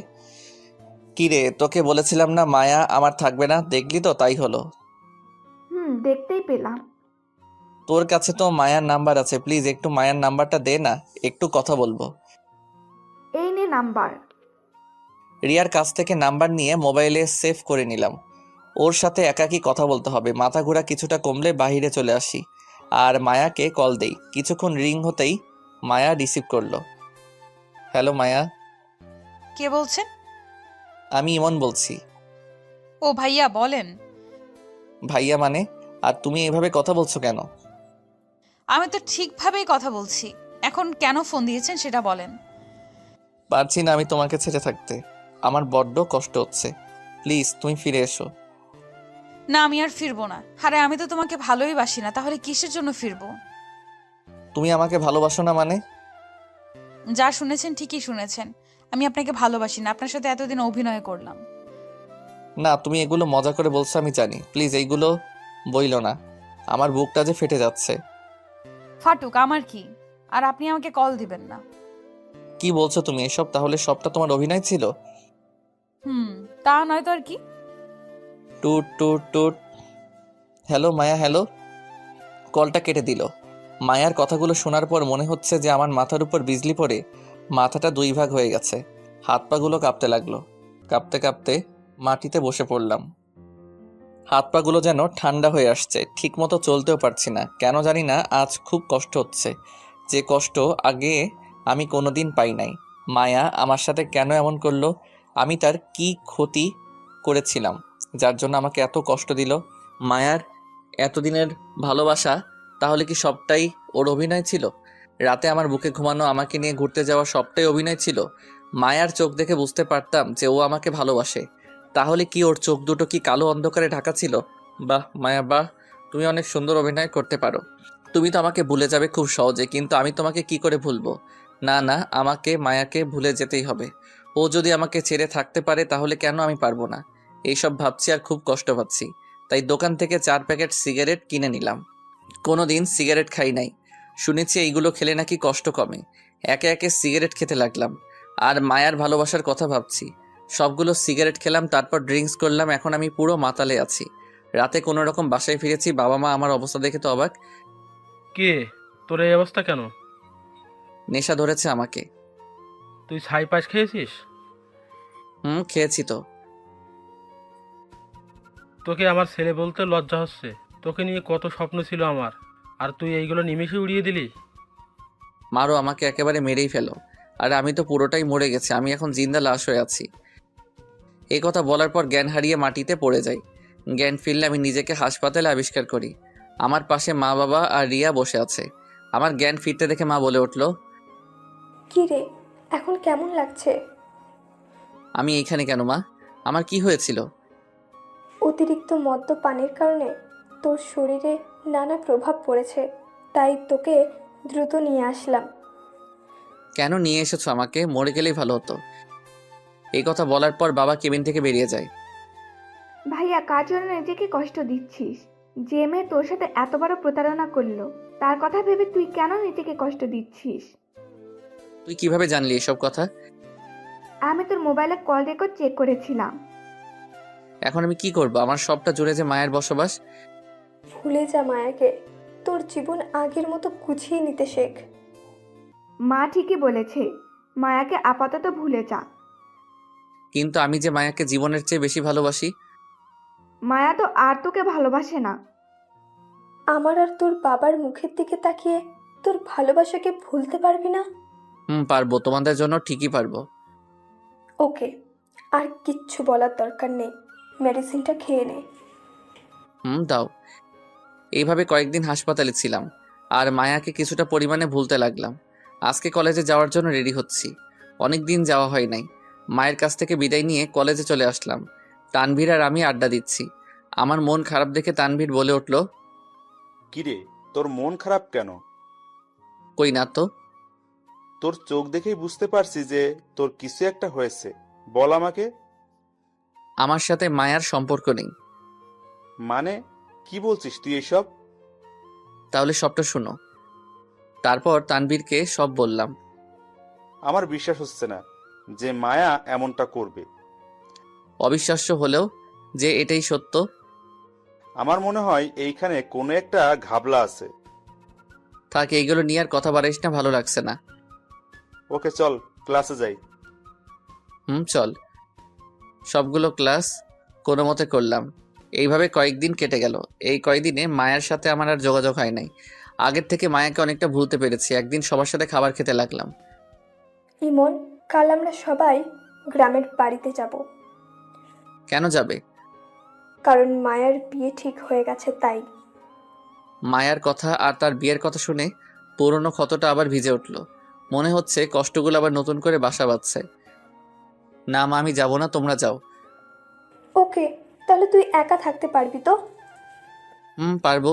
কি রে, তোকে বলেছিলাম না মায়া আমার থাকবে না, দেখলি তো তাই হলো। দেখতেই পেলাম। তোর কাছে তো মায়ার নাম্বার আছে, প্লিজ একটু মায়ার নাম্বারটা দে না, একটু কথা বলবো। এই নে নাম্বার। রিয়ার কাছ থেকে নাম্বার নিয়ে মোবাইলে সেভ করে নিলাম। ওর সাথে একাকী কথা বলতে হবে। মাথা ঘোরা কিছুটা কমলে বাইরে চলে আসি আর মায়াকে কল দেই। কিছুক্ষণ রিং হতেই মায়া রিসিভ করলো। হ্যালো মায়া। কে বলছেন? আমি ইমন বলছি। ও ভাইয়া, বলেন। ভাইয়া মানে? আর তুমি এভাবে কথা বলছো কেন? আমি তো ঠিকভাবেই কথা বলছি। এখন কেন ফোন দিয়েছেন সেটা বলেন। পারছি না আমি তোমাকে ছেড়ে থাকতে, আমার বড্ড কষ্ট হচ্ছে। প্লিজ তুমি ফিরে এসো। না, আমি আর ফিরবো না। আরে আমি তো তোমাকে ভালোই বাসি না, তাহলে কিসের জন্য ফিরবো? তুমি আমাকে ভালোবাসো না মানে? যা শুনেছেন ঠিকই শুনেছেন। আমি আপনাকে ভালোবাসি না, আপনার সাথে এতদিন অভিনয় করলাম। না, তুমি এগুলো মজা করে বলছো আমি জানি, প্লিজ এইগুলো বইলো না, আমার বুকটা যে ফেটে যাচ্ছে। ফাটুক, আমার কি? আর আপনি আমাকে কল দিবেন না। কি বলছো তুমি এসব? তাহলে সবটা তোমার অভিনয় ছিল? তা নয় তো আর কি। টুট টুট টুট। হ্যালো মায়া, হ্যালো। কলটা কেটে দিল। মায়ার কথাগুলো শোনার পর মনে হচ্ছে যে আমার মাথার উপর বিজলি পড়ে মাথাটা দুই ভাগ হয়ে গেছে। হাত পাগুলো কাঁপতে লাগলো। কাঁপতে কাঁপতে মাটিতে বসে পড়লাম। হাত পাগুলো যেন ঠান্ডা হয়ে আসছে, ঠিকমতো চলতেও পারছি না। কেন জানি না আজ খুব কষ্ট হচ্ছে, যে কষ্ট আগে আমি কোনোদিন পাই নাই। মায়া আমার সাথে কেন এমন করলো? আমি তার কি ক্ষতি করেছিলাম যার জন্য আমাকে এত কষ্ট দিল? মায়ার এতদিনের ভালোবাসা তাহলে কি সবটাই ওর অভিনয় ছিল? রাতে আমার বুকে ঘুমানো, আমাকে নিয়ে ঘুরতে যাওয়া সবটাই অভিনয় ছিল? মায়ার চোখ দেখে বুঝতে পারতাম যে ও আমাকে ভালোবাসে। তাহলে কি ওর চোখ দুটো কি কালো অন্ধকারে ঢাকা ছিল? বাহ মায়া বাহ, তুমি অনেক সুন্দর অভিনয় করতে পারো। তুমি তো আমাকে ভুলে যাবে খুব সহজে, কিন্তু আমি তোমাকে কি করে ভুলবো? না না, আমাকে মায়াকে ভুলে যেতেই হবে। ও যদি আমাকে ছেড়ে থাকতে পারে তাহলে কেন আমি পারবো না? এইসব ভাবছি আর খুব কষ্ট পাচ্ছি। তাই দোকান থেকে 4 প্যাকেট সিগারেট কিনে নিলাম। কোনোদিন সিগারেট খাই নাই, শুনেছি এইগুলো খেলে নাকি কষ্ট কমে। একে একে সিগারেট খেতে লাগলাম আর মায়ার ভালোবাসার কথা ভাবছি। সবগুলো সিগারেট খেলাম, তারপর ড্রিঙ্কস করলাম। এখন আমি পুরো মাতালে আছি। রাতে কোনো রকম বাসায় ফিরেছি, বাবা মা আমার অবস্থা দেখে তো অবাক। কে, তোর এই অবস্থা কেন? নেশা ধরেছে আমাকে। তুই ছাই পাশ খেয়েছিস? খেয়েছি তো। তোকে আমার ছেলে বলতে লজ্জা হচ্ছে। তোকে নিয়ে কত স্বপ্ন ছিল আমার, আর তুই এইগুলো নিমেষে উড়িয়ে দিলি। মারো আমাকে, একেবারে মেরেই ফেলো। আর আমি তো পুরোটাই মরে গেছি, আমি এখন জিন্দা লাশ হয়ে আছি। এই কথা বলার পর জ্ঞান হারিয়ে মাটিতে পড়ে যাই। জ্ঞান ফিরলে আমি নিজেকে হাসপাতালে আবিষ্কার করি। আমার পাশে মা, বাবা আর রিয়া বসে আছে। আমার জ্ঞান ফিরতে দেখে মা বলে উঠল, কি রে, এখন কেমন লাগছে? আমি এইখানে কেন মা? আমার কি হয়েছিল? অতিরিক্ত মদ্যপানের কারণে তোর শরীরে নানা প্রভাব পড়েছে, তাই তোকে দ্রুত নিয়ে আসলাম। কেন নিয়ে এসেছো আমাকে? মরে গেলেই ভালো হতো। এই কথা বলার পর বাবা কেবিন থেকে বেরিয়ে যায়। ভাইয়া কার জন্য নিজেকে কষ্ট দিচ্ছিস? যে মেয়ে তোর সাথে এত বড় প্রতারণা করলো, তার কথা ভেবে তুই কেন নিজেকে কষ্ট দিচ্ছিস? তুই কিভাবে জানলি এসব কথা? আমি তোর মোবাইলে কল রেকর্ড চেক করেছিলাম। এখন আমি কি করব? আমার সবটা জুড়ে যে মায়ের বসবাস। ভুলে যা মায়াকে, তোর জীবন আগের মতো গুছিয়ে নিতে শেখ। মা ঠিকই বলেছে, মায়াকে আপাতত ভুলে যা। কিন্তু আমি যে মায়াকে জীবনের চেয়ে বেশি ভালোবাসি। মায়া তো আর তোকে ভালোবাসে না। আমার আর তোর বাবার মুখের দিকে তাকিয়ে তোর ভালোবাসাকে ভুলতে পারবি না? পারবো, তোমাদের জন্য ঠিকই পারবো। ওকে, আর কিচ্ছু বলার দরকার নেই, মেডিসিনটা খেয়ে নে। দাও। এইভাবে কয়েকদিন হাসপাতালে ছিলাম আর মায়াকে কিছুটা পরিমাণে ভুলতে লাগলাম। আজকে কলেজে যাওয়ার জন্য রেডি হচ্ছি। অনেক দিন যাওয়া হয় নাই। মায়ের কাছ থেকে বিদায় নিয়ে কলেজে চলে আসলাম। তানভীর আর আমি আড্ডা দিচ্ছি। আমার মন খারাপ দেখে তানভীর বলে উঠল, কিরে, তোর মন খারাপ কেন? কই না তো। তোর চোখ দেখেই বুঝতে পারছি যে তোর কিছু একটা হয়েছে। বল আমাকে। আমার সাথে মায়ার সম্পর্ক নেই। মানে কি বলছিস তুই এসব? তাহলে সবটা শোনো। তারপর তানভীরকে সব বললাম। আমার বিশ্বাস হচ্ছে না যে মায়া এমনটা করবে। অবিশ্বাস্য হলেও যে এটাই সত্য। আমার মনে হয় এইখানে কোনো একটা ঘাবলা আছে। থাক, এইগুলো নিয়ে আর কথা বাড়াইস না, ভালো লাগছে না। ওকে চল, ক্লাসে যাই। চল। সবগুলো ক্লাস কোনো মতে করলাম। এইভাবে কয়েকদিন কেটে গেল। এই কয়েকদিনে মায়ের সাথে আমার আর যোগাযোগ হয় নাই। আগের থেকে মায়াকে অনেকটা ভুলতে পেরেছি। একদিন সবার সাথে খাবার খেতে লাগলাম। ইমন, কাল আমরা সবাই গ্রামের বাড়িতে যাব, কেন যাবে? কারণ মায়ার বিয়ে ঠিক হয়ে গেছে তাই। মায়ার কথা আর তার বিয়ের কথা শুনে পুরনো ক্ষতটা আবার ভিজে উঠল। মনে হচ্ছে কষ্টগুলো আবার নতুন করে বাসা বাঁধছে। না মা, আমি যাব না, তোমরা যাও। ওকে, তাহলে তুই একা থাকতে পারবি তো? পারবো।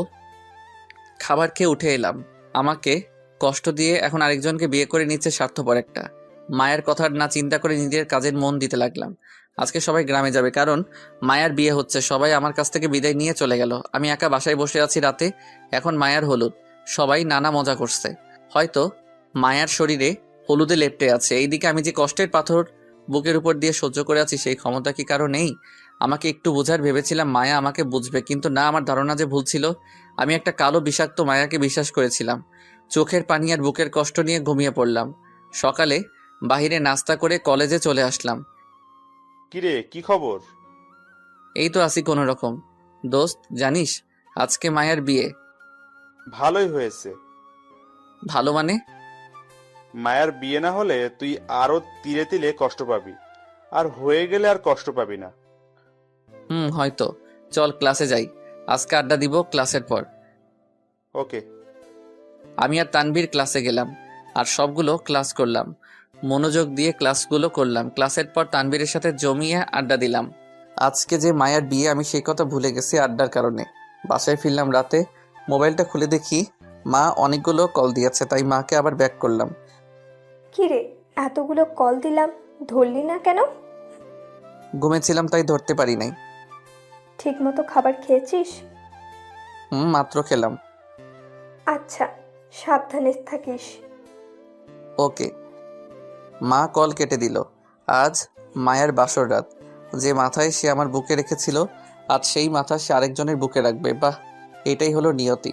খাবার খেয়ে উঠে এলাম। আমাকে কষ্ট দিয়ে এখন আরেকজনকে বিয়ে করে নিচ্ছে স্বার্থপর একটা। মায়ের কথা না চিন্তা করে নিজের কাজের মন দিতে লাগলাম। আজকে সবাই গ্রামে যাবে, কারণ মায়ার বিয়ে হচ্ছে। সবাই আমার কাছ থেকে বিদায় নিয়ে চলে গেল। আমি একা বাসায় বসে আছি রাতে। এখন মায়ার হলুদ। সবাই নানা মজা করছে। হয়তো মায়ার শরীরে হলুদে লেপ্টে আছে। এইদিকে আমি যে কষ্টের পাথর বুকের উপর দিয়ে সহ্য করে আছি, সেই ক্ষমতা কি কারো নেই? আমাকে একটু বোঝার ভেবেছিলাম মায়া আমাকে বুঝবে, কিন্তু না, আমার ধারণা যে ভুল ছিল। আমি একটা কালো বিষাক্ত মায়াকে বিশ্বাস করেছিলাম। চোখের পানি আর বুকের কষ্ট নিয়ে ঘুমিয়ে পড়লাম। সকালে বাহিরে নাস্তা করে কলেজে চলে আসলাম। কিরে, কি খবর? এই তো আছি কোনো রকম। দোস্ত, জানিস আজকে মায়ার বিয়ে। ভালোই হয়েছে। ভালো মানে? মায়ার বিয়ে না হলে তুই আরো তিলে তিলে কষ্ট পাবি, আর হয়ে গেলে আর কষ্ট পাবি না। হয়তো। চল ক্লাসে যাই। আজকে আড্ডা দিব ক্লাসের পর। ওকে। আমি আর তানভীর ক্লাসে গেলাম আর সবগুলো ক্লাস করলাম। মনোযোগ দিয়ে ক্লাসগুলো করলাম। ক্লাসের পর তানভীরের সাথে জমিয়ে আড্ডা দিলাম। আজকে যে মায়ার বিয়ে, আমি সেই কথা ভুলে গেছি আড্ডার কারণে। বাসায় ফিরলাম রাতে। মোবাইলটা খুলে দেখি মা অনেকগুলো কল দিয়েছে, তাই মাকে আবার ব্যাক করলাম। কি রে, এতগুলো কল দিলাম, ধরলি না কেন? ঘুমেছিলাম তাই ধরতে পারি নাই। ঠিক মতো খাবার খেয়েছিস? মাত্র খেলাম। আচ্ছা, সাবধানে থাকিস। ওকে। মা কল কেটে দিল। আজ মায়ের বাসর রাত। যে মাথায় সে আমার বুকে রেখেছিল, আজ সেই মাথা সে আরেকজনের বুকে রাখবে। বাহ, এটাই হলো নিয়তি।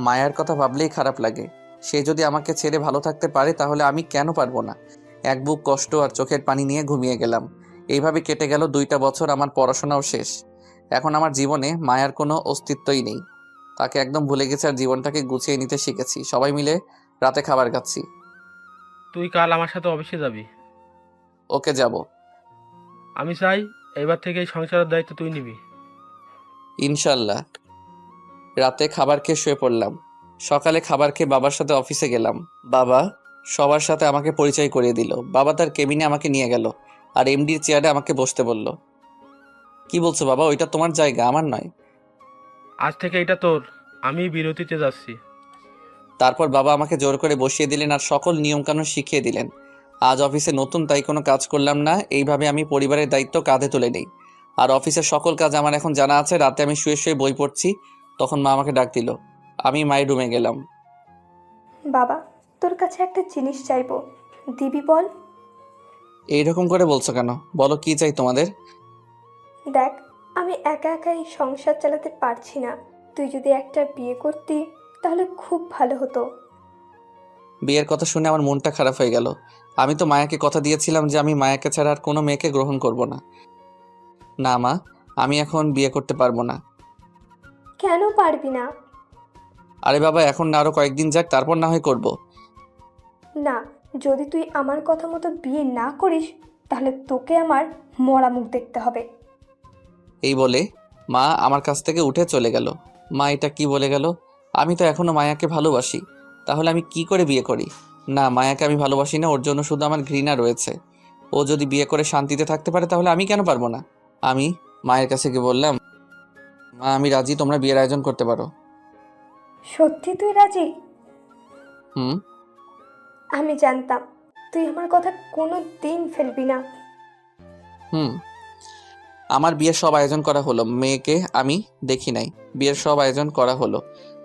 মায়ার কথা ভাবলেই খারাপ লাগে। সে যদি আমাকে ছেড়ে ভালো থাকতে পারে, তাহলে আমি কেন পারবো না? এক বুক কষ্ট আর চোখের পানি নিয়ে ঘুমিয়ে গেলাম। এইভাবে কেটে গেল 2টা বছর। আমার পড়াশোনাও শেষ। এখন আমার জীবনে মায়ার কোনো অস্তিত্বই নেই। তাকে একদম ভুলে গেছি আর জীবনটাকে গুছিয়ে নিতে শিখেছি। সবাই মিলে রাতে খাবার খাচ্ছি। তুই কাল আমার সাথে অফিসে যাবি। ওকে, যাব। আমি চাই এবার থেকে এই সংসারের দায়িত্ব তুই নিবি। ইনশাল্লাহ। রাতে খাবার খেয়ে শুয়ে পড়লাম। সকালে খাবার খেয়ে বাবার সাথে অফিসে গেলাম। বাবা সবার সাথে আমাকে পরিচয় করিয়ে দিল। বাবা তার কেবিনে আমাকে নিয়ে গেল আর এমডির চেয়ারে আমাকে বসতে বলল। কি বলছো বাবা? ওইটা তোমার জায়গা, আমার নয়। আজ থেকে এটা তোর। আমি বিরতিতে যাচ্ছি। তারপর বাবা আমাকে জোর করে বসিয়ে দিলেন আর সকল নিয়মকানুন শিখিয়ে দিলেন। আজ অফিসে নতুন, তাই কোনো কাজ করলাম না। এইভাবে আমি পরিবারের দায়িত্ব কাঁধে তুলে নেই। আর অফিসের সকল কাজ আমার এখন জানা আছে। রাতে আমি শুয়ে শুয়ে বই পড়ছি, তখন মা আমাকে ডাক দিল। আমি মায়ের রুমে গেলাম। বাবা, তোর কাছে একটা জিনিস চাইবো, দিবি বল? এইরকম করে বলছো কেন? বলো, কি চাই তোমাদের? দেখ, আমি একা একাই সংসার চালাতে পারছি না। তুই যদি একটা বিয়ে করতি তাহলে খুব ভালো হতো। বিয়ের কথা শুনে আমার মনটা খারাপ হয়ে গেল। আমি তো মায়াকে কথা দিয়েছিলাম যে আমি মায়াকে ছাড়া আর কোনো মেয়েকে গ্রহণ করব না। না মা, আমি এখন বিয়ে করতে পারবো না। কেন পারবি না? আরে বাবা, এখন না, আরো কয়েকদিন যাক, তারপর না হয় করব। না, যদি তুই আমার কথা মতো বিয়ে না করিস তাহলে তোকে আমার মরা মুখ দেখতে হবে। এই বলে মা আমার কাছ থেকে উঠে চলে গেল। মা এটা কি বলে গেল? আমি তো এখনো মায়াকে ভালোবাসি, তাহলে আমি কি করে বিয়ে করি? না, মায়াকে আমি ভালোবাসি না, ওর জন্য শুধু আমার ঘৃণা রয়েছে। ও যদি বিয়ে করে শান্তিতে থাকতে পারে তাহলে আমি কেন পারবো না? আমি মায়ের কাছে গিয়ে বললাম, মা আমি রাজি, তোমরা বিয়ের আয়োজন করতে পারো। সত্যি তুই রাজি? হুম। আমি জানতাম তুই আমার কথা কোনো দিন ফেলবি না। হুম। আমার বিয়ের সব আয়োজন করা হলো। মেয়েকে আমি দেখি নাই। বিয়ের সব আয়োজন করা হলো।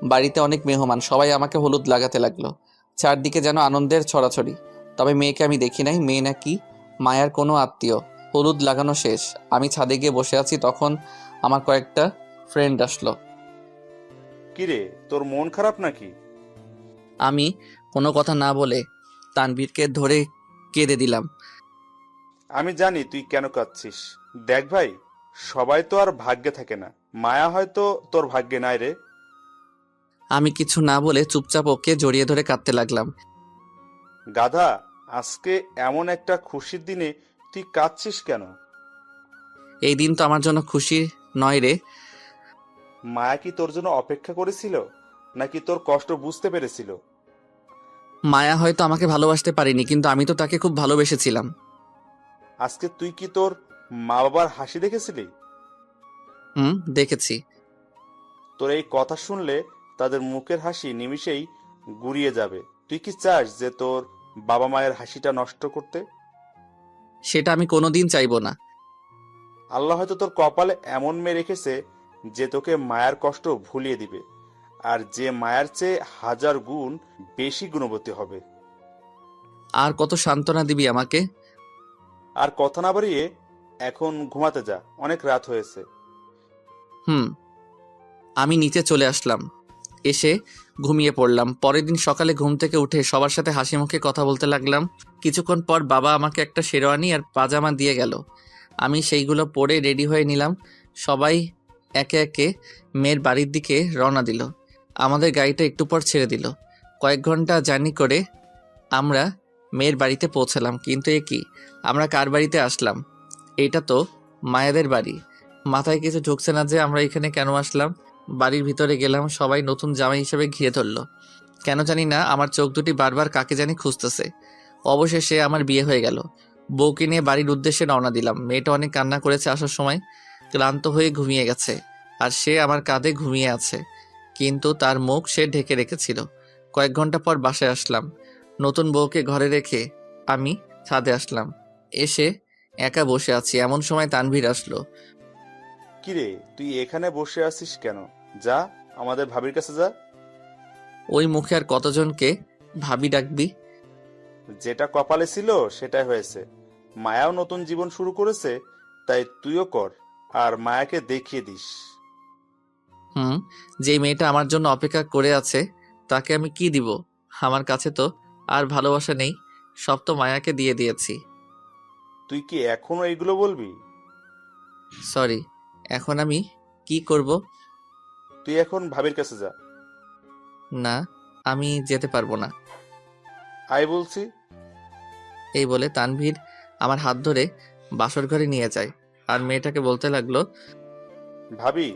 বাড়িতে অনেক মেহমান, সবাই আমাকে হলুদ লাগাতে লাগলো। চারদিকে যেন আনন্দের ছড়াছড়ি। তবে মেয়েকে আমি দেখি নাই। মেয়ে নাকি মায়ার কোনো আত্মীয়। হলুদ লাগানো শেষ, আমি ছাদে গিয়ে বসে আছি, তখন আমার কয়েকটা ফ্রেন্ড আসলো। কিরে, তোর মন খারাপ নাকি? আমি কোনো কথা না বলে তানভীরকে ধরে কেঁদে দিলাম। আমি জানি তুই কেন কাঁদছিস। দেখ ভাই, সবাই তো আর ভাগ্যে থাকে না। মায়া হয়তো তোর ভাগ্যে নাই রে। আমি কিছু না বলে চুপচাপ ওকে জড়িয়ে ধরে কাঁদতে লাগলাম। গাধা, আজকে এমন একটা খুশির দিনে তুই কাঁদছিস কেন? এই দিন তো আমার জন্য খুশি নয় রে। মায়া কি তোর জন্য অপেক্ষা করেছিল, নাকি তোর কষ্ট বুঝতে পেরেছিল? মায়া হয়তো আমাকে ভালোবাসতে পারেনি, কিন্তু আমি তো তাকে খুব ভালোবেসেছিলাম। আজকে তুই কি তোর মা বাবার হাসি দেখেছিলি? হুম, দেখেছি। তোর এই কথা শুনলে তাদের মুখের হাসি নিমিষেই গুড়িয়ে যাবে। তুই কি চাস যে তোর বাবা মায়ের হাসিটা নষ্ট করতে? সেটা আমি কোনোদিন চাইবো না। আল্লাহ হয়তো তোর কপালে এমন মেয়ে রেখেছে যে তোকে মায়ার কষ্ট ভুলিয়ে দিবে, আর যে মায়ার চেয়ে 1000 গুণ বেশি গুণবতী হবে। আর কত সান্ত্বনা দিবি আমাকে? আর কথা না বাড়িয়ে এখন ঘুমাতে যা, অনেক রাত হয়েছে। হুম। আমি নিচে চলে আসলাম, এসে ঘুমিয়ে পড়লাম। পরের দিন সকালে ঘুম থেকে উঠে সবার সাথে হাসি মুখে কথা বলতে লাগলাম। কিছুক্ষণ পর বাবা আমাকে একটা শেরওয়ানি আর পাজামা দিয়ে গেল। আমি সেইগুলো পরে রেডি হয়ে নিলাম। সবাই একে একে মেয়ের বাড়ির দিকে রওনা দিল। আমাদের গাড়িটা একটু পর ছেড়ে দিল। কয়েক ঘন্টা জার্নি করে আমরা মেয়ের বাড়িতে পৌঁছালাম। কিন্তু এ কি, আমরা কার বাড়িতে আসলাম? এটা তো মায়েদের বাড়ি। মাথায় কিছু ঢুকছে না যে আমরা এখানে কেন আসলাম। বাড়ির ভিতরে গেলাম, সবাই নতুন জামাই হিসেবে ঘিরে ধরলো। কেন জানি না আমার চোখ দুটি বারবার কাকে জানি খুঁজতেছে। অবশেষে আমার বিয়ে হয়ে গেল। বউকে নিয়ে বাড়ির উদ্দেশ্যে রওনা দিলাম। মেয়েটা অনেক কান্না করেছে আসার সময়, ক্লান্ত হয়ে ঘুমিয়ে গেছে। আর সে আমার কাঁধে ঘুমিয়ে আছে, কিন্তু তার মুখ সে ঢেকে রেখেছিল। কয়েক ঘন্টা পর বাসায় আসলাম। নতুন বউকে ঘরে রেখে আমি ছাদে আসলাম। এসে একা বসে আছি, এমন সময় তানভীর আসলো। কিরে, তুই এখানে বসে আছিস কেন? যা, আমাদের ভাবির কাছে যা। ওই মুখে আর কতজনকে ভাবি ডাকবি? যেটা কপালে ছিল সেটাই হয়েছে। মায়াও নতুন জীবন শুরু করেছে, তাই তুইও কর, আর মায়াকে দেখিয়ে দিস। হুম, যেই মেয়েটা আমার জন্য অপেক্ষা করে আছে তাকে আমি কি দিব? আমার কাছে তো আর ভালোবাসা নেই, সব তো মায়াকে দিয়ে দিয়েছি। তুই কি এখনো এইগুলো বলবি? সরি, এখন আমি কি করব? তুই এখন ভাবির কাছে যা। না, আমি যেতে পারবো না। আয় বলছি। এই বলে তানভীর আমার হাত ধরে বাসর ঘরে নিয়ে যায় আর মেয়েটাকে বলতে লাগলো, ভাবি,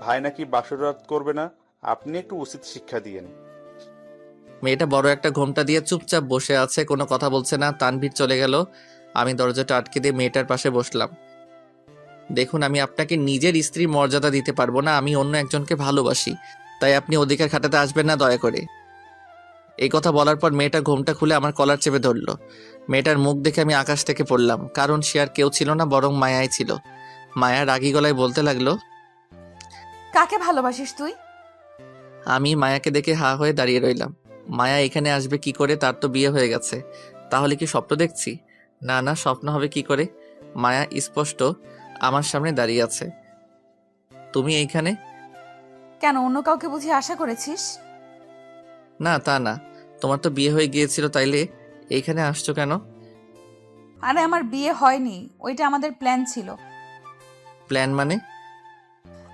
ভাই নাকি বাসর রাত করবে না, আপনি একটু উচিত শিক্ষা দিয়েন। মেয়েটা বড় একটা ঘোমটা দিয়ে চুপচাপ বসে আছে, কোনো কথা বলছে না। তানভীর চলে গেল। আমি দরজাটা আটকে দিয়ে মেয়েটার পাশে বসলাম। দেখুন, আমি আপনাকে নিজের স্ত্রীর মর্যাদা দিতে পারবো না, আমি অন্য একজনকে ভালোবাসি, তাই আপনি অধিকার খাটাতে আসবেন না দয়া করে। এই কথা বলার পর মেয়েটা ঘোমটা খুলে আমার কলার চেপে ধরলো। মেয়েটার মুখ দেখে আমি আকাশ থেকে পড়লাম, কারণ সে আর কেউ ছিল না, বরং মায়াই ছিল। মায়া রাগী গলায় বলতে লাগলো, কাকে ভালোবাসিস তুই? আমি মায়াকে দেখে হা হয়ে দাঁড়িয়ে রইলাম। মায়া এখানে আসবে কি করে? তার তো বিয়ে হয়ে গেছে। তাহলে কি স্বপ্ন দেখছি? না না, স্বপ্ন হবে কি করে? মায়া স্পষ্ট আমার সামনে দাঁড়িয়ে আছে। তুমি এইখানে? কেন, অন্য কাউকে বুঝি আশা করেছিস? না তা না, তোমার তো বিয়ে হয়ে গিয়েছিল, তাইলে এইখানে আসছো কেন? আরে আমার বিয়ে হয়নি, ওইটা আমাদের প্ল্যান ছিল। প্ল্যান মানে?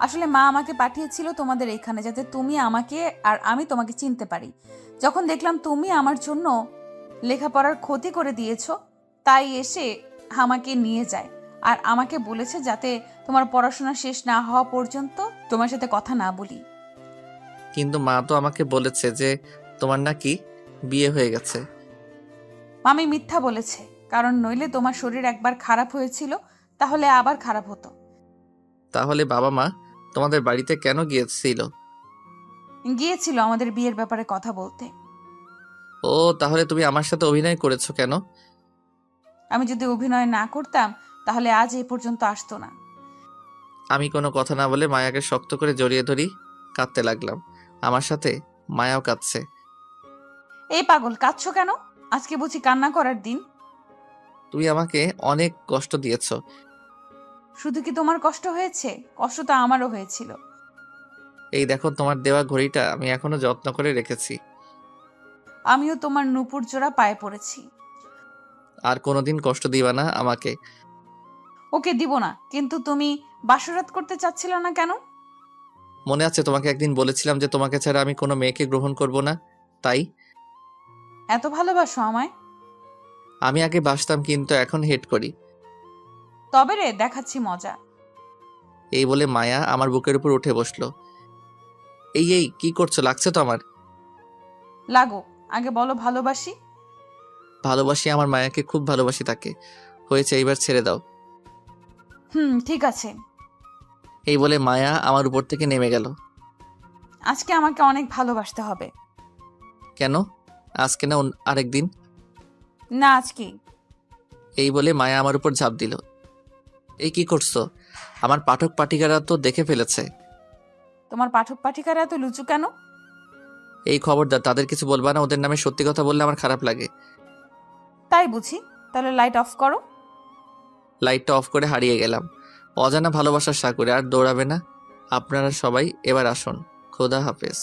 আসলে মা আমাকে পাঠিয়েছিল তোমাদের এখানে, যাতে তুমি আমাকে আর আমি তোমাকে চিনতে পারি। যখন দেখলাম তুমি আমার জন্য লেখাপড়ার ক্ষতি করে দিয়েছো, তাই এসে আমাকে নিয়ে যায় আর আমাকে বলেছে যাতে তোমার পড়াশোনা শেষ না হওয়া পর্যন্ত তোমার সাথে কথা না বলি। কিন্তু মা তো আমাকে বলেছে যে তোমার নাকি বিয়ে হয়ে গেছে। মামি মিথ্যা বলেছে, কারণ নইলে তোমার শরীর একবার খারাপ হয়েছিল, তাহলে আবার খারাপ হতো। তাহলে বাবা মা তোমাদের বাড়িতে কেন গিয়েছিল? গিয়েছিল আমাদের বিয়ের ব্যাপারে কথা বলতে। ও, তাহলে তুমি আমার সাথে অভিনয় করেছো কেন? আমি যদি অভিনয় না করতাম তাহলে আজ এই পর্যন্ত আসতো না। আমি কোনো কথা না বলে মায়াকে শক্ত করে জড়িয়ে ধরি, কাঁদতে লাগলাম। আমার সাথে মায়াও কাঁদছে। এই পাগল, কাঁদছো কেন? আজকে বুঝি কান্না করার দিন? তুমি আমাকে অনেক কষ্ট দিয়েছো। শুধু কি তোমার কষ্ট হয়েছে? কষ্ট তো আমারও হয়েছিল। এই দেখো, তোমার দেওয়া ঘড়িটা আমি এখনো যত্ন করে রেখেছি। আমিও তোমার নূপুর জোড়া পায়ে পড়েছি। আর কোনোদিন কষ্ট দিবা না আমাকে। ওকে দিব না, কিন্তু তুমি বাসরাত করতে চাচ্ছিল না কেন? মনে আছে তোমাকে একদিন বলেছিলাম যে তোমাকে ছাড়া আমি কোনো মেয়েকে গ্রহণ করব না, তাই। এত ভালোবাসো আমায়? আমি আগে বাসতাম, কিন্তু এখন হেট করি। তবে রে, দেখাচ্ছি মজা। এই বলে মায়া আমার বুকের উপর উঠে বসলো। এই এই কি করছো? লাগছে তো আমার। লাগো, আগে বলো ভালোবাসি। ভালোবাসি, আমার মায়াকে খুব ভালোবাসি তাকে। হয়েছে, এইবার ছেড়ে দাও। ঠিক আছে। এই বলে মায়া আমার উপর থেকে নেমে গেল। আজকে আমাকে অনেক ভালোবাসতে হবে। কেন? আজকে না আরেকদিন? না, আজকেই। এই বলে মায়া আমার উপর ঝাঁপ দিল। এই কি করছো? আমার পাঠক পাঠিকারা তো দেখে ফেলেছে। তোমার পাঠক পাঠিকারা এত লুচু কেন? এই খবরদার, তাদের কিছু বলবা না, ওদের নামে সত্যি কথা বললে আমার খারাপ লাগে। তাই বুঝি? তাহলে লাইট অফ করো। লাইটটা অফ করে হারিয়ে গেলাম অজানা ভালোবাসার সাগরে। আর দৌড়াবে না। আপনারা সবাই এবার আসুন। খোদা হাফেজ।